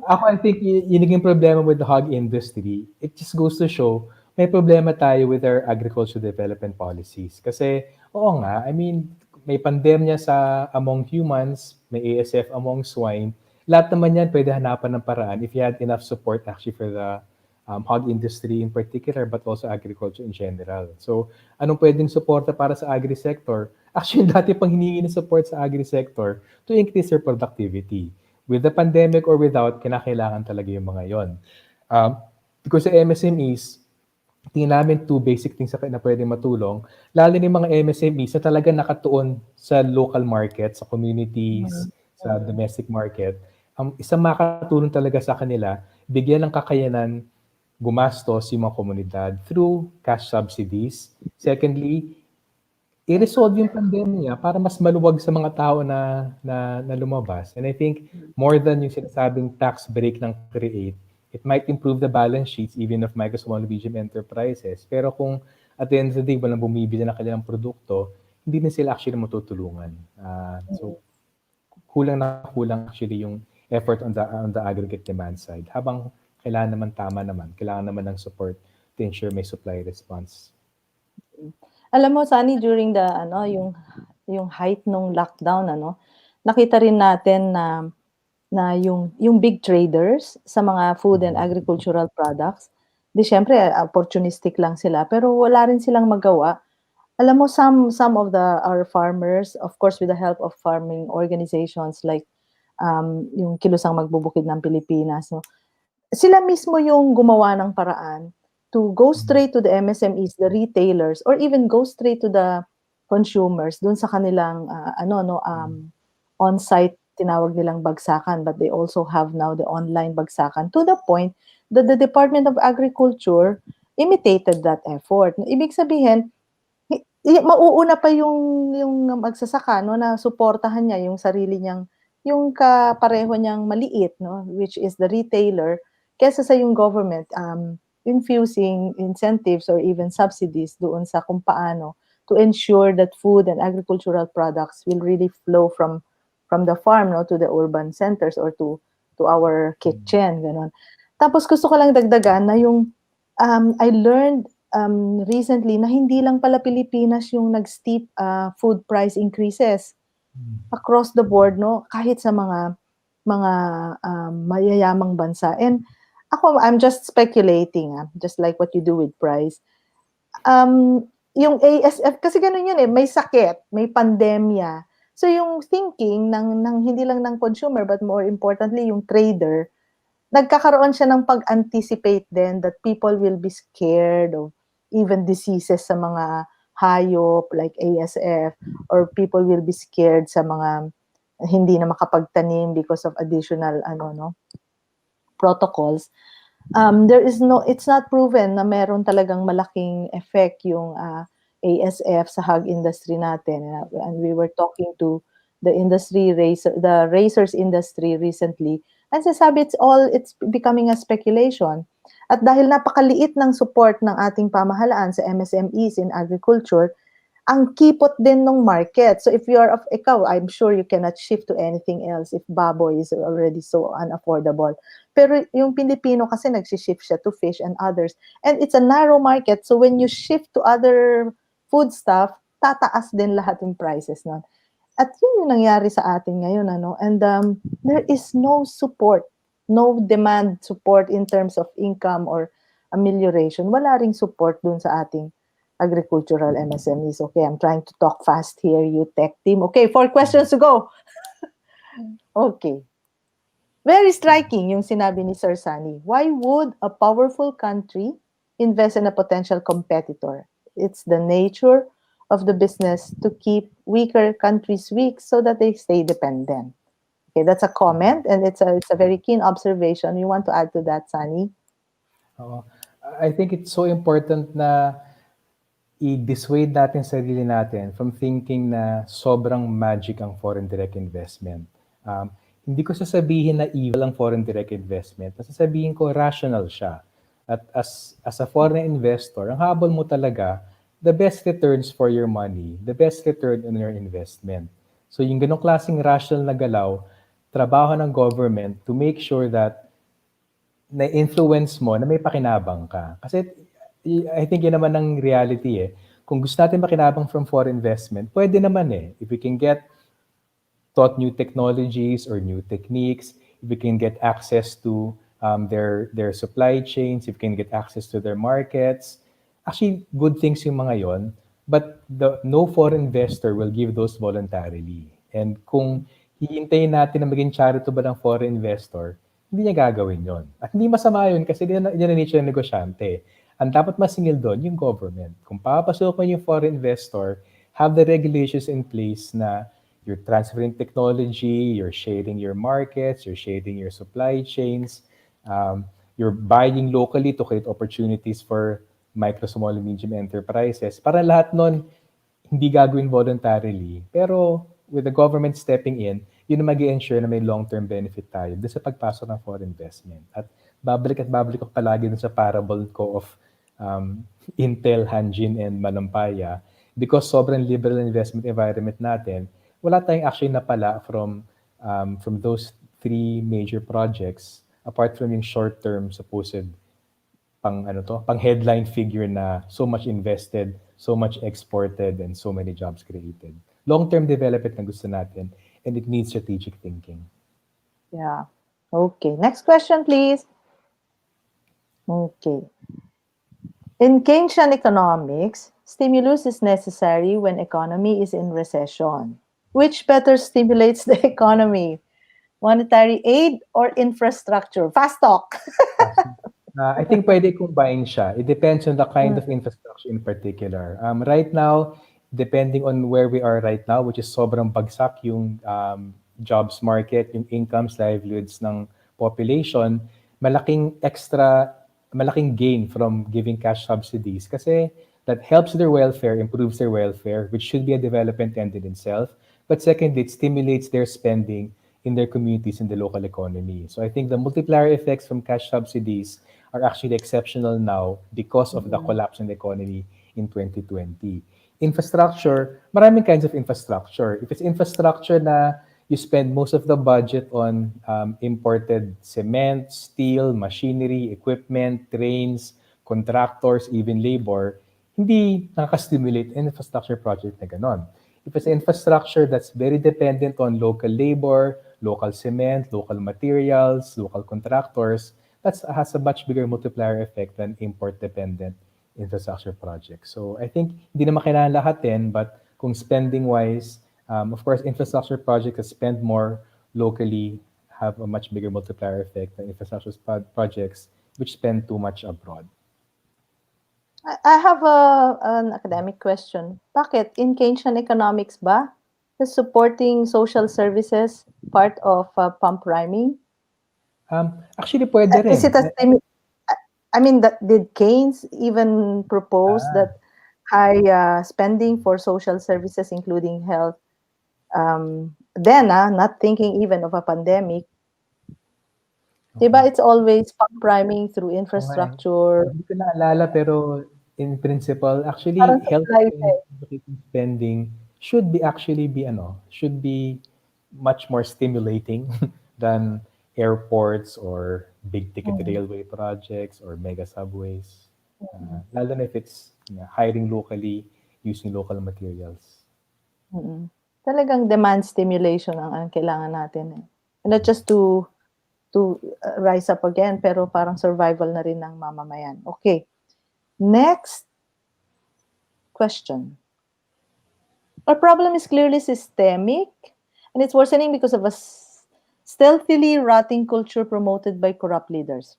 Ako, I think yung naging problema with the hog industry, it just goes to show, may problema tayo with our agricultural development policies. Kasi, oo nga, I mean, may pandemya among humans, may ASF among swine. Lahat naman yan pwede hanapan ng paraan if you had enough support actually for the hog industry in particular, but also agriculture in general. So, anong pwedeng suporta para sa agri-sector? Actually, dati pang hiningi ng support sa agri-sector to increase their productivity. With the pandemic or without, kinakailangan talaga yung mga yon. Because sa MSMEs, tingin namin two basic things na pwedeng matulong, lalo na yung mga MSMEs na talaga nakatuon sa local market, sa communities, sa domestic market. Isang makatulong talaga sa kanila, bigyan ng kakayanan gumastos yung mga komunidad through cash subsidies. Secondly, i-resolve yung pandemya para mas maluwag sa mga tao na lumabas. And I think more than yung sinasabing tax break ng create, it might improve the balance sheets even of micro, small, medium enterprises. Pero kung at the end of the day, walang bumibili ng kanilang produkto, hindi na sila actually matutulungan. So, kulang actually yung effort on the aggregate demand side. Habang kailangan naman ng support to ensure may supply response. Alam mo, Sunny, during the yung height ng lockdown, nakita rin natin na yung big traders sa mga food and agricultural products, di syempre opportunistic lang sila, pero wala rin silang magawa. Alam mo, some of our farmers, of course with the help of farming organizations like yung Kilusang Magbubukid ng Pilipinas, sila mismo yung gumawa ng paraan to go straight to the MSMEs, the retailers, or even go straight to the consumers dun sa kanilang on-site tinawag nilang bagsakan, but they also have now the online bagsakan, to the point that the Department of Agriculture imitated that effort. Ibig sabihin, mauuna pa yung magsasaka na suportahan niya yung sarili niyang, yung kapareho niyang maliit, which is the retailer, kesa sa yung government infusing incentives or even subsidies doon sa kung paano to ensure that food and agricultural products will really flow from the farm to the urban centers or to our kitchen, ganon. Tapos gusto ko lang dagdagan na yung I learned recently na hindi lang pala Pilipinas yung nag-steep food price increases across the board, kahit sa mga mayayamang bansa. And ako, I'm just speculating, just like what you do with price. Yung ASF, kasi ganun yun may sakit, may pandemya, So yung thinking ng hindi lang ng consumer but more importantly yung trader, nagkakaroon siya ng pag-anticipate din that people will be scared of even diseases sa mga hayop like ASF, or people will be scared sa mga hindi na makapagtanim because of additional protocols. It's not proven na meron talagang malaking effect yung ASF sa hog industry natin. And we were talking to the racers industry recently, and sasabi it's becoming a speculation. At dahil napakaliit ng support ng ating pamahalaan sa MSMEs in agriculture, ang kipot din ng market. So if ikaw, I'm sure you cannot shift to anything else if baboy is already so unaffordable. Pero yung Pilipino kasi nagsishift siya to fish and others. And it's a narrow market. So when you shift to other food stuff, tataas din lahat yung prices nun. At yun yung nangyari sa atin ngayon. And there is no support, no demand support in terms of income or amelioration. Wala ring support dun sa ating agricultural MSMEs. Okay, I'm trying to talk fast here, you tech team. Okay, 4 questions to go. Okay. Very striking yung sinabi ni Sir Sonny. Why would a powerful country invest in a potential competitor? It's the nature of the business to keep weaker countries weak so that they stay dependent. Okay, that's a comment, and it's a very keen observation. You want to add to that, Sonny? I think it's so important na i-dissuade natin sarili natin from thinking na sobrang magic ang foreign direct investment. Hindi ko sasabihin na evil ang foreign direct investment. Sasabihin ko rational siya. At as a foreign investor, ang habol mo talaga, the best returns for your money, the best return on your investment. So yung ganong klaseng rational na galaw, trabaho ng government to make sure that na-influence mo na may pakinabang ka. Kasi I think yun naman ang reality eh. Kung gusto natin makinabang from foreign investment, pwede naman eh. If we can get taught new technologies or new techniques, if we can get access to their supply chains, if we can get access to their markets, actually good things yung mga yon. But no foreign investor will give those voluntarily. And kung hihintayin natin na maging charitable ang foreign investor, hindi niya gagawin yon. At hindi masama yun kasi yan ang nature ng negosyante. Ang dapat masingil doon, yung government. Kung papasok mo yung foreign investor, have the regulations in place na you're transferring technology, you're sharing your markets, you're sharing your supply chains, you're buying locally to create opportunities for micro, small, and medium enterprises. Para lahat nun, hindi gagawin voluntarily. Pero with the government stepping in, yun na mag-i-ensure na may long-term benefit tayo doon sa pagpasok ng foreign investment. At babalik ko palagi dun sa parable ko of Intel, Hanjin, and Malampaya. Because sobrang liberal investment environment natin, wala tayong actually napala from those 3 major projects apart from yung short-term supposed pang headline figure na so much invested, so much exported, and so many jobs created. Long-term development na gusto natin, and it needs strategic thinking. Yeah. Okay. Next question, please. Okay. In Keynesian economics, stimulus is necessary when economy is in recession. Which better stimulates the economy? Monetary aid or infrastructure? Fast talk. I think pwede combine siya. It depends on the kind of infrastructure in particular. Right now, depending on where we are right now, which is sobrang bagsak yung jobs market, yung incomes, livelihoods ng population, malaking gain from giving cash subsidies kasi that helps their welfare, improves their welfare, which should be a development end in itself. But secondly, it stimulates their spending in their communities in the local economy. So I think the multiplier effects from cash subsidies are actually exceptional now because of the collapse in the economy in 2020. Infrastructure, maraming kinds of infrastructure. If it's infrastructure na you spend most of the budget on imported cement, steel, machinery, equipment, trains, contractors, even labor, hindi nakaka-stimulate infrastructure project na ganon. If it's infrastructure that's very dependent on local labor, local cement, local materials, local contractors, that has a much bigger multiplier effect than import-dependent infrastructure projects. So I think hindi naman kailangan lahatin, but kung spending-wise, Of course, infrastructure projects that spend more locally have a much bigger multiplier effect than infrastructure projects which spend too much abroad. I have an academic question. Bakit? In Keynesian economics ba? Is supporting social services part of pump priming? Actually, pwede Is rin. it I mean, did Keynes even propose that high spending for social services, including health, then not thinking even of a pandemic, diba it's always pump priming through infrastructure, Hindi ko naalala pero in principle, actually, parang health supply spending, education spending should be should be much more stimulating than airports or big ticket railway projects or mega subways. Lalo na if it's hiring locally, using local materials. Talagang demand stimulation ang kailangan natin eh. Not just to rise up again, pero parang survival na rin ng mamamayan. Okay. Next question. Our problem is clearly systemic, and it's worsening because of a stealthily rotting culture promoted by corrupt leaders.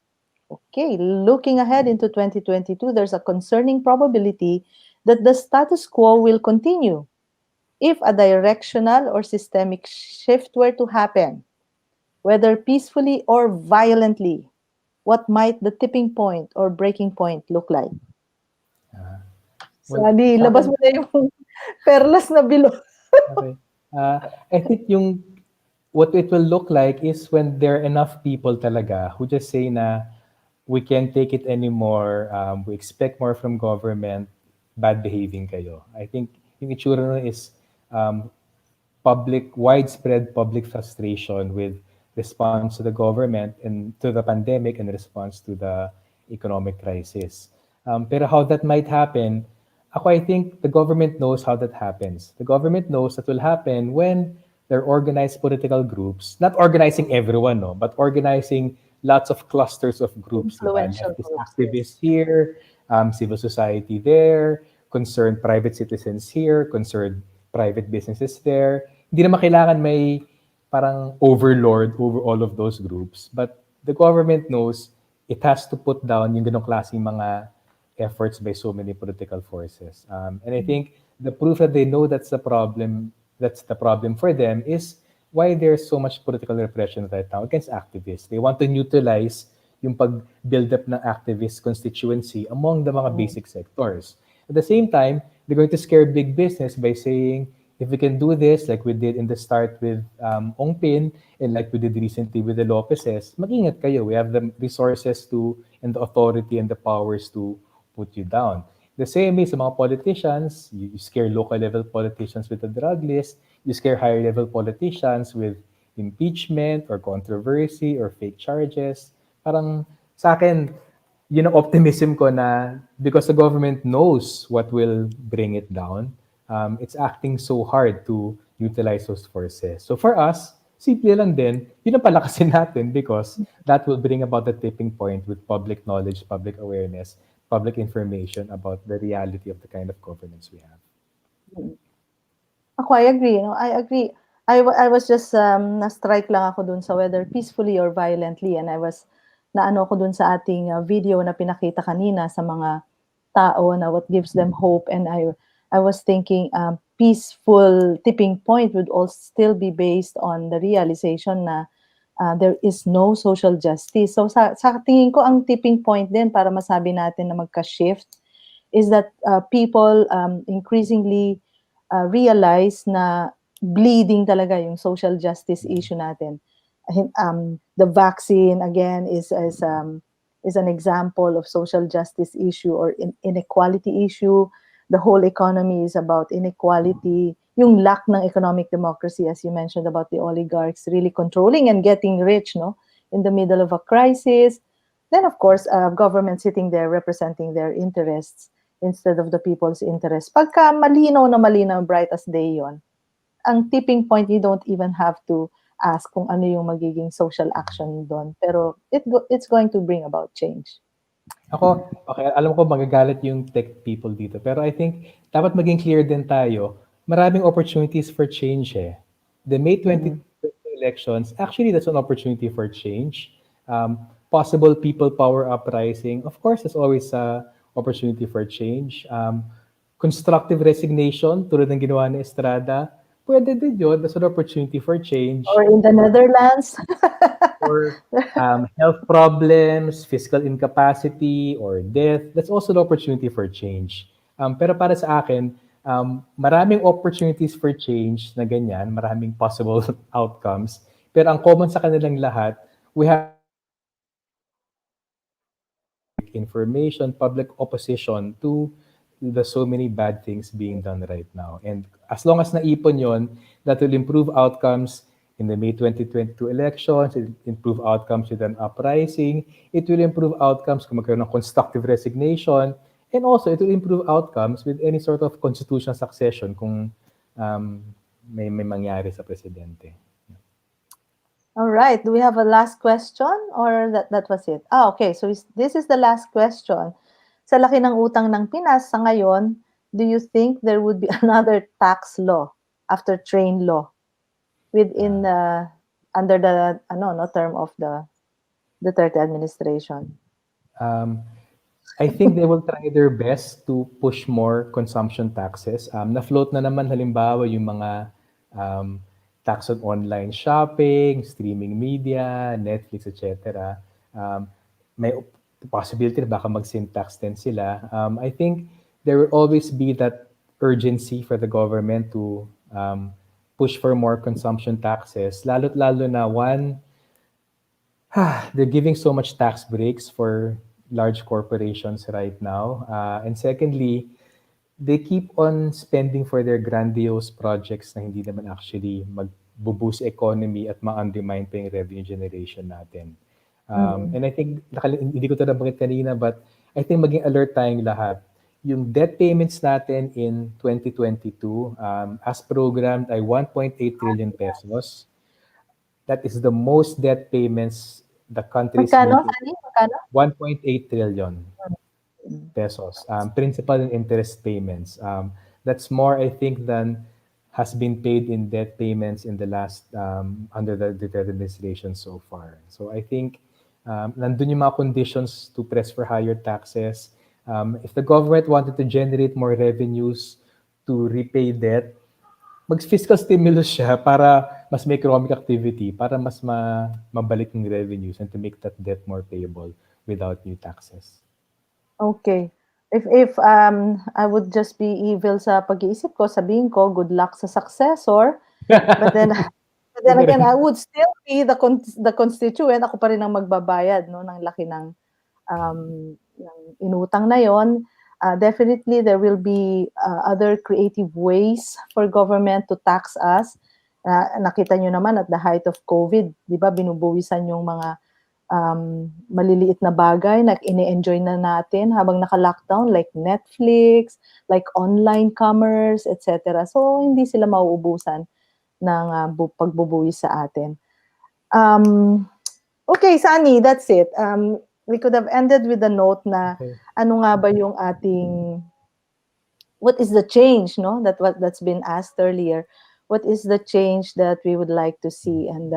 Okay, looking ahead into 2022, there's a concerning probability that the status quo will continue if a directional or systemic shift were to happen, whether peacefully or violently. What might the tipping point or breaking point look like? Sadi, labas mo na yung perlas na bilo. Okay. I think what it will look like is when there are enough people talaga who just say na we can't take it anymore, we expect more from government, bad behaving kayo. I think yung itsura nun is widespread public frustration with response to the government and to the pandemic and response to the economic crisis. Pero how that might happen, I think the government knows how that happens. The government knows that will happen when there are organized political groups, not organizing everyone, no, but organizing lots of clusters of groups. Influential Activists here, civil society there, concerned private citizens here, concerned private businesses there. Hindi naman kailangan may parang overlord over all of those groups. But the government knows it has to put down yung ganong klaseng mga efforts by so many political forces. And I think the proof that they know that's the problem for them is why there's so much political repression right now against activists. They want to neutralize yung pag-build up ng activist constituency among the mga basic sectors. At the same time, they're going to scare big business by saying, if we can do this, like we did in the start with Ong Pin, and like we did recently with the Lopezes, mag-ingat kayo. We have the resources and the authority and the powers to put you down. The same way sa mga politicians, you scare local level politicians with the drug list, you scare higher level politicians with impeachment or controversy or fake charges. Parang sa akin, yun ang optimism ko na because the government knows what will bring it down, it's acting so hard to utilize those forces. So for us, simple lang din, yun ang palakasin natin because that will bring about the tipping point with public knowledge, public awareness, public information about the reality of the kind of governance we have. I agree. I agree. I was just na-strike lang ako dun sa whether peacefully or violently, and I was naano ko dun sa ating video na pinakita kanina sa mga tao na what gives them hope, and I was thinking peaceful tipping point would all still be based on the realization na there is no social justice. So sa tingin ko ang tipping point din para masabi natin na magka-shift is that people increasingly realize na bleeding talaga yung social justice issue natin. The vaccine again is an example of social justice issue or inequality issue. The whole economy is about inequality. Yung lack ng economic democracy, as you mentioned about the oligarchs really controlling and getting rich, no, in the middle of a crisis. Then, of course, government sitting there representing their interests instead of the people's interests. Pagka malinaw na malinaw, bright as day yon, ang tipping point, you don't even have to ask kung ano yung magiging social action doon. Pero it's going to bring about change. Okay, alam ko magagalit yung tech people dito. Pero I think dapat maging clear din tayo maraming opportunities for change eh. The May 2020 elections, actually that's an opportunity for change. Possible people power uprising, of course, there's always a opportunity for change. Constructive resignation, tulad ng ginawa ni Estrada, pwede din yun. That's an opportunity for change. Or in the Netherlands. Or health problems, physical incapacity, or death, that's also an opportunity for change. Pero para sa akin, maraming opportunities for change na ganyan, maraming possible outcomes. Pero ang common sa kanilang lahat, we have information, public opposition to the so many bad things being done right now. And as long as naipon yon, that will improve outcomes in the May 2022 elections, it will improve outcomes with an uprising, it will improve outcomes kung magkaroon ng constructive resignation, and also it will improve outcomes with any sort of constitutional succession kung may mangyari sa presidente. All right. Do we have a last question or that was it? Okay. So this is the last question. Sa laki ng utang ng Pinas sa ngayon, do you think there would be another tax law after train law within under the term of the Duterte administration? I think they will try their best to push more consumption taxes. Na-float na naman halimbawa yung mga tax on online shopping, streaming media, Netflix, etc. May possibility na baka mag-sin tax din sila. I think there will always be that urgency for the government to push for more consumption taxes. Lalo't-lalo na they're giving so much tax breaks for large corporations right now. And secondly, they keep on spending for their grandiose projects na hindi naman actually mag-boost economy at ma-undermine pa yung revenue generation natin. And I think, hindi ko ito nabanggit kanina, but I think maging alert tayong lahat. Yung debt payments natin in 2022, as programmed ay 1.8 trillion pesos. That is the most debt payments the country is making. Magkano? 1.8 trillion pesos. Principal and interest payments. That's more, I think, than has been paid in debt payments in the last, under the Duterte administration so far. So I think, nandun yung mga conditions to press for higher taxes. If the government wanted to generate more revenues to repay debt, mag-fiscal stimulus siya para mas may economic activity, para mas mabalik yung revenues and to make that debt more payable without new taxes. Okay. If I would just be evil sa pag-iisip ko, sabihin ko, good luck sa successor. But then again, I would still be the constituent. Ako pa rin ang magbabayad ng laki ng inutang na yon. Definitely, there will be other creative ways for government to tax us. Nakita nyo naman at the height of COVID, di ba, binubuwisan yung mga maliliit na bagay na ini-enjoy na natin habang naka-lockdown, like Netflix, like online commerce, etc. So, hindi sila mauubusan ng pagbubuwis sa atin. Okay, Sunny, that's it. We could have ended with a note na ano nga ba yung ating, what is the change, no? That's been asked earlier. What is the change that we would like to see? And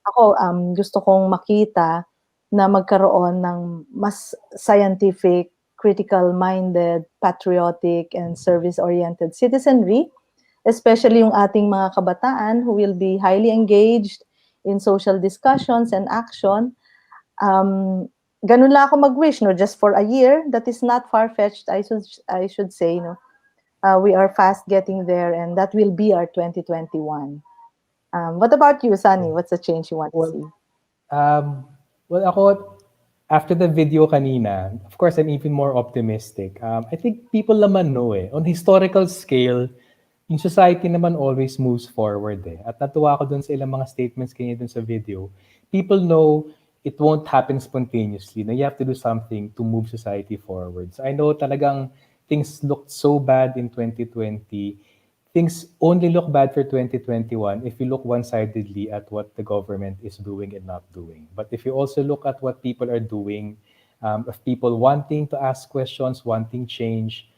ako, gusto kong makita na magkaroon ng mas scientific, critical-minded, patriotic, and service-oriented citizenry, especially yung ating mga kabataan who will be highly engaged in social discussions and action. Ganun lang ako mag-wish, no? Just for a year. That is not far-fetched, I should say, no? We are fast getting there, and that will be our 2021. What about you, Sunny? What's the change you want to see? Well, ako, after the video kanina, of course, I'm even more optimistic. I think people naman know on historical scale, yung society naman always moves forward At natuwa ko dun sa ilang mga statements kanina dun sa video. People know it won't happen spontaneously, na you have to do something to move society forward. So I know talagang things looked so bad in 2020. Things only look bad for 2021 if you look one-sidedly at what the government is doing and not doing. But if you also look at what people are doing, of people wanting to ask questions, wanting change,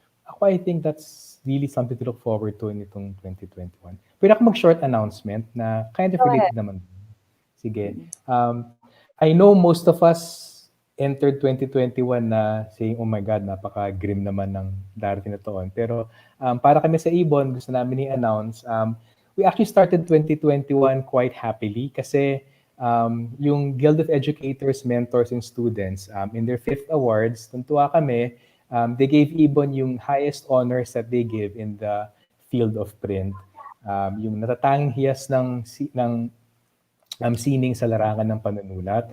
I think that's it's really something to look forward to in itong 2021. Pwede ako mag-short announcement na kind of Go related ahead. naman. Sige. I know most of us entered 2021 na saying, oh my God, napaka-grim naman ng darating na taon. Pero para kami sa IBON, gusto namin i-announce, we actually started 2021 quite happily kasi yung Guild of Educators, Mentors, and Students, in their 5th awards, tuntua kami, they gave IBON yung highest honors that they give in the field of print. Yung natatanging hiyas ng sining sa larangan ng panunulat.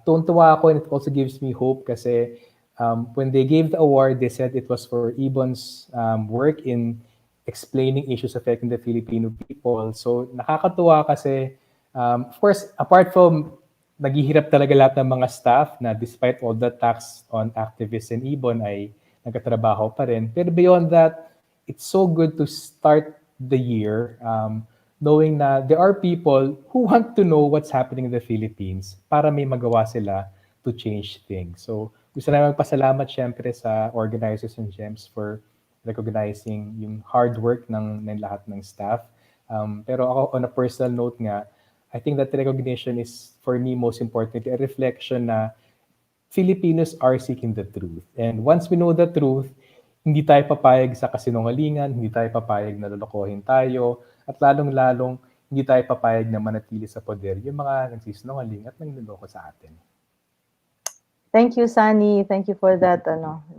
Tuntua ako, and it also gives me hope kasi when they gave the award, they said it was for IBON's work in explaining issues affecting the Filipino people. So nakakatuwa kasi, of course, apart from naghihirap talaga lahat ng mga staff na despite all the tax on activists in IBON ay nagkatrabaho pa rin. Pero beyond that, it's so good to start the year knowing na there are people who want to know what's happening in the Philippines para may magawa sila to change things. So gusto namin magpasalamat syempre sa organizers and GEMS for recognizing yung hard work ng lahat ng staff. Pero ako, on a personal note nga, I think that recognition is, for me, most importantly, a reflection na Filipinos are seeking the truth. And once we know the truth, hindi tayo papayag sa kasinungalingan, hindi tayo papayag na lolokohin tayo, at lalong-lalong hindi tayo papayag na manatili sa poder yung mga nagsisinungaling at nangloloko sa atin. Thank you, Sunny. Thank you for that.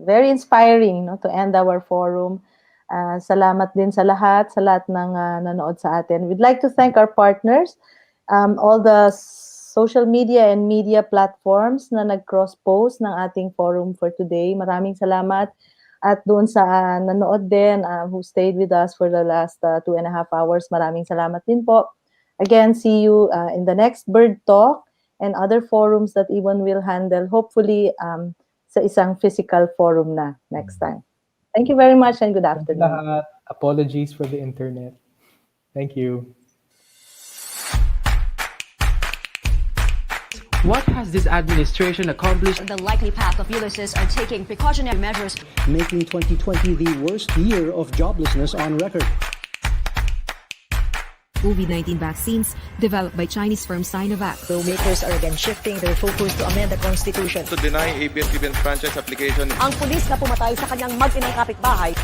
Very inspiring to end our forum. Salamat din sa lahat ng nanood sa atin. We'd like to thank our partners, all the social media and media platforms na nag-cross-post ng ating forum for today. Maraming salamat. At doon sa nanood din, who stayed with us for the last 2.5 hours, maraming salamat din po. Again, see you in the next Bird Talk and other forums that IBON will handle, hopefully sa isang physical forum na next time. Thank you very much and good afternoon. Apologies for the internet. Thank you. What has this administration accomplished? The likely path of Ulysses are taking precautionary measures, making 2020 the worst year of joblessness on record. COVID-19 vaccines developed by Chinese firm Sinovac. Lawmakers are again shifting their focus to amend the Constitution. To deny ABS-CBN franchise application. Ang pulis na pumatay sa kanyang mag-inang kapitbahay